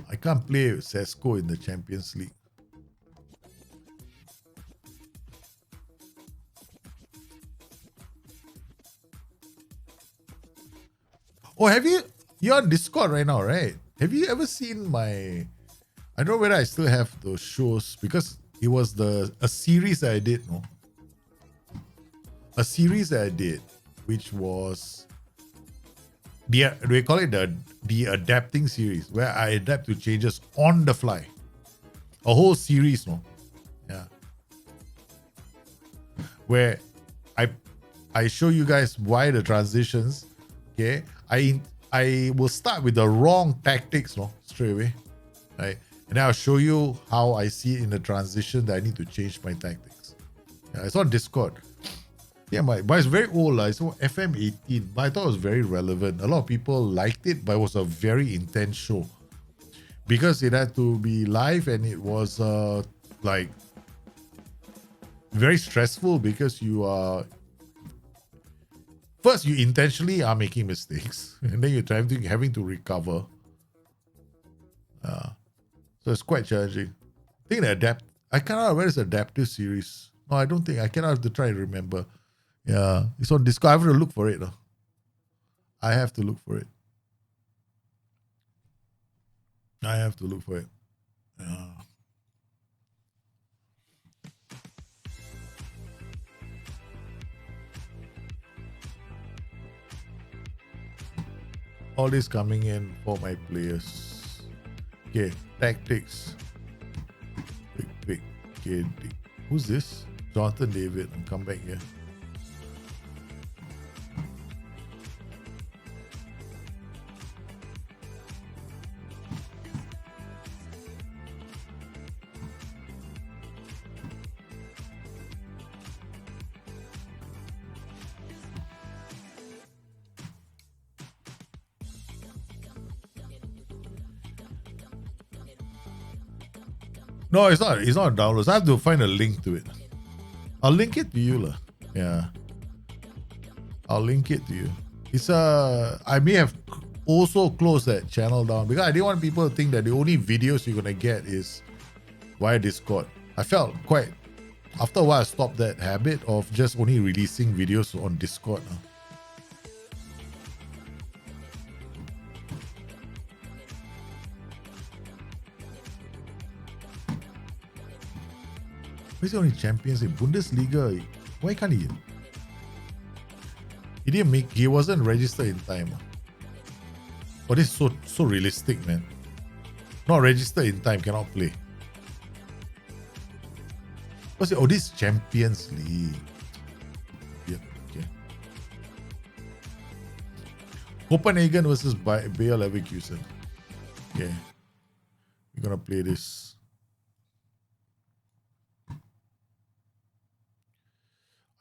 I can't play Sesko in the Champions League. Oh, you're on Discord right now, right? Have you ever seen I don't know whether I still have those shows because it was a series that I did, no? A series that I did, which was we call it the adapting series, where I adapt to changes on the fly. A whole series, no? Yeah. Where I show you guys why the transitions. Okay. I will start with the wrong tactics, no, straight away. Right? And then I'll show you how I see it in the transition that I need to change my tactics. Yeah, it's on Discord. Yeah, but it's very old. It's FM 18, but I thought it was very relevant. A lot of people liked it, but it was a very intense show. Because it had to be live and it was like very stressful because you are... First, you intentionally are making mistakes. And then you're having to recover. So it's quite challenging. I think I cannot remember it's adaptive series. No, I don't think. I cannot have to try and remember. Yeah, it's on Discord. I have to look for it. I have to look for it. Yeah. All this coming in for my players. Okay, tactics. Pick. Okay, who's this? Jonathan David. And come back here. No, it's not. It's not downloads. I have to find a link to it. I'll link it to you, Yeah. I'll link it to you. It's I may have also closed that channel down because I didn't want people to think that the only videos you're gonna get is via Discord. I felt quite. After a while, I stopped that habit of just only releasing videos on Discord. Where's the only Champions League? Bundesliga. Why can't he? He wasn't registered in time. Oh, this is so realistic, man. Not registered in time, cannot play. What's it? Oh, this is Champions League. Yep, okay. Copenhagen versus Bayer Leverkusen. Okay. We're gonna play this.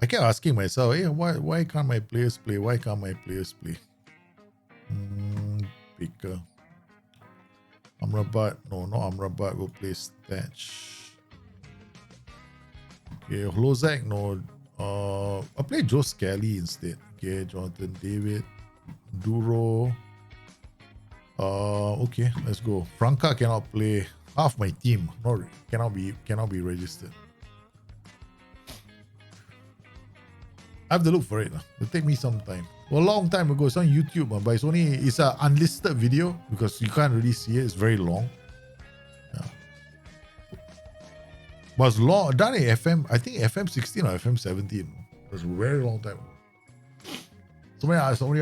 I kept asking myself, hey, why can't my players play? Why can't my players play? Picker. Amrabat. No, not Amrabat. We'll play Stats. Okay, Hlozak, no. I'll play Joe Scally instead. Okay, Jonathan David. Duro. Okay, let's go. Franca cannot play. Half my team cannot be registered. I have to look for it. It'll take me some time. Well, a long time ago, it's on YouTube, but it's an unlisted video because you can't really see it. It's very long. Yeah. But it's long, done in FM, I think FM 16 or FM 17. It was a very long time ago. Somebody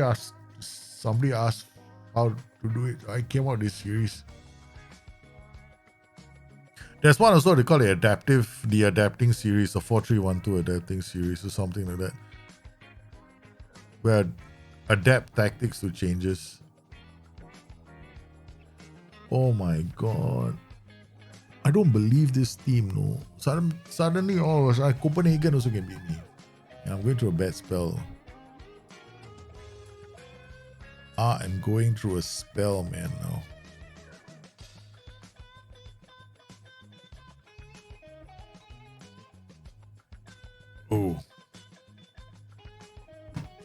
asked how to do it. I came out with this series. There's one also they call it the adapting series, a 4312 adapting series or something like that. Where adapt tactics to changes. Oh my god. I don't believe this team, no. Suddenly all of us, Copenhagen also can beat me. And I'm going through a bad spell. I'm going through a spell, man, now. Oh.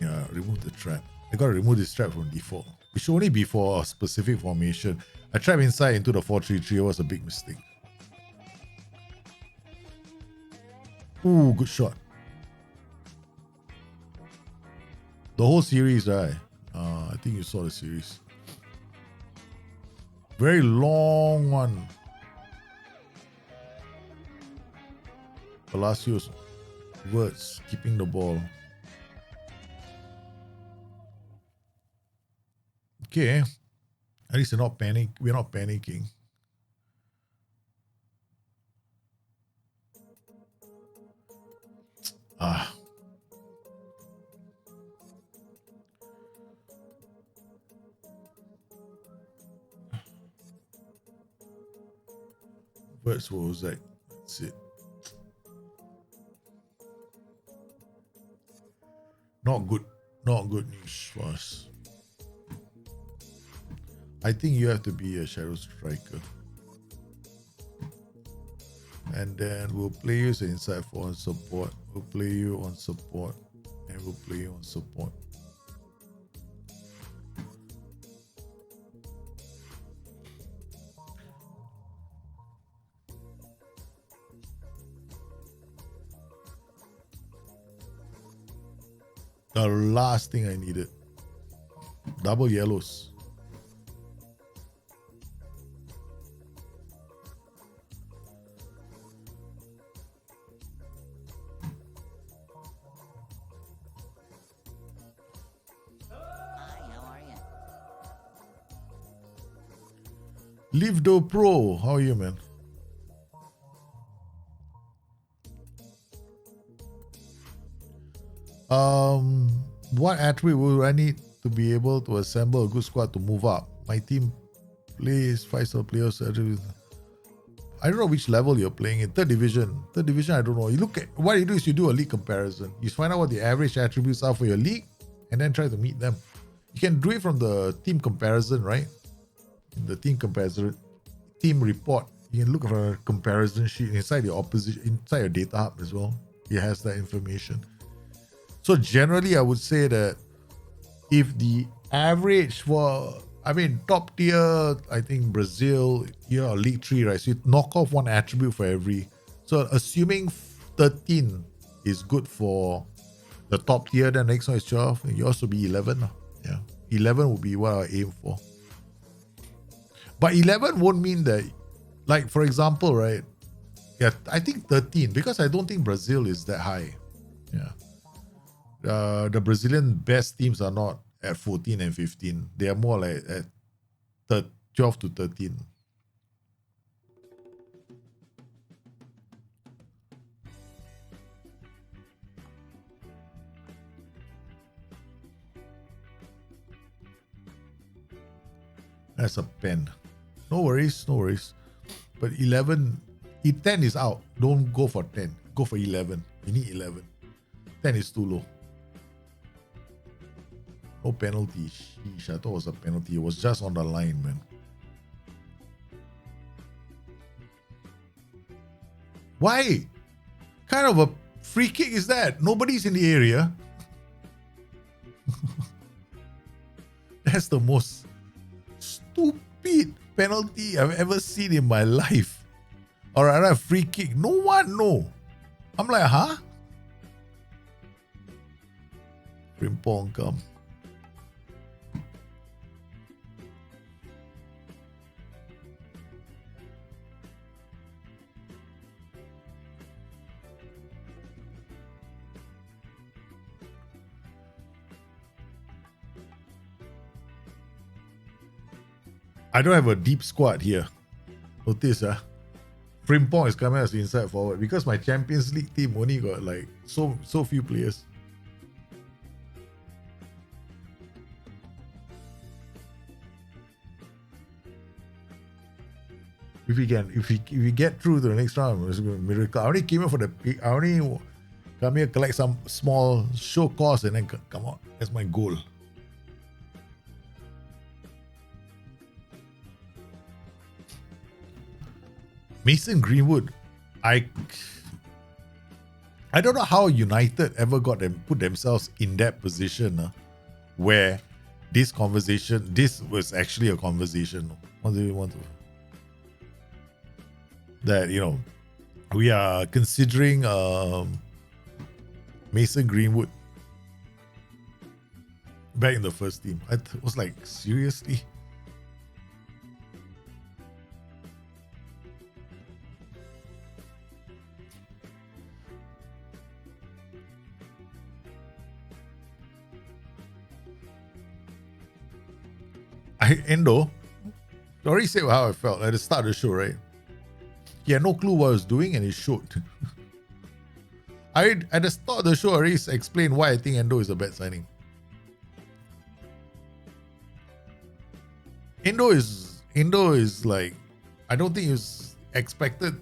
Yeah, remove the trap. I gotta remove this trap from default. It should only be for a specific formation. A trap inside into the 4-3-3 was a big mistake. Ooh, good shot. The whole series, right? I think you saw the series. Very long one. Palacios words keeping the ball. Okay. At least we're not panicking. Words was like, that's it. Not good news for us. I think you have to be a shadow striker. And then we'll play you as an inside forward support. We'll play you on support. And we'll play you on support. The last thing I needed. Double yellows. Livdo Pro, how are you, man? What attribute will I need to be able to assemble a good squad to move up? My team plays 5-star players. I don't know which level you're playing in. Third division, I don't know. You look at what you do is you do a league comparison. You find out what the average attributes are for your league, and then try to meet them. You can do it from the team comparison, right? In the team comparison, team report, you can look at a comparison sheet inside your opposition, inside your data hub as well. It has that information. So generally, I would say that if the average for, top tier, I think Brazil, you're League 3, right? So you knock off one attribute for every. So assuming 13 is good for the top tier, then next one is 12, and yours will be 11. Yeah, 11 would be what I aim for. But 11 won't mean that, like, for example, right? Yeah, I think 13, because I don't think Brazil is that high. Yeah. The Brazilian best teams are not at 14 and 15. They are more like at 12 to 13. That's a pen. No worries, no worries. But 11, 10 is out. Don't go for 10. Go for 11. You need 11. 10 is too low. No penalty. Sheesh, I thought it was a penalty. It was just on the line, man. Why? Kind of a free kick is that? Nobody's in the area. That's the most stupid penalty I've ever seen in my life. Or a free kick. No one, no. I'm like, huh? Frimpong come. I don't have a deep squad here. Notice, Frimpong is coming as inside forward because my Champions League team only got like so few players. If we get through to the next round, it's a miracle. I only came here I only come here collect some small show cost and then come out. That's my goal. Mason Greenwood, I don't know how United ever put themselves in that position where this was actually a conversation. What do you want to? That, we are considering Mason Greenwood back in the first team. I was like, seriously? Endo, I already said how I felt at the start of the show, right? He had no clue what I was doing and he showed. At the start of the show, I already explained why I think Endo is a bad signing. Endo is like, I don't think it's expected.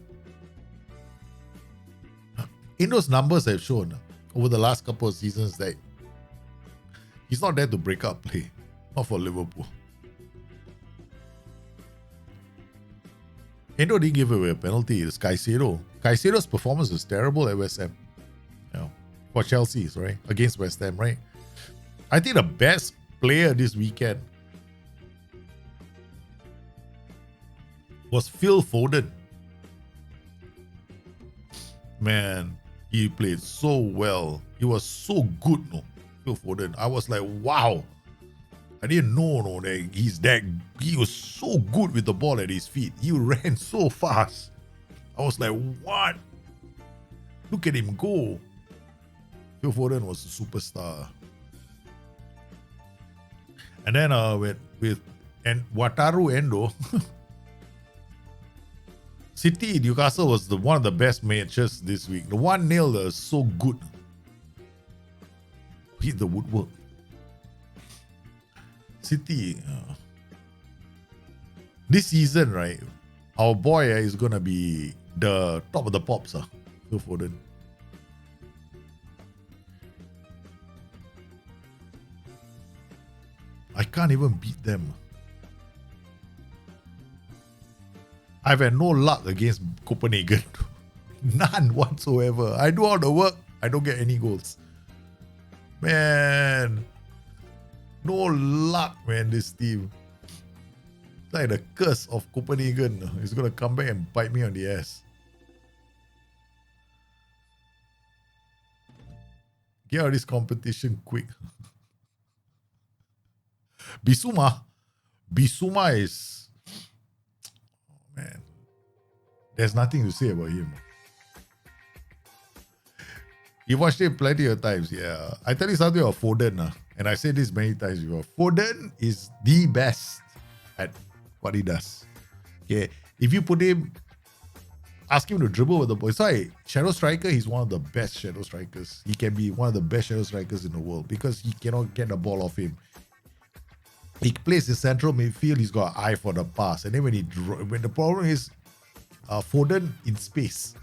Endo's numbers have shown over the last couple of seasons that he's not there to break up play. Not for Liverpool. Endo didn't give away a penalty. It's Caicedo. Caicedo's performance was terrible at West Ham. For Chelsea's, right? Against West Ham, right? I think the best player this weekend was Phil Foden. Man, he played so well. He was so good, Phil Foden. I was like, wow. I didn't know that he was so good with the ball at his feet. He ran so fast. I was like, what? Look at him go. Phil Foden was a superstar. And then with Wataru Endo, City Newcastle was one of the best matches this week. The 1-0 was so good. Hit the woodwork. City, this season, right? Our boy is gonna be the top of the pops, Phil Foden. I can't even beat them. I've had no luck against Copenhagen. None whatsoever. I do all the work. I don't get any goals. Man. No luck, man, this team. It's like the curse of Copenhagen. It's going to come back and bite me on the ass. Get out of this competition quick. Bissouma is... Oh, man. There's nothing to say about him. You watched it plenty of times, yeah. I tell you something about Foden, and I said this many times before. Foden is the best at what he does. Okay, if you put him, ask him to dribble with the ball. Sorry, shadow striker, he's one of the best shadow strikers. He can be one of the best shadow strikers in the world because he cannot get the ball off him. He plays in central midfield. He's got an eye for the pass. And then when the problem is Foden in space.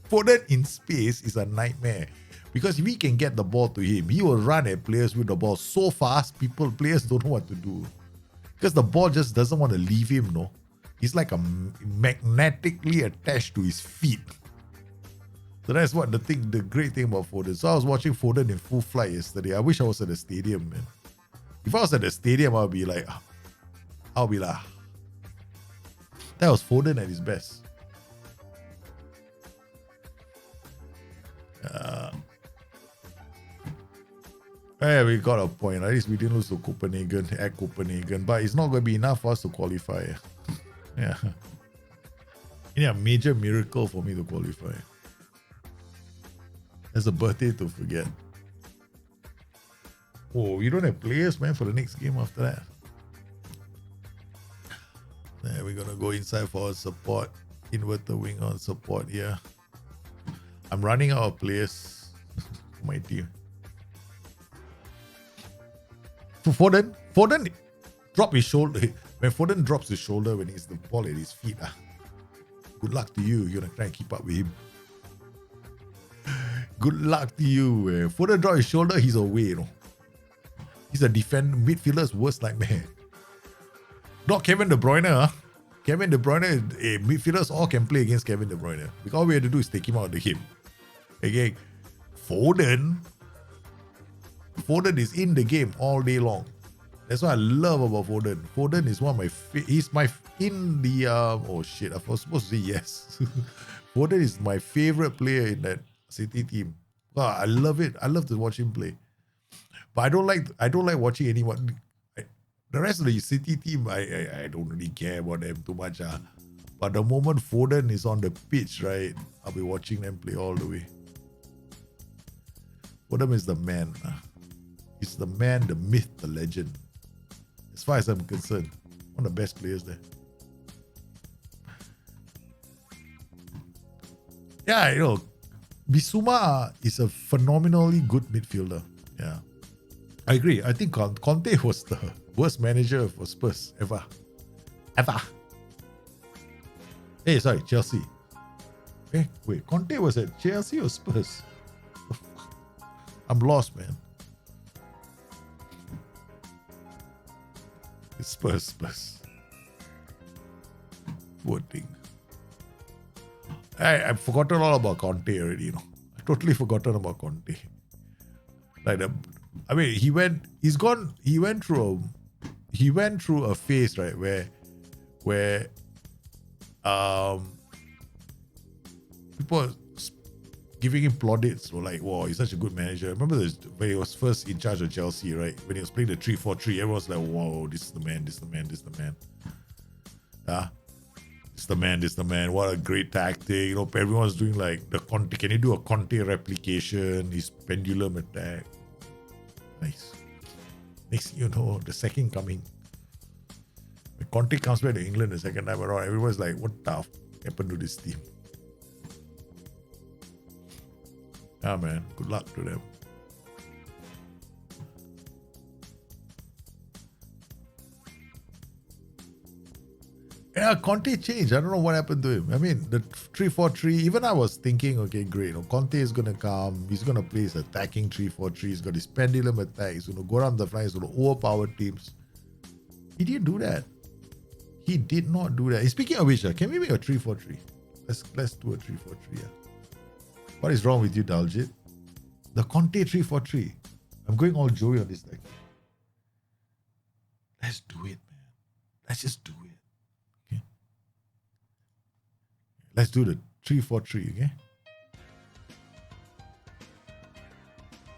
Foden in space is a nightmare. Because if he can get the ball to him, he will run at players with the ball so fast, players don't know what to do. Because the ball just doesn't want to leave him, no? He's like magnetically attached to his feet. So that's what the great thing about Foden. So I was watching Foden in full flight yesterday. I wish I was at the stadium, man. If I was at the stadium, I'll be like, that was Foden at his best. Yeah, we got a point. At least we didn't lose to Copenhagen, but it's not going to be enough for us to qualify. Yeah. Yeah, major miracle for me to qualify. There's a birthday to forget. Oh, we don't have players, man, for the next game after that. Then we're going to go inside for our support. Inverter wing on support here. I'm running out of players for my team. For Foden drop his shoulder. When Foden drops his shoulder when he's the ball at his feet, good luck to you. You're going to try and keep up with him. Good luck to you. Foden drop his shoulder, he's away, you know. He's a midfielder's worst nightmare. Not Kevin De Bruyne, huh? Kevin De Bruyne, midfielders all can play against Kevin De Bruyne. Because all we have to do is take him out of the game. Again, Foden is in the game all day long. That's what I love about Foden. Foden is one of my oh shit, I was supposed to say yes. Foden is my favorite player in that City team. Wow, I love it. I love to watch him play. But I don't like watching anyone. The rest of the City team, I don't really care about them too much. But the moment Foden is on the pitch, right, I'll be watching them play all the way. Foden is the man. He's the man, the myth, the legend. As far as I'm concerned, one of the best players there. Yeah, you know, Bissouma is a phenomenally good midfielder. Yeah. I agree. I think Conte was the worst manager for Spurs ever. Hey, sorry, Chelsea. Wait, Conte was at Chelsea or Spurs? I'm lost, man. It's Spurs. Poor thing. I've forgotten all about Conte already, you know. I've totally forgotten about Conte. He went through a phase, right, where people are giving him plaudits, or like, wow, he's such a good manager. Remember when he was first in charge of Chelsea, right? When he was playing the 3-4-3, everyone was like, wow, this is the man. This is the man. What a great tactic. You know, everyone's doing like the Conte. Can you do a Conte replication? His pendulum attack. Nice. Next, you know, the second coming. When Conte comes back to England the second time around, everyone's like, what the happened to this team? Yeah, man. Good luck to them. Yeah, Conte changed. I don't know what happened to him. I mean, the 3-4-3, even I was thinking, okay, great. You know, Conte is going to come. He's going to play his attacking 3-4-3. He's got his pendulum attack. He's going to go around the flank. He's going to overpower teams. He didn't do that. He did not do that. Speaking of which, can we make a 3-4-3? Let's do a 3-4-3. Yeah. What is wrong with you, Daljit? The Conte 3-4-3. I'm going all Joey on this thing. Let's do it, man. Let's just do it. Okay. Let's do the 3-4-3, okay?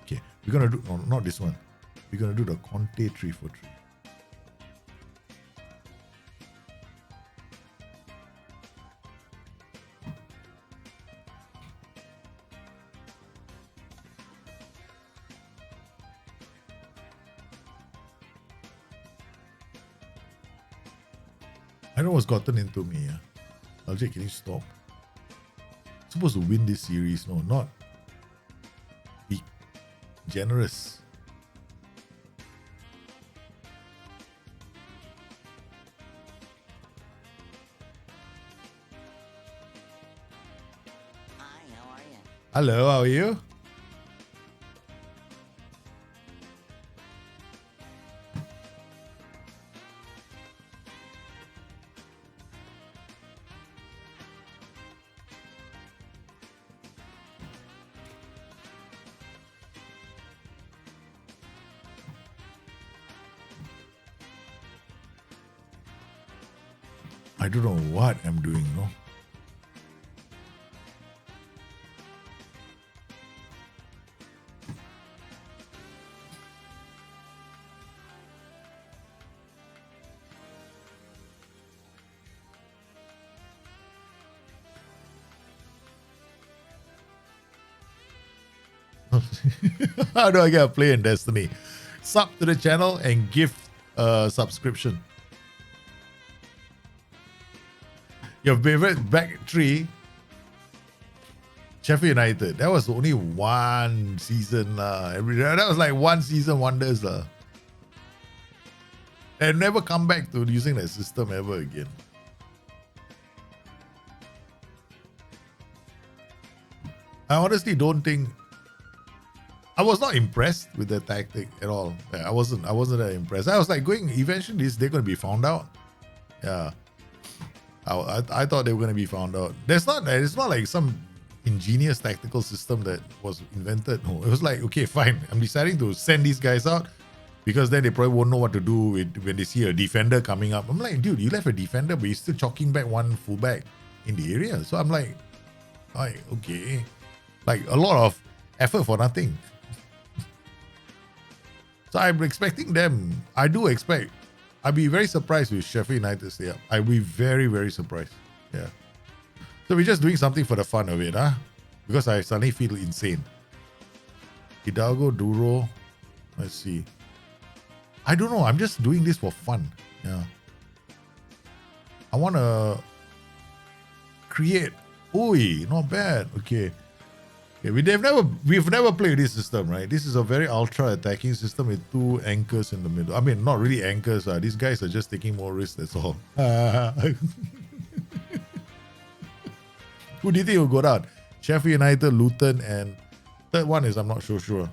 Okay. We're gonna do not this one. We're gonna do the Conte 3-4-3. I know what's gotten into me. Aljay, can you stop? I'm supposed to win this series. No, not be generous. Hello, how are you? I don't know what I'm doing, no? How do I get a play in Destiny? Sub to the channel and give a subscription. Your favorite back three, Sheffield United. That was only one season. That was like one season wonders. And never come back to using that system ever again. I honestly don't think I was not impressed with the tactic at all. I wasn't that impressed. I was like going, eventually they're going to be found out. Yeah. I thought they were going to be found out. It's not like some ingenious tactical system that was invented. No, it was like, okay, fine. I'm deciding to send these guys out because then they probably won't know what to do when they see a defender coming up. I'm like, dude, you left a defender, but you're still chalking back one fullback in the area. So I'm like, okay. Like a lot of effort for nothing. So I'm expecting them. I do expect. I'd be very surprised with Sheffield United stay up. I'd be very, very surprised. Yeah. So we're just doing something for the fun of it, huh? Because I suddenly feel insane. Hidalgo, Duro. Let's see. I don't know. I'm just doing this for fun. Yeah. I want to create. Oi, not bad. Okay. We've never played this system, right? This is a very ultra attacking system with two anchors in the middle. I mean, not really anchors. These guys are just taking more risks, that's all. Who do you think will go down? Sheffield United, Luton, and third one is I'm not so sure.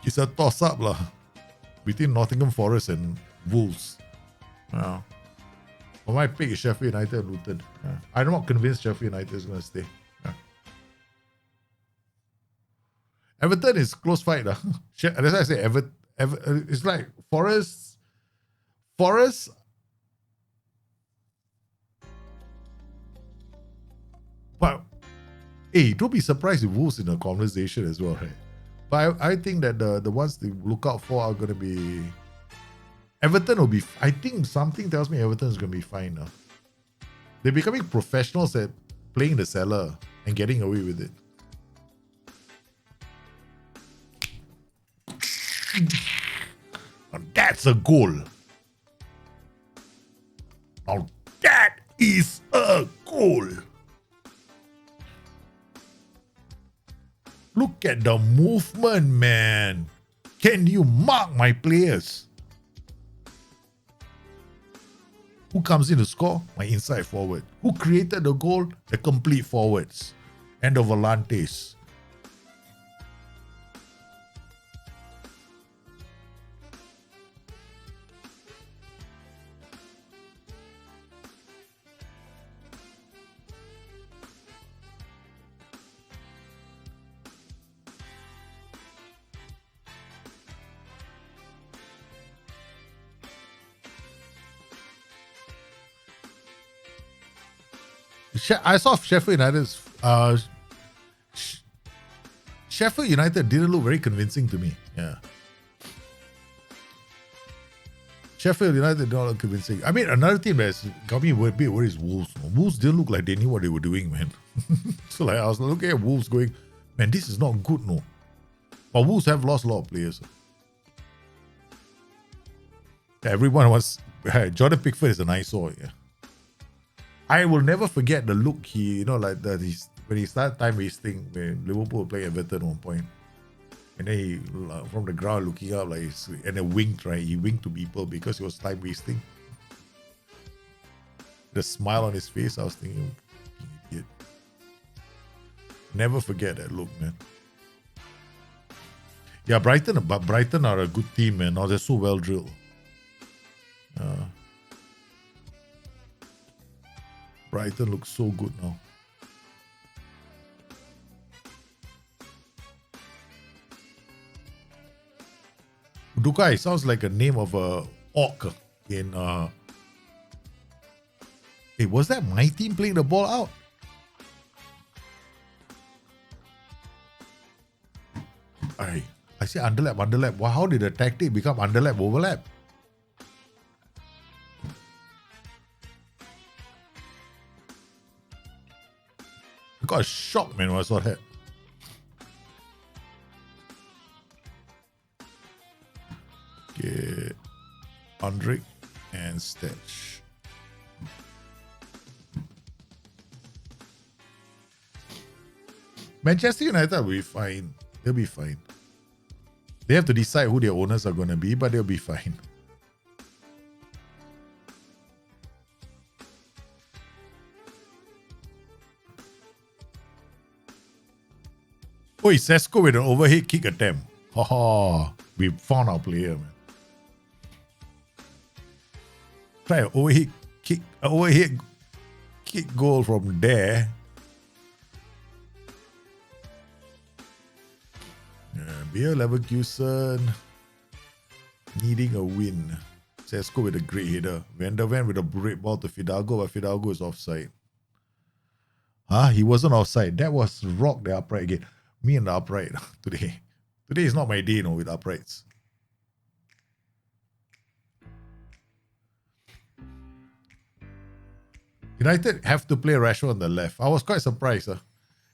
It's a toss-up between Nottingham Forest and Wolves. Well, my pick is Sheffield United and Luton. I'm not convinced Sheffield United is going to stay. Everton is close fight. That's why I say Everton. It's like Forest. But hey, don't be surprised if Wolves in the conversation as well, right? But I think that the ones to look out for are going to be Everton will be. I think something tells me Everton is going to be fine now. They're becoming professionals at playing the cellar and getting away with it. And that's a goal. Now that is a goal. Look at the movement, man. Can you mark my players? Who comes in to score? My inside forward. Who created the goal? The complete forwards and the volantes. I saw Sheffield United's. Sheffield United didn't look very convincing to me. Yeah. Sheffield United did not look convincing. I mean, another team that's got me a bit worried is Wolves. Wolves didn't look like they knew what they were doing, man. So like I was looking at Wolves going, man, this is not good, no. But Wolves have lost a lot of players. Everyone was. Jordan Pickford is an eyesore, yeah. I will never forget the look like that. When he started time wasting when Liverpool were playing Everton at one point, and then he from the ground looking up and then winked, right? He winked to people because he was time wasting. The smile on his face, I was thinking, idiot. Never forget that look, man. Yeah, Brighton are a good team, man. Oh, they're so well drilled. Brighton looks so good now. Dukai sounds like a name of a orc in Hey, was that my team playing the ball out? I say underlap. Wow, how did the tactic become underlap, overlap? I got shocked, man, when I saw that. Okay, Andrik and Stetch. Manchester United will be fine. They'll be fine. They have to decide who their owners are going to be, but they'll be fine. Oh, Sesko with an overhead kick attempt. We found our player, man. Try an overhead kick goal from there. Bayer Leverkusen needing a win. Sesko with a great header. Van der Ven with a great ball to Fidalgo, but Fidalgo is offside. He wasn't offside. That was Rock the upright again. Me and the upright today. Today is not my day, with uprights. United have to play Rashford on the left. I was quite surprised.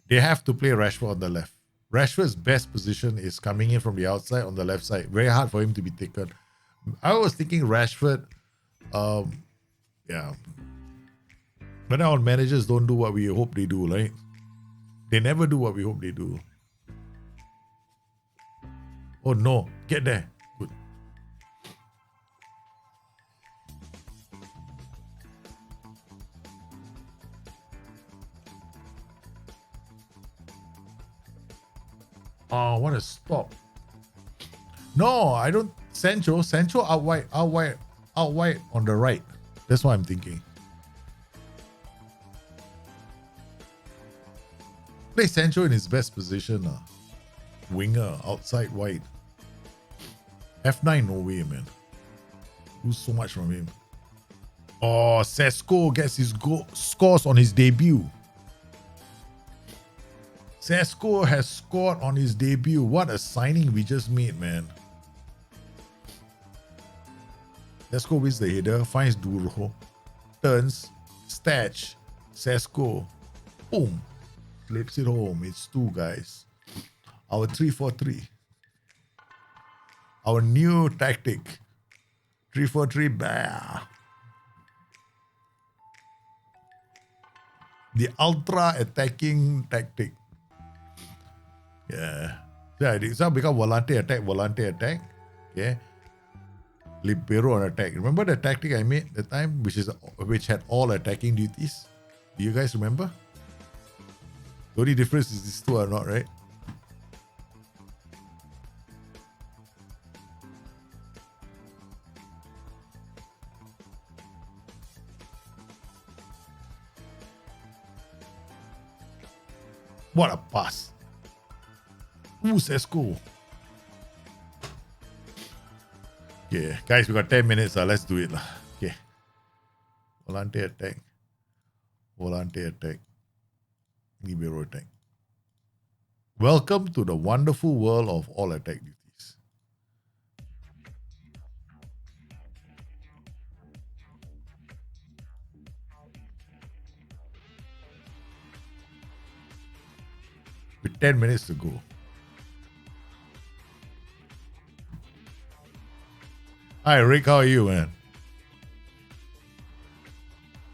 They have to play Rashford on the left. Rashford's best position is coming in from the outside on the left side. Very hard for him to be taken. I was thinking Rashford, yeah. But now managers don't do what we hope they do, right? They never do what we hope they do. Oh no, get there. Good. Oh, what a stop. No, I don't. Sancho out wide on the right. That's what I'm thinking. Play Sancho in his best position. Winger, outside wide. F9, no way, man. Lose so much from him. Oh, Sesko gets his scores on his debut. Sesko has scored on his debut. What a signing we just made, man. Sesko wins the header, finds Duro, turns, Stetch, Sesko, boom, flips it home. It's 2, guys. Our 3-4-3. Our new tactic. 3-4-3, bah. The ultra attacking tactic. Yeah. So it become volante attack. Okay. Libero on attack. Remember the tactic I made the time, which had all attacking duties? Do you guys remember? The only difference is these two are not, right? What a pass. Ooh, Sesko. Okay, guys, we got 10 minutes. Let's do it. Okay. Volante attack. Libero attack. Welcome to the wonderful world of all attack duties. With 10 minutes to go. Hi, Rick. How are you, man?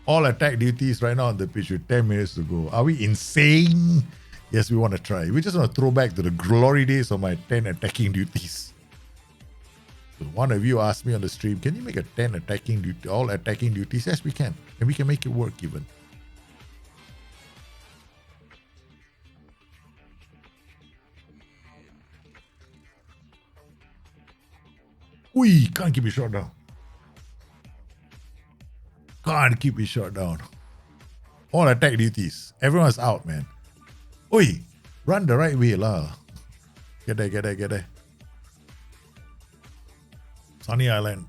All attack duties right now on the pitch with 10 minutes to go. Are we insane? Yes, we want to try. We just want to throw back to the glory days of my 10 attacking duties. So one of you asked me on the stream, can you make a 10 attacking duty, all attacking duties? Yes, we can. And we can make it work even. Ui, can't keep it shot down. Can't keep it shot down. All attack duties. Everyone's out, man. Oi, run the right way lah. Get there, get there, get there. Sunny Island.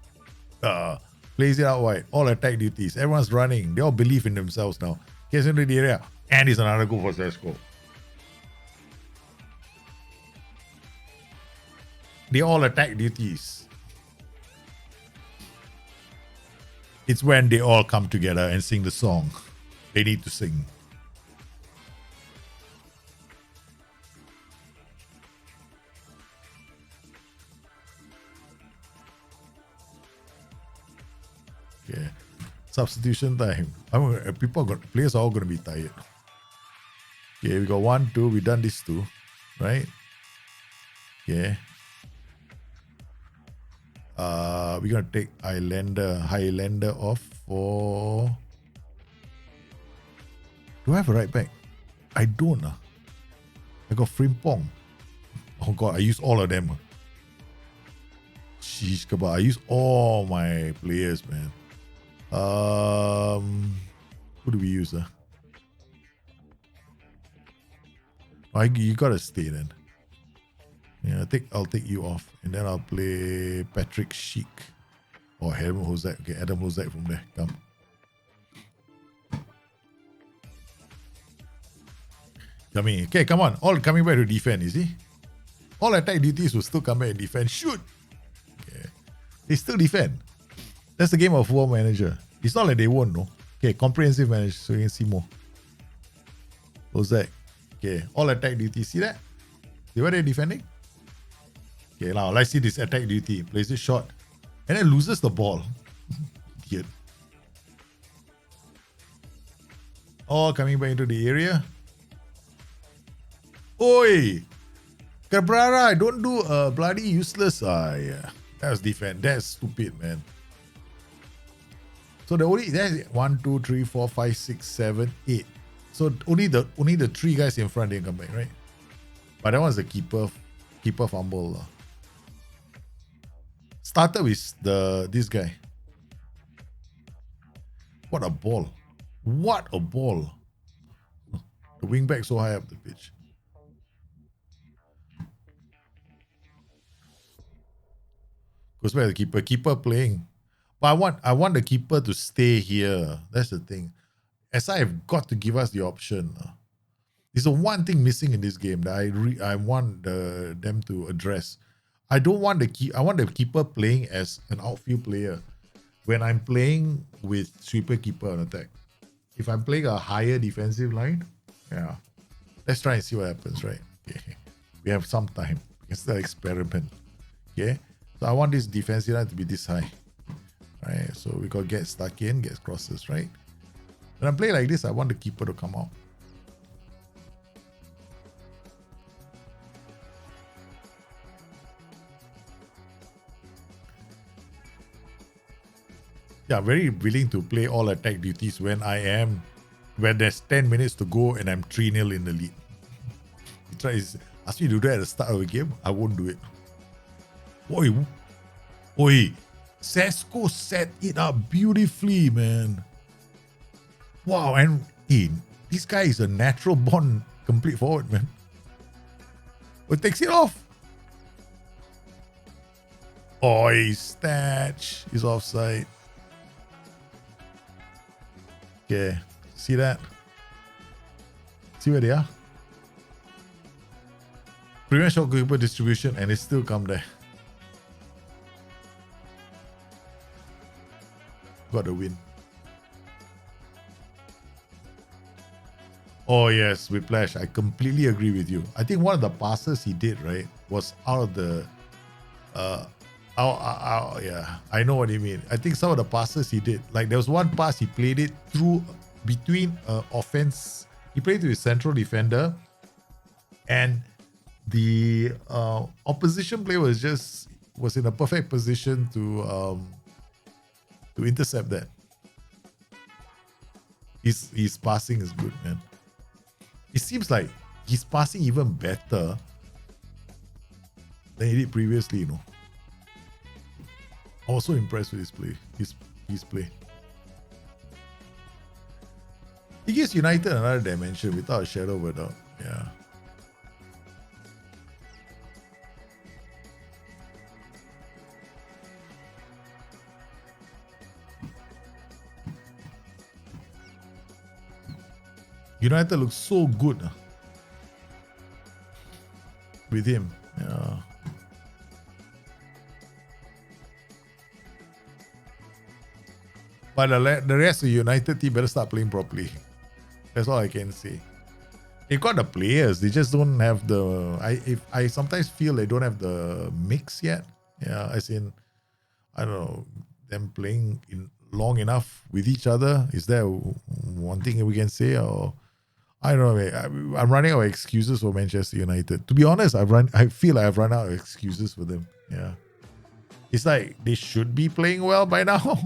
Plays it out wide. All attack duties. Everyone's running. They all believe in themselves now. Gets into the area. And it's another goal for Zesco. They all attack duties. It's when they all come together and sing the song they need to sing. Okay. Substitution time. Players are all going to be tired. Okay, we got 1, 2. We done this 2, right? Okay. We're gonna take Highlander off for. Do I have a right back? I don't. I got Frimpong. Oh god, I used all of them. Sheesh kebab. I used all my players, man. Who do we use? You gotta stay then. Yeah, I'll take you off, and then I'll play Patrick Schick or Adam Hozak. Okay, Adam Hozak from there. Come. Coming. Okay, come on. All coming back to defend. You see, all attack duties will still come back and defend. Shoot. Okay, they still defend. That's the game of War Manager. It's not like they won't, no. Okay, comprehensive manager, so you can see more. Hozak. Okay, all attack duties. See that? See what they're defending? Okay, now let's see this attack duty. Plays it short. And then loses the ball. Idiot. All coming back into the area. Oi! Cabrera, don't do bloody useless. Yeah. That's defense. That's stupid, man. So that's 1, 2, 3, 4, 5, 6, 7, 8. So only the 3 guys in front didn't come back, right? But that one's the keeper fumble. Started with this guy. What a ball. What a ball. The wing back so high up the pitch. Goes back to the keeper. Keeper playing. But I want the keeper to stay here. That's the thing. SI have got to give us the option. There's the one thing missing in this game that I want them to address. I want the keeper playing as an outfield player when I'm playing with sweeper keeper on attack. If I'm playing a higher defensive line, yeah, let's try and see what happens, right? Okay. We have some time. It's the experiment. Okay, so I want this defensive line to be this high. All right, so we got get stuck in, get crosses, right? When I play like this, I want the keeper to come out. Yeah, very willing to play all attack duties when there's 10 minutes to go and I'm 3-0 in the lead. Ask me to do that at the start of the game, I won't do it. Oi, Sesko set it up beautifully, man. Wow, and this guy is a natural born complete forward, man. It takes it off. Oi, Statch is offside. Okay, see that? See where they are? Prevent shot goalkeeper distribution and it still come there. Got the win. Oh yes, Whiplash. I completely agree with you. I think one of the passes he did, right, was out of the yeah, I know what you mean. I think some of the passes he did, like there was one pass he played it through between offense. He played to his central defender, and the opposition player was in a perfect position to intercept that. His passing is good, man. It seems like he's passing even better than he did previously, you know. I was so impressed with his play. His play. He gives United another dimension without a shadow of a doubt. Yeah. United looks so good with him. Yeah. But the rest of the United team better start playing properly. That's all I can say. They got the players, they just don't have the. I sometimes feel they don't have the mix yet. Yeah, as in, I don't know, them playing in long enough with each other. Is there one thing we can say, or I don't know. I'm running out of excuses for Manchester United. To be honest, I feel I've run out of excuses for them. Yeah, it's like they should be playing well by now,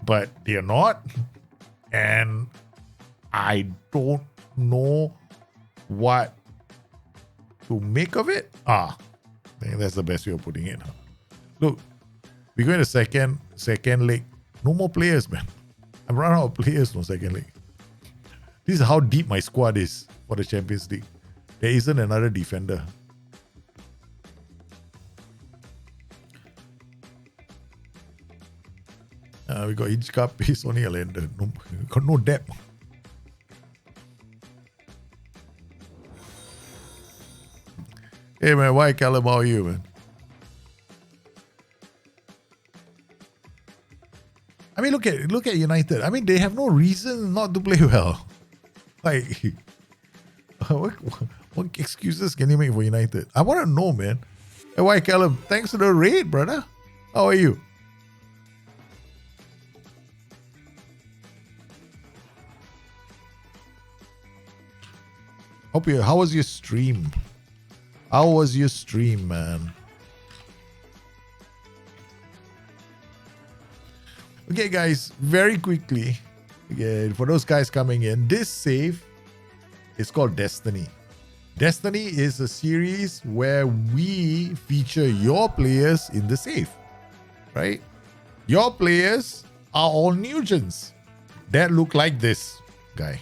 but they're not, and I don't know what to make of it. I think that's the best way of putting it. Look, we go in the second leg. No more players, man. I'm running out of players for second leg. This is how deep my squad is for the Champions League. There isn't another defender. We got each cup piece only a lender. No, got no depth. Hey man, why Callum? How are you, man? I mean, look at United. I mean, they have no reason not to play well. Like, what excuses can you make for United? I want to know, man. Hey, why Callum? Thanks for the raid, brother. How are you? How was your stream? How was your stream, man? Okay, guys, very quickly, again, for those guys coming in, this save is called Destiny. Destiny is a series where we feature your players in the save, right? Your players are all NEWGENs that look like this guy.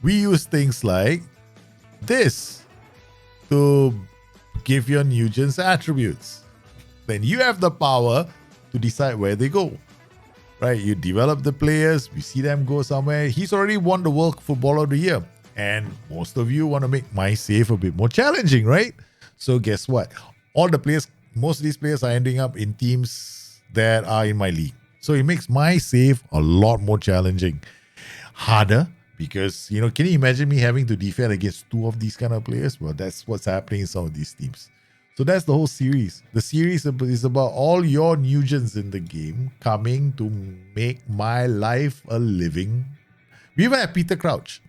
We use things like this to give your NEWGENs attributes. Then you have the power to decide where they go, right? You develop the players, we see them go somewhere. He's already won the World Footballer of the Year, and most of you want to make my save a bit more challenging, right? So guess what? Most of these players are ending up in teams that are in my league. So it makes my save a lot more challenging, harder. Because, can you imagine me having to defend against two of these kind of players? Well, that's what's happening in some of these teams. So that's the whole series. The series is about all your NEWGENs in the game coming to make my life a living. We even have Peter Crouch.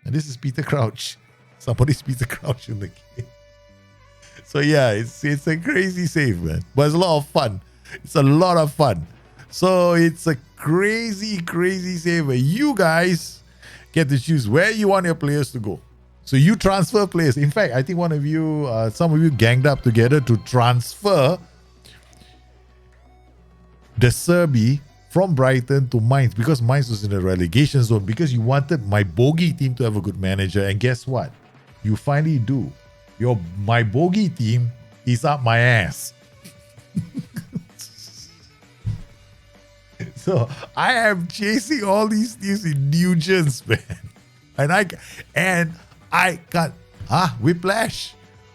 And this is Peter Crouch. Somebody's Peter Crouch in the game. So yeah, it's a crazy save, man. But it's a lot of fun. It's a lot of fun. So it's a crazy, crazy save where you guys get to choose where you want your players to go. So you transfer players. In fact, I think some of you ganged up together to transfer De Zerbi from Brighton to Mainz because Mainz was in the relegation zone because you wanted my bogey team to have a good manager. And guess what? You finally do. My bogey team is up my ass. So I am chasing all these teams in NEWGENs, man. And I can't. Whiplash.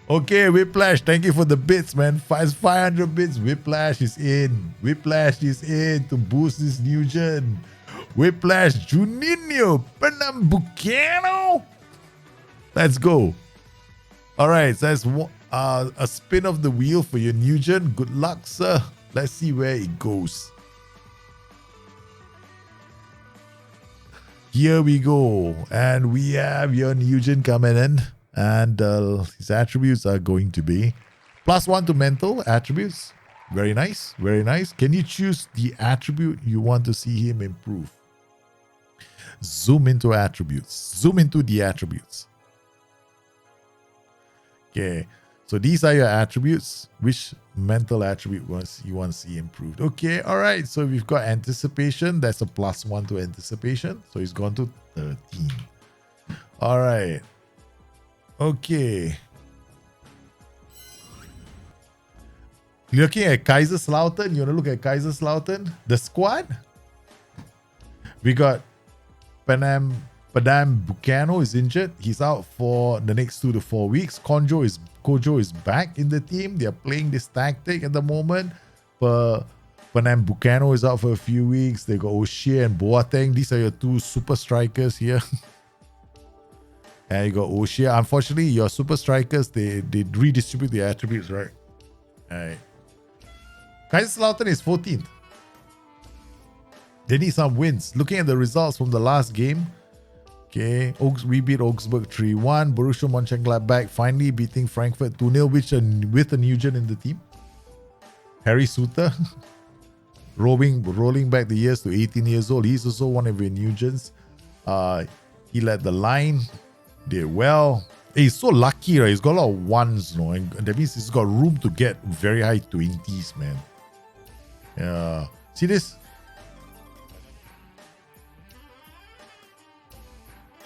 Okay, Whiplash. Thank you for the bits, man. 500 bits. Whiplash is in. Whiplash is in to boost this NEWGEN. Whiplash, Juninho, Pernambucano. Let's go. All right, so that's a spin of the wheel for your NEWGEN. Good luck, sir. Let's see where it goes. Here we go. And we have your NEWGEN coming in. And his attributes are going to be +1 to mental attributes. Very nice. Very nice. Can you choose the attribute you want to see him improve? Zoom into attributes. Zoom into the attributes. Okay. So these are your attributes. Which mental attribute you want to see improved? Okay, all right. So we've got anticipation. That's a +1 to anticipation. So he's gone to 13. All right. Okay. Looking at Kaiserslautern. You want to look at Kaiserslautern? The squad? We got Padam Bucano is injured. He's out for the next 2 to 4 weeks. Kojo is back in the team. They're playing this tactic at the moment. Padam Bucano is out for a few weeks. They got O'Shea and Boateng. These are your 2 super strikers here. And you got O'Shea. Unfortunately, your super strikers, they redistribute the attributes, right? All right. Kaiserslautern is 14th. They need some wins. Looking at the results from the last game, okay, we beat Augsburg 3-1. Borussia Mönchengladbach finally beating Frankfurt 2-0 with a NEWGEN in the team. Harry Suter, rolling back the years to 18 years old. He's also one of your NEWGENs. He led the line, did well. He's so lucky, right? He's got a lot of ones, you know, and that means he's got room to get very high 20s, man. Yeah. See this?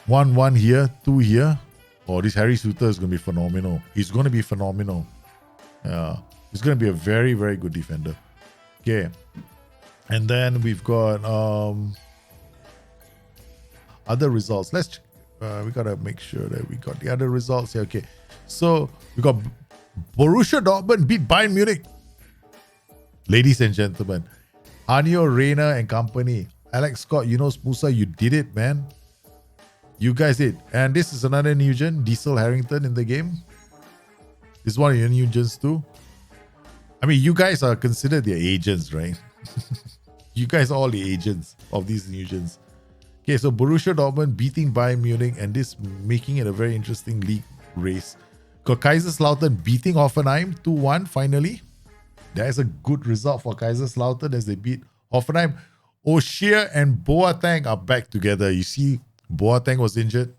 1-1 here, 2 here. Oh, this Harry Suter is going to be phenomenal. He's going to be phenomenal. Yeah. He's going to be a very, very good defender. Okay. And then we've got other results. Let's we got to make sure that we got the other results here. Okay. So we got Borussia Dortmund beat Bayern Munich. Ladies and gentlemen, Anio, Reina and company. Alex Scott, Musa, you did it, man. You guys did. And this is another NEWGEN, Diesel Harrington in the game. This is one of your NEWGENs too. I mean, you guys are considered their agents, right? You guys are all the agents of these NEWGENs. Okay, so Borussia Dortmund beating Bayern Munich and this making it a very interesting league race. Got Kaiserslautern beating Hoffenheim 2-1 finally. That is a good result for Kaiserslautern as they beat Hoffenheim. O'Shea and Boateng are back together. You see, Boateng was injured.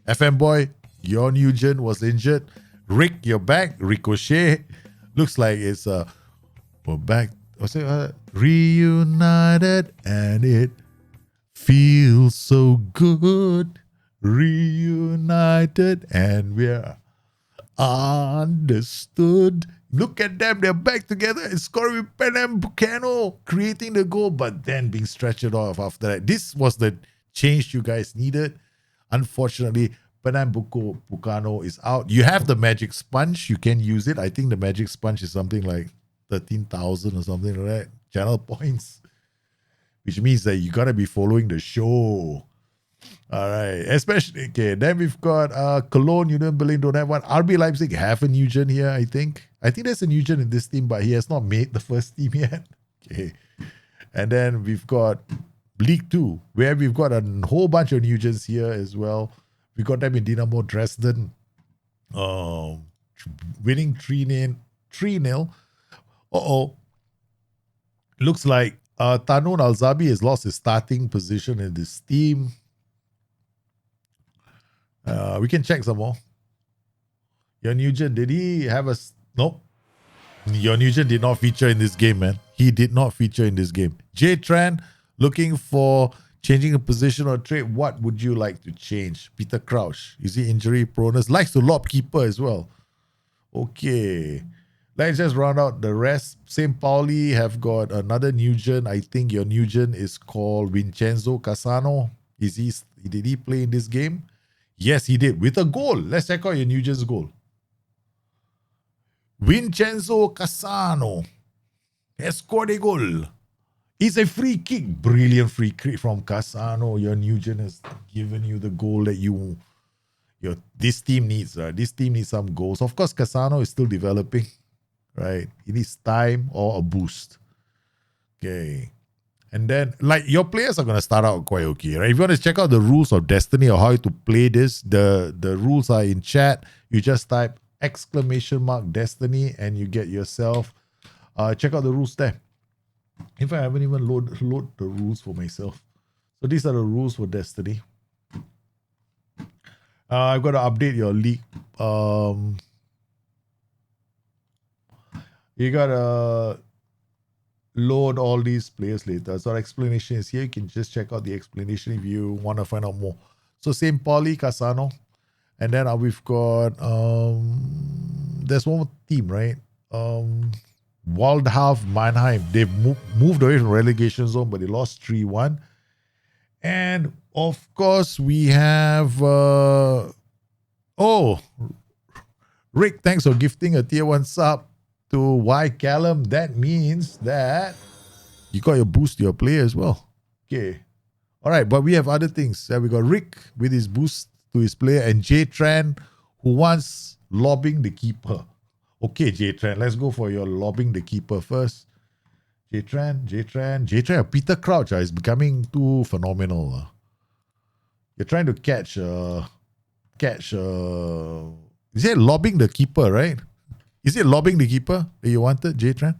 FM Boy, your NEWGEN was injured. Rick, you're back. Ricochet. Looks like it's we're back. What's it? Reunited and it feels so good. Reunited and we're understood. Look at them, they're back together and scoring with Padam Bucano creating the goal, but then being stretched off after that. This was the change you guys needed. Unfortunately, Padam Bucano is out. You have the magic sponge, you can use it. I think the magic sponge is something like 13,000 or something like that. Channel points. Which means that you gotta be following the show. All right, especially, okay, then we've got Cologne, Union Berlin don't have one. RB Leipzig have a NEWGEN here, I think. I think there's a NEWGEN in this team, but he has not made the first team yet. Okay. And then we've got League 2, where we've got a whole bunch of NEWGENs here as well. We got them in Dynamo Dresden, winning 3-0. Looks like Tanun Al-Zabi has lost his starting position in this team. We can check some more. Your NEWGEN, did he have a... Nope. Your NEWGEN did not feature in this game, man. He did not feature in this game. J Tran, looking for changing a position or trade. What would you like to change? Peter Crouch. Is he injury prone? Likes to lob keeper as well. Okay. Let's just round out the rest. St. Pauli have got another NEWGEN. I think your NEWGEN is called Vincenzo Cassano. Did he play in this game? Yes, he did. With a goal. Let's check out your NEWGEN's goal. Vincenzo Cassano has scored a goal. It's a free kick. Brilliant free kick from Cassano. Your NEWGEN has given you the goal that this team needs. This team needs some goals. Of course, Cassano is still developing. Right? He needs time or a boost. Okay. And then, like, your players are going to start out quite okay, right? If you want to check out the rules of Destiny or how to play this, the rules are in chat. You just type !Destiny and you get yourself. Check out the rules there. In fact, I haven't even load the rules for myself. So these are the rules for Destiny. I've got to update your league. You gotta load all these players later. So our explanation is here. You can just check out the explanation if you want to find out more. So same Poli, Casano. And then we've got there's one more team, right? Waldhav Mannheim. They've moved away from relegation zone, but they lost 3-1. And of course we have Rick, thanks for gifting a tier 1 sub to Y Callum. That means that you got your boost to your player as well. Okay. All right, but we have other things. We got Rick with his boost to his player and J-Tran who wants lobbing the keeper. Okay, J-Tran, let's go for your lobbing the keeper first. J-Tran, Peter Crouch is becoming too phenomenal. You're trying to catch, is it lobbing the keeper, right? Is it lobbing the keeper that you wanted, J-Tran?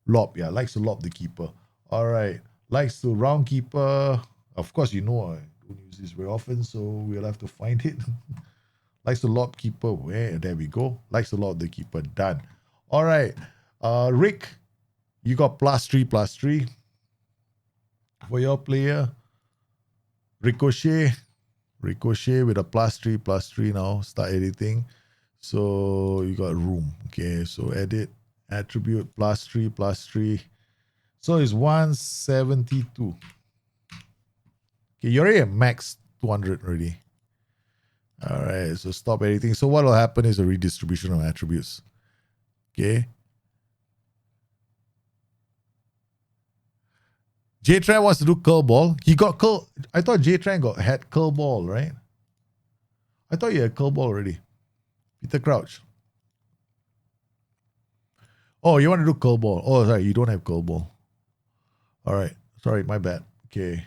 Lob, yeah, likes to lob the keeper. All right, likes to round keeper. Of course, you know I don't use this very often, so we'll have to find it. Likes to lob keeper. Where? There we go. Likes to lob the keeper. Done. All right, Rick, you got +3/+3 for your player. Ricochet with a +3/+3 now. Start editing. So you got room. Okay, so edit. Attribute +3/+3. So it's 172. Okay, you're already at max 200 already. All right, so stop editing. So what will happen is a redistribution of attributes. Okay. J-Tran wants to do curveball. He got curl. I thought J-Tran had curveball, right? I thought you had curveball already. Peter Crouch. Oh, you want to do curveball. Oh, sorry, you don't have curveball. All right. Sorry, my bad. Okay.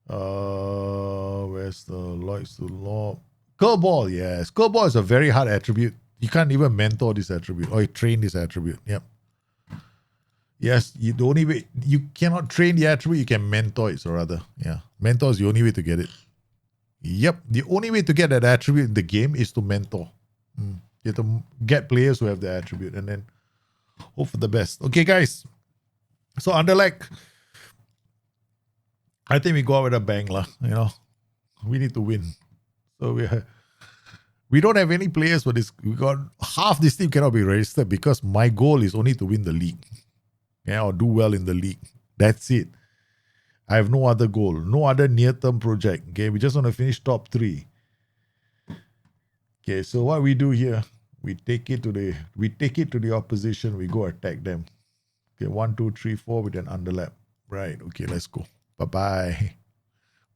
Where's the likes to lob? Curveball, yes. Curveball is a very hard attribute. You can't even mentor this attribute or train this attribute. Yep. Yes, the only way you cannot train the attribute, you can mentor it, so rather. Yeah. Mentor is the only way to get it. Yep. The only way to get that attribute in the game is to mentor. You have to get players who have the attribute and then hope for the best. Okay, guys. So Underlag, I think we go out with a bang, lah. You know, we need to win. So we don't have any players for this. We got half this team cannot be registered because my goal is only to win the league. Yeah, or do well in the league. That's it. I have no other goal, no other near-term project. Okay, we just want to finish top 3. Okay, so what we do here, we take it to the opposition, we go attack them. Okay, 1, 2, 3, 4 with an underlap. Right, okay, let's go. Bye-bye.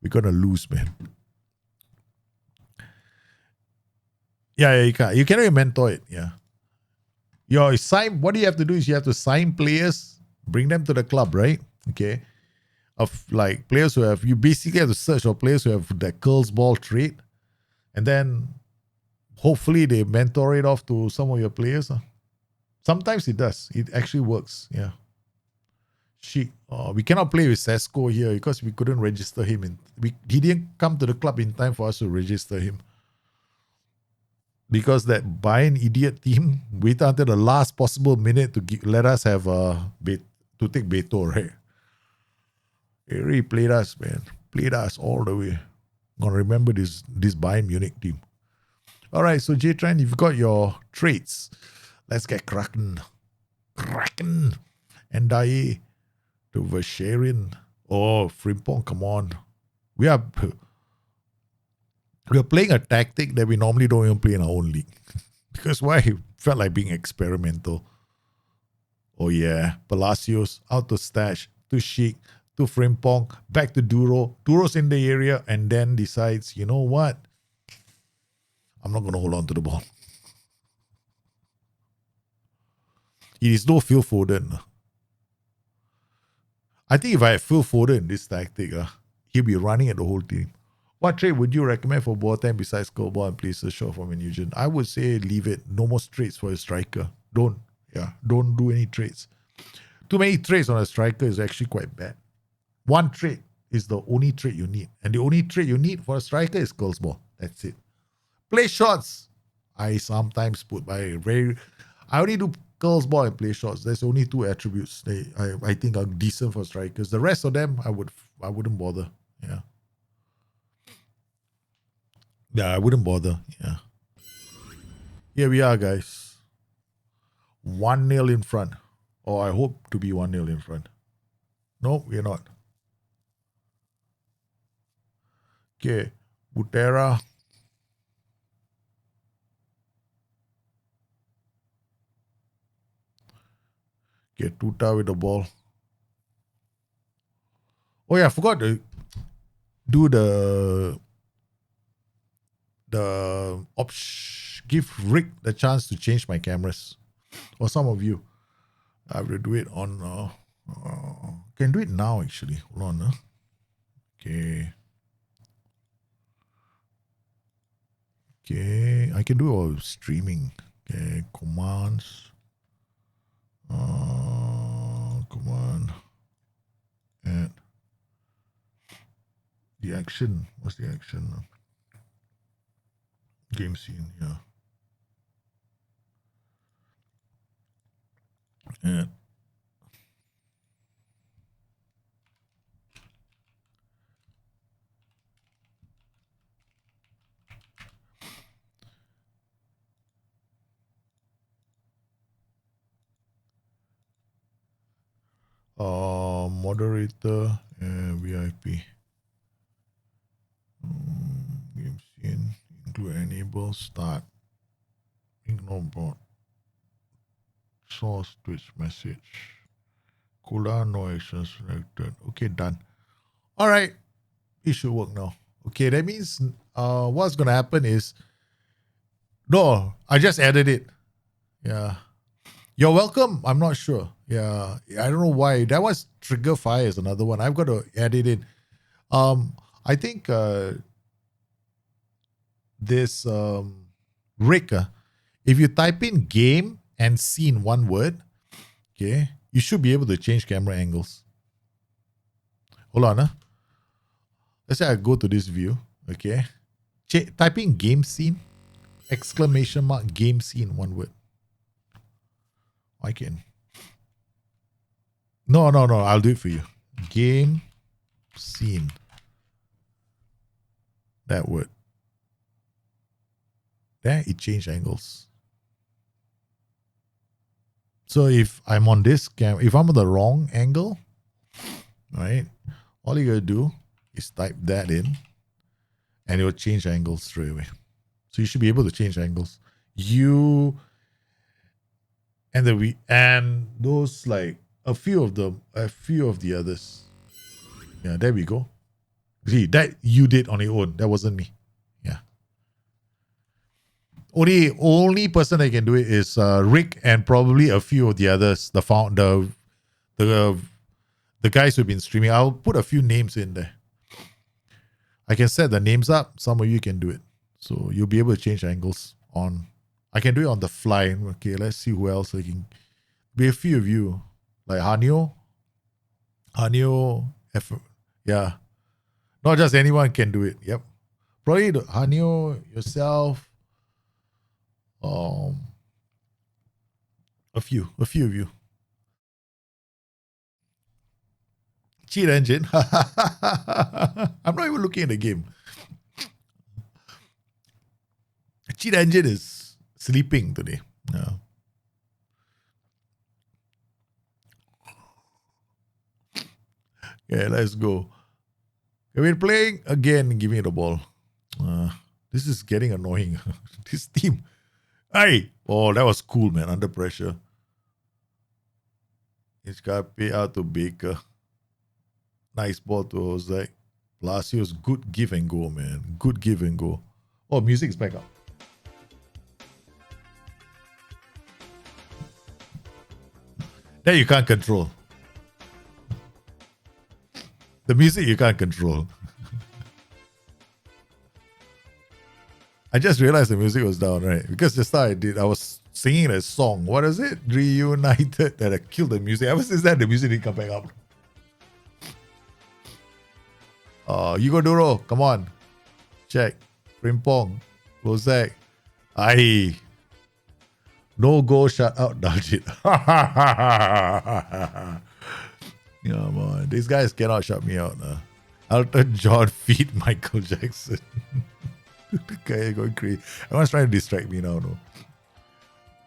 We're gonna lose, man. Yeah, you can't. You cannot even mentor it, yeah. What you have to do is you have to sign players, bring them to the club, right? Okay. Of like players who have, you basically have to search for players who have that curls ball trait. And then hopefully they mentor it off to some of your players. Sometimes it does. It actually works. Yeah. We cannot play with Sesko here because we couldn't register him. He didn't come to the club in time for us to register him. Because that Bayern idiot team waited until the last possible minute to let us have to take Beto, right? He really played us, man. Played us all the way. Gonna remember this Bayern Munich team. All right, so J-Tran, you've got your traits. Let's get Kraken. And Daye to Versharin. Oh, Frimpong, come on. We are playing a tactic that we normally don't even play in our own league. Because why? It felt like being experimental. Oh yeah, Palacios out to Stash, to Sheik, to Frimpong, back to Duro. Duro's in the area and then decides, you know what? I'm not going to hold on to the ball. It is no Phil Foden. I think if I had Phil Foden in this tactic, he'll be running at the whole team. What trade would you recommend for Boateng besides Goalball and places short from NEWGEN? I would say leave it. No more trades for a striker. Don't do any trades. Too many trades on a striker is actually quite bad. One trade is the only trade you need. And the only trade you need for a striker is Goalball. That's it. Play shots. I sometimes put my I only do curls ball and play shots. There's only 2 attributes I think are decent for strikers. The rest of them I wouldn't bother. Yeah. Yeah, I wouldn't bother. Yeah. Here we are, guys. 1-0 in front. Or I hope to be 1-0 in front. No, we're not. Okay. Butera. Okay, Tuta with the ball. Oh yeah, I forgot to do give Rick the chance to change my cameras. Or some of you. I have to do it on can do it now actually. Hold on. Okay. Okay, I can do it while streaming. Okay, commands. Command. And the action. What's the action? Game scene, yeah. And moderator and VIP. Game scene. Include enable start. Ignore bot. Source Twitch message. Cooldown, no action selected. Okay, done. All right. It should work now. Okay, that means what's going to happen is... No, I just added it. Yeah. You're welcome. I'm not sure. Yeah. I don't know why. That was Trigger Fire is another one. I've got to add it in. I think this Rick, if you type in game and scene one word, okay, you should be able to change camera angles. Hold on. Let's say I go to this view. Okay. Type in game scene, exclamation mark, game scene, one word. I can. No. I'll do it for you. Game scene. That word. There, it changed angles. So if I'm on this cam, if I'm on the wrong angle, right, all you gotta do is type that in and it will change angles straight away. So you should be able to change angles. And those like a few of the others. Yeah, there we go. See, that you did on your own. That wasn't me. Yeah. Only person that can do it is Rick and probably a few of the others. The guys who've been streaming. I'll put a few names in there. I can set the names up. Some of you can do it. So you'll be able to change angles on. I can do it on the fly. Okay, let's see who else I can. Be a few of you. Like Hanyo, yeah. Not just anyone can do it. Yep. Probably Hanyo, yourself. A few of you. Cheat engine. I'm not even looking at the game. Cheat engine is sleeping today. Yeah. Okay, let's go. We're playing again. Give me the ball. This is getting annoying. This team. Hey! Oh, that was cool, man. Under pressure. It's got pay out to Baker. Nice ball to Jose. Placio's good give and go, man. Good give and go. Oh, music's back up. That you can't control. The music you can't control. I just realized the music was down, right? Because just I was singing a song. What is it? Reunited. That I killed the music. Ever since that, the music didn't come back up. You go Duro. Come on. Check. Frimpong. Lozak. Aye. No go, shut out, dodge it. Yeah, man. These guys cannot shut me out. Elton John feed Michael Jackson. The guy going crazy. Everyone's trying to distract me now, no?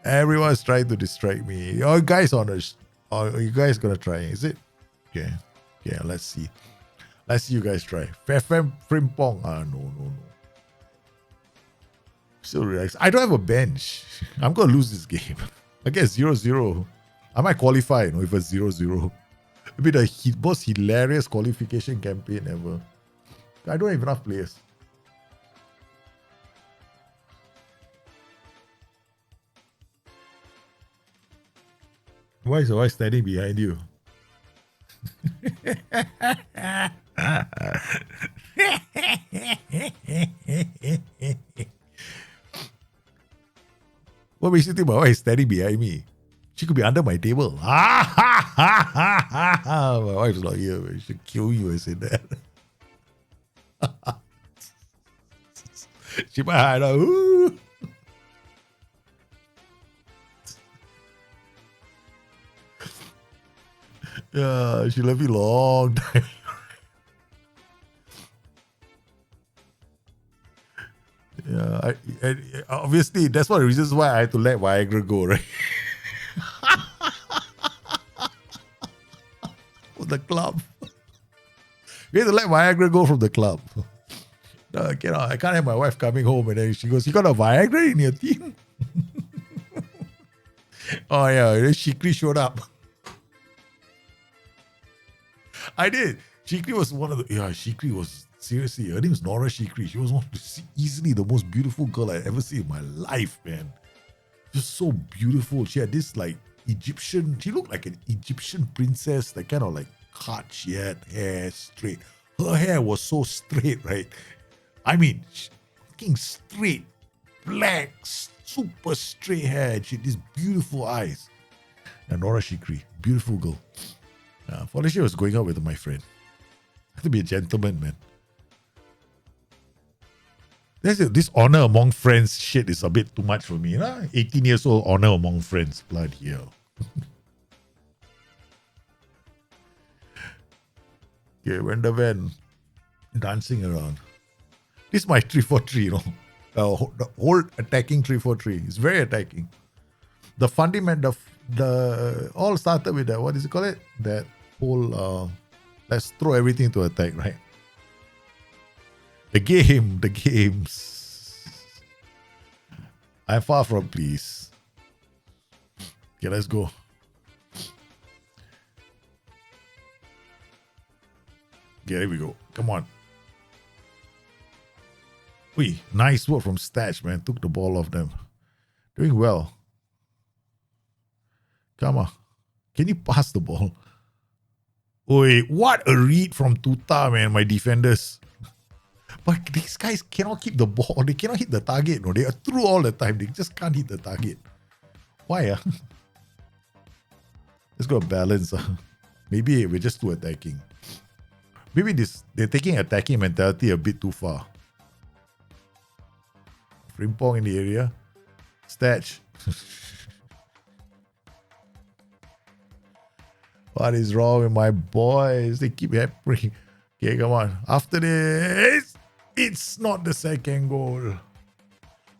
Everyone's trying to distract me. You guys on this? Are you guys gonna try? Is it? Okay. Yeah, let's see. Let's see you guys try. Fefem Frimpong. No. Still relax. I don't have a bench. I'm gonna lose this game. I guess 0-0. I might qualify, if it's 0-0. It'll be the most hilarious qualification campaign ever. I don't have enough players. Why is the wife standing behind you? What makes you think my wife is standing behind me? She could be under my table. My wife's not here, man. She should kill you I said that. She might hide out. Ooh. Yeah, she left me long time. Yeah, obviously that's one of the reasons why I had to let Viagra go, right? From the club. We had to let Viagra go from the club. No, I cannot. I can't have my wife coming home and then she goes, "You got a Viagra in your team?" Oh yeah, Shikri showed up. I did. Shikri was one of the. Yeah, Shikri was seriously. Her name is Nora Shikri. She was easily the most beautiful girl I ever seen in my life, man. Just so beautiful. She had this like Egyptian. She looked like an Egyptian princess. That kind of like cut. She had hair straight. Her hair was so straight, right? I mean, fucking straight, black, super straight hair. She had these beautiful eyes. And Nora Shikri, beautiful girl. For she was going out with my friend. I have to be a gentleman, man. This honor among friends shit is a bit too much for me. 18 years old, honor among friends. Bloody hell. Okay, Wender Van dancing around. This is my 3-4-3, the whole attacking 3-4-3. It's very attacking. The fundamental, the all started with that. What is it called? That whole let's throw everything to attack, right? The games. I'm far from please. Okay, let's go. Okay, here we go. Come on. Wait, nice work from Stats, man. Took the ball off them. Doing well. Come on. Can you pass the ball? Wait, what a read from Tuta, man. My defenders. But these guys cannot keep the ball. They cannot hit the target. No, they are through all the time. They just can't hit the target. Why? Let's go balance. Maybe we're just too attacking. Maybe they're taking attacking mentality a bit too far. Frimpong in the area. Statch. What is wrong with my boys? They keep happening. Okay, come on. After this, it's not the second goal.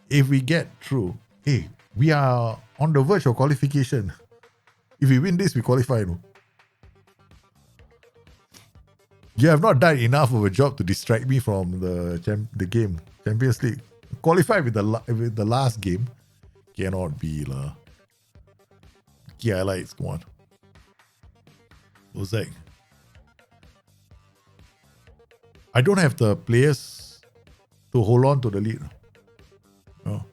If we get through, hey, we are on the verge of qualification. If we win this, we qualify. No? You have not done enough of a job to distract me from the game. Champions League. Qualify with the last game. Cannot be lah. Key highlights, come on. What's that? I don't have the players to hold on to the lead. Oh.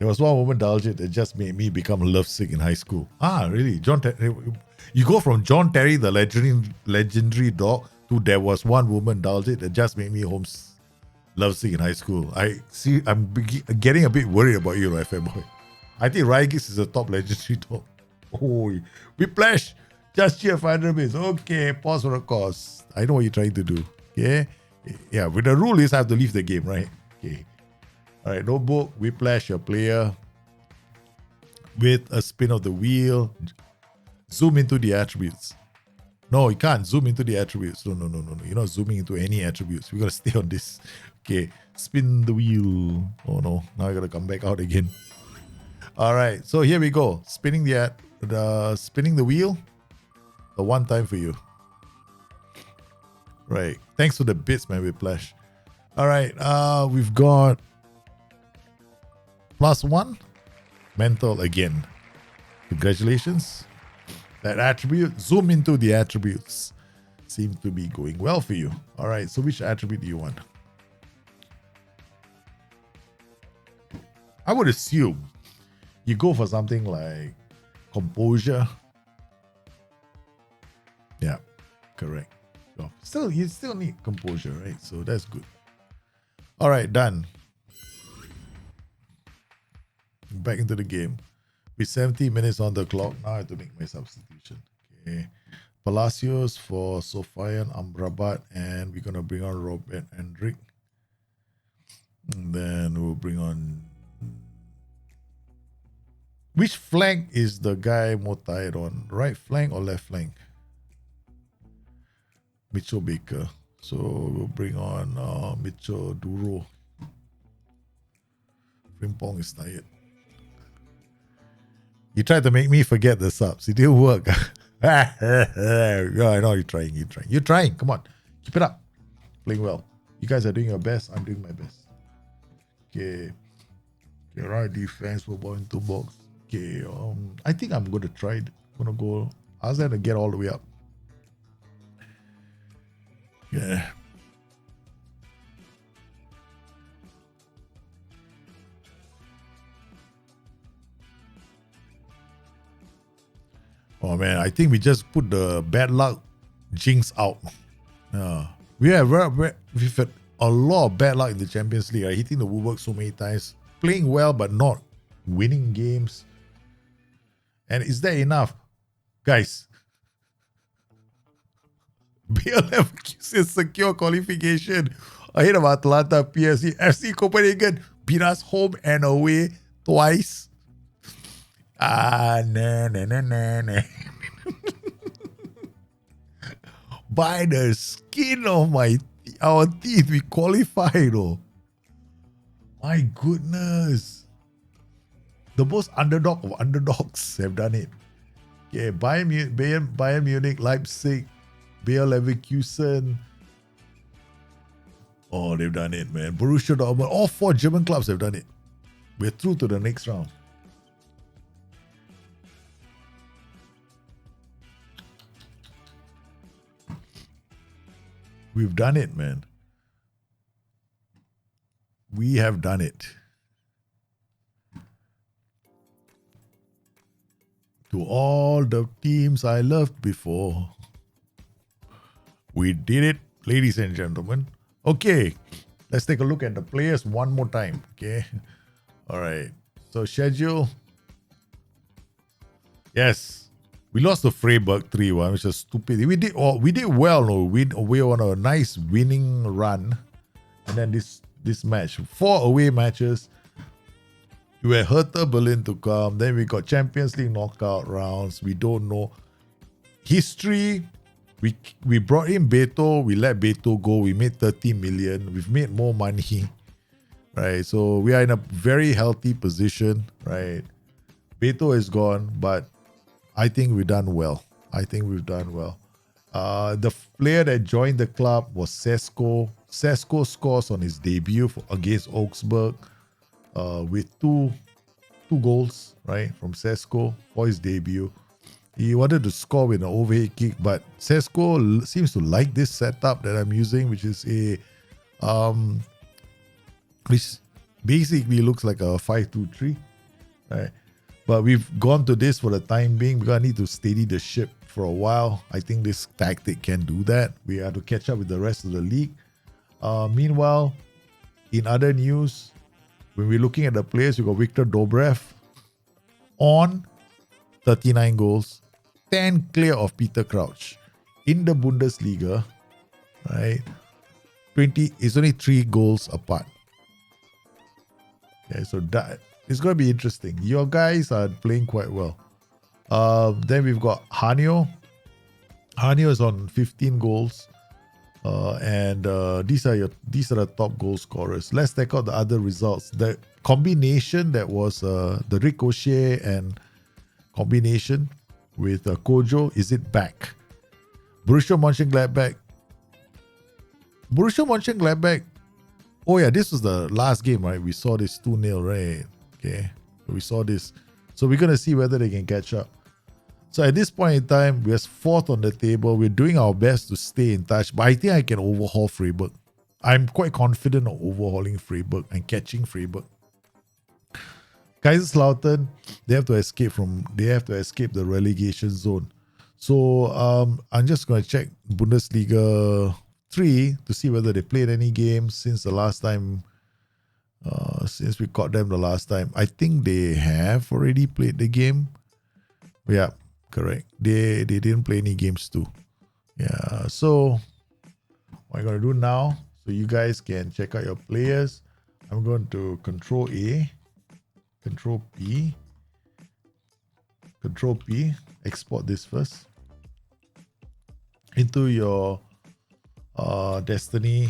There was one woman, Daljit, that just made me become lovesick in high school. Ah, really? You go from John Terry, the legendary dog, to there was one woman, Daljit, that just made me lovesick in high school. I'm getting a bit worried about you, right, fanboy? I think Rygis is the top legendary dog. Oh, Whiplash, just cheer 500 bits. Okay, pause for a cause. I know what you're trying to do. Okay? Yeah, but the rule is I have to leave the game, right? Okay. All right, notebook, Whiplash, your player. With a spin of the wheel, zoom into the attributes. No, you can't zoom into the attributes. No. You're not zooming into any attributes. We gotta stay on this. Okay, spin the wheel. Oh no, now I gotta come back out again. All right, so here we go. Spinning the wheel. The one time for you. Right. Thanks for the bits, man, Whiplash. All right, we've got +1 mental again. Congratulations. That attribute, zoom into the attributes. Seem to be going well for you. All right, so which attribute do you want? I would assume you go for something like composure. Yeah, correct. So you still need composure, right? So that's good. All right, done. Back into the game. With 70 minutes on the clock, now I have to make my substitution. Okay. Palacios for Sofian Amrabat, and we're going to bring on Robert Hendrick. And then we'll bring on... Which flank is the guy more tired on? Right flank or left flank? Mitchell Baker. So we'll bring on Mitchell Duro. Frimpong is tired. You tried to make me forget the subs. It didn't work. I know you're trying. You're trying. Come on. Keep it up. Playing well. You guys are doing your best. I'm doing my best. Okay. Okay, right defense. We're going to box. Okay. I think I'm going to try it. I'm going to go. I was going to get all the way up. Yeah. Oh man, I think we just put the bad luck jinx out. We've had a lot of bad luck in the Champions League. Hitting the woodwork so many times, playing well but not winning games. And is that enough, guys? Bayer Leverkusen secure qualification ahead of Atalanta, PSG, FC Copenhagen beat us home and away twice. Nah. By the skin of our teeth, we qualified. Oh, my goodness! The most underdog of underdogs have done it. Okay, Bayern Munich, Leipzig, Bayer Leverkusen. Oh, they've done it, man. Borussia Dortmund. All 4 German clubs have done it. We're through to the next round. We've done it, man. We have done it. To all the teams I loved before. We did it, ladies and gentlemen. Okay, let's take a look at the players one more time. Okay. All right. So schedule. Yes. We lost to Freiburg 3-1, which is stupid. We did well. No? We were on a nice winning run. And then this match, 4 away matches. We had Hertha Berlin to come. Then we got Champions League knockout rounds. We don't know. History, we brought in Beto. We let Beto go. We made 30 million. We've made more money. Right? So we are in a very healthy position. Right? Beto is gone, but I think we've done well. The player that joined the club was Sesko. Sesko scores on his debut against Augsburg with two goals, right, from Sesko for his debut. He wanted to score with an overhead kick, but Sesko seems to like this setup that I'm using, which is which basically looks like a 5-2-3. Right. But we've gone to this for the time being because I need to steady the ship for a while. I think this tactic can do that. We have to catch up with the rest of the league. Meanwhile, in other news, when we're looking at the players, we got Victor Dobrev on 39 goals, 10 clear of Peter Crouch. In the Bundesliga, right, 20 is only 3 goals apart. Okay, so that it's going to be interesting. Your guys are playing quite well. Then we've got Hanyo. Hanyo is on 15 goals. And these are the top goal scorers. Let's take out the other results. The combination that was the Ricochet and combination with Kojo, is it back? Borussia Mönchengladbach. Oh yeah, this was the last game, right? We saw this 2-0, right? Okay, we saw this. So we're gonna see whether they can catch up. So at this point in time, we're 4th on the table. We're doing our best to stay in touch. But I think I can overhaul Freiburg. I'm quite confident of overhauling Freiburg and catching Freiburg. Kaiserslautern, they have to escape the relegation zone. So I'm just going to check Bundesliga 3 to see whether they played any games since the last time. Since we caught them the last time. I think they have already played the game. Yeah. Correct. They didn't play any games too. Yeah. So what I'm going to do now, so you guys can check out your players. I'm going to Control A, Control P, export this first into your Destiny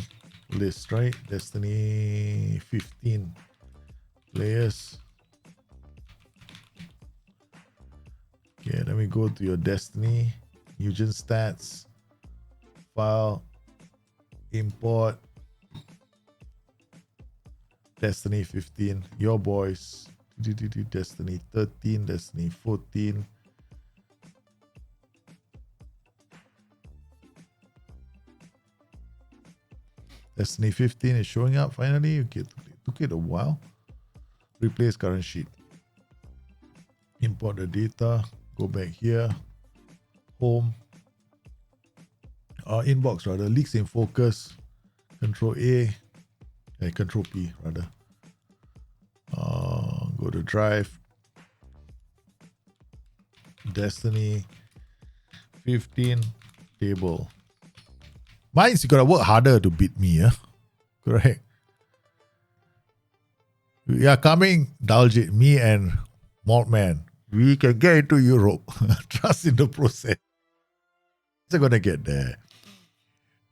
list, right? Destiny 15 players. Okay, let me go to your Destiny, NEWGEN stats, file, import, Destiny 15, your boys, Destiny 13, Destiny 14, Destiny 15 is showing up finally. Okay, it took it a while. Replace current sheet. Import the data. Go back here. Home. Inbox rather. Leaks in focus. Control A. Control P rather. Go to drive. Destiny 15 table. Mine's you gotta work harder to beat me, yeah? Correct. We are coming, Daljit, me and Maltman. We can get into Europe. Trust in the process. We're gonna get there.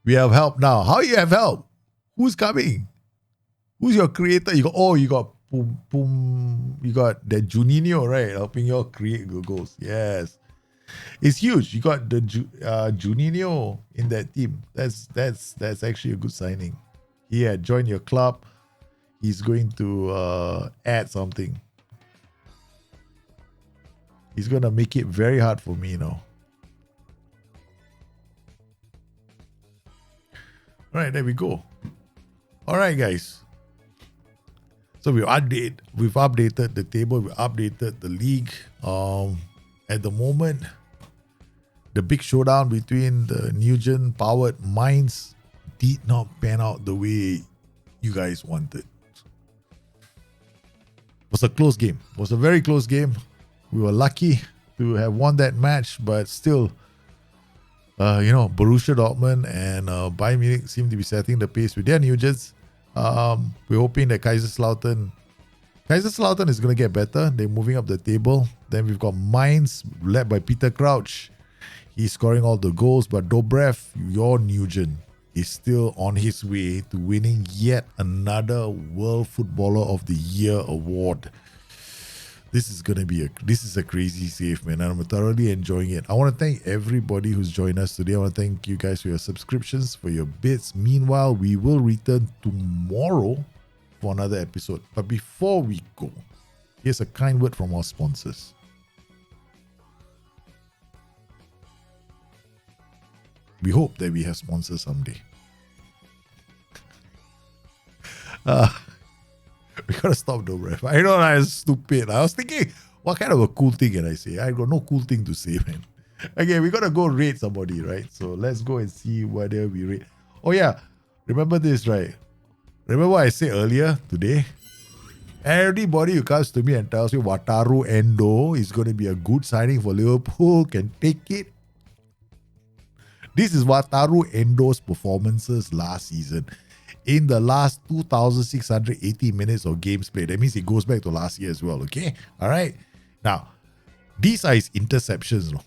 We have help now. How you have help? Who's coming? Who's your creator? You got you got that Juninho, right? Helping you all create goals. Yes. It's huge. You got the Juninho in that team. That's actually a good signing. He had joined your club. He's going to add something. He's going to make it very hard for me now. All right, there we go. All right, guys. So we've updated the table. We updated the league. At the moment, the big showdown between the NEWGEN powered Mainz did not pan out the way you guys wanted. It was a close game. It was a very close game. We were lucky to have won that match, but still, Borussia Dortmund and Bayern Munich seem to be setting the pace with their NEWGENs. We're hoping that Kaiserslautern is going to get better. They're moving up the table. Then we've got Mainz, led by Peter Crouch. He's scoring all the goals, but Dobrev, your NEWGEN, is still on his way to winning yet another World Footballer of the Year award. This is a crazy save, man. I'm thoroughly enjoying it. I want to thank everybody who's joined us today. I want to thank you guys for your subscriptions, for your bits. Meanwhile, we will return tomorrow for another episode. But before we go, here's a kind word from our sponsors. We hope that we have sponsors someday. gotta stop the ref. I know that's stupid. I was thinking, what kind of a cool thing can I say? I got no cool thing to say, man. Okay, we gotta go rate somebody, right? So let's go and see whether we rate. Oh yeah, remember this, right? Remember what I said earlier today? Everybody who comes to me and tells me Wataru Endo is going to be a good signing for Liverpool can take it. This is Wataru Endo's performances last season. In the last 2,680 minutes of games played. That means it goes back to last year as well, okay? All right. Now, these are his interceptions. No?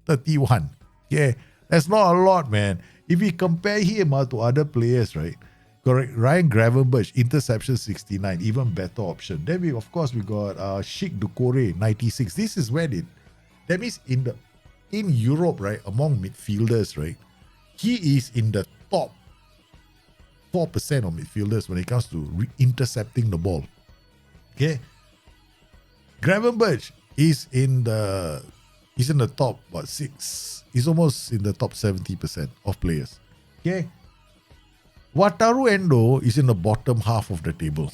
31. Yeah, that's not a lot, man. If we compare him to other players, right? Correct. Ryan Gravenberch, interception 69, even better option. Then we, of course, we got Sheikh Doucouré, 96. This is where that means in Europe, right, among midfielders, right, he is in the top 4% of midfielders when it comes to intercepting the ball. Okay. Gravenberch is in the top, what, 6. He's almost in the top 70% of players. Okay. Wataru Endo is in the bottom half of the table.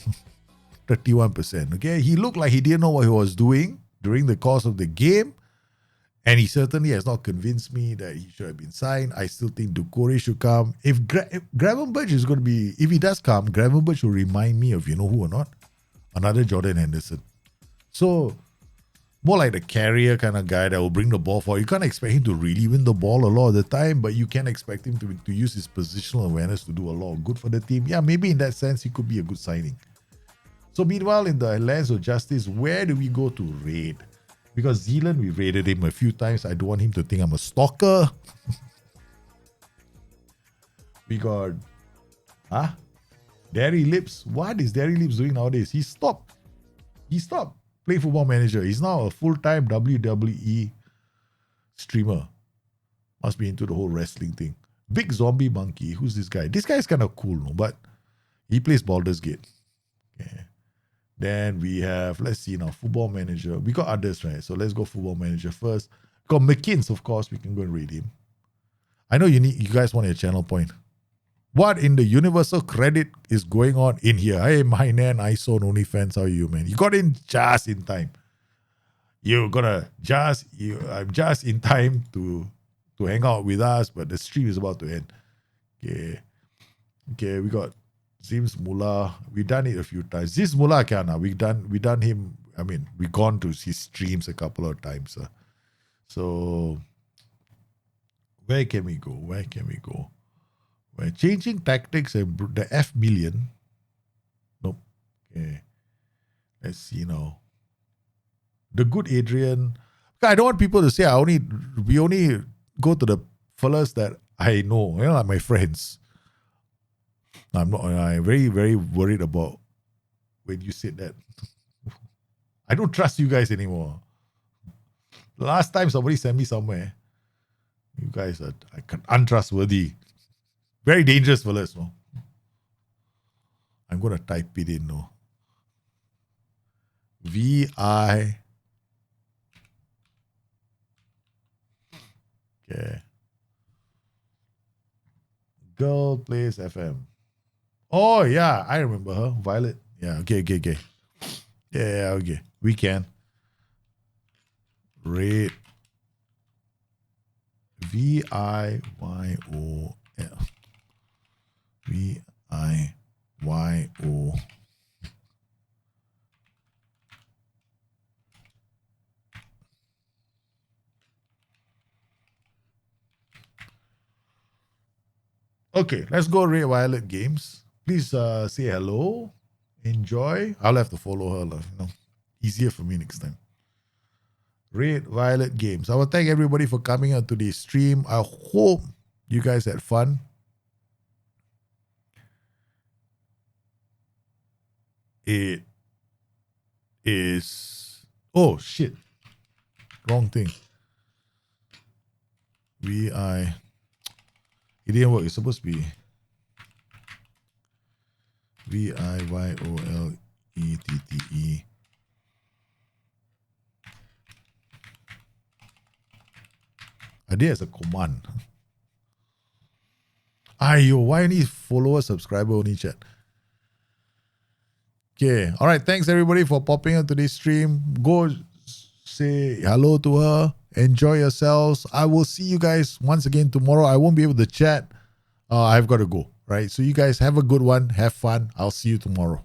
31%. Okay. He looked like he didn't know what he was doing during the course of the game. And he certainly has not convinced me that he should have been signed. I still think Doucouré should come. If Gravenberch is going to be, if he does come, Gravenberch will remind me of, you know who or not? Another Jordan Henderson. So, more like the carrier kind of guy that will bring the ball forward. You can't expect him to really win the ball a lot of the time, but you can expect him to use his positional awareness to do a lot of good for the team. Yeah, maybe in that sense, he could be a good signing. So meanwhile, in the lens of justice, where do we go to raid? Because Zealand, we raided him a few times. I don't want him to think I'm a stalker. We got, Derry Lips. What is Derry Lips doing nowadays? He stopped playing Football Manager. He's now a full-time WWE streamer. Must be into the whole wrestling thing. Big Zombie Monkey. Who's this guy? This guy is kind of cool, no? But he plays Baldur's Gate. Okay. Then we have, let's see now, Football Manager. We got others, right? So let's go Football Manager first. Got McKins, of course. We can go and rate him. I know you guys want a channel point. What in the universal credit is going on in here? Hey, my nan, ISO, OnlyFans, how are you, man? You got in just in time. I'm just in time to hang out with us, but the stream is about to end. Okay, we got Zims Mullah. We've done it a few times. This Mullah Kana, we done him. I mean, we gone to his streams a couple of times. So where can we go? We're changing tactics and the F million. Nope. Okay. Let's see now. The good Adrian. I don't want people to say we only go to the fellas that I know, like my friends. I'm very, very worried about when you said that. I don't trust you guys anymore. Last time somebody sent me somewhere, you guys are untrustworthy. Very dangerous fellas, no? I'm going to type it in, no? VI. Okay. Girl plays FM. Oh, yeah. I remember her. Violet. Yeah, okay. Yeah, okay. We can. Rate. VIYOL. VIYO. Okay, let's go Red Violet Games. Please say hello. Enjoy. I'll have to follow her. Easier for me next time. Red Violet Games. I will thank everybody for coming on today's stream. I hope you guys had fun. It is... Oh, shit. Wrong thing. It didn't work. It's supposed to be VIYOLETTE. I did as a command. Ayo, why only follower, subscriber only chat? Okay. All right. Thanks everybody for popping on today's stream. Go say hello to her. Enjoy yourselves. I will see you guys once again tomorrow. I won't be able to chat. I've got to go. Right. So you guys have a good one. Have fun. I'll see you tomorrow.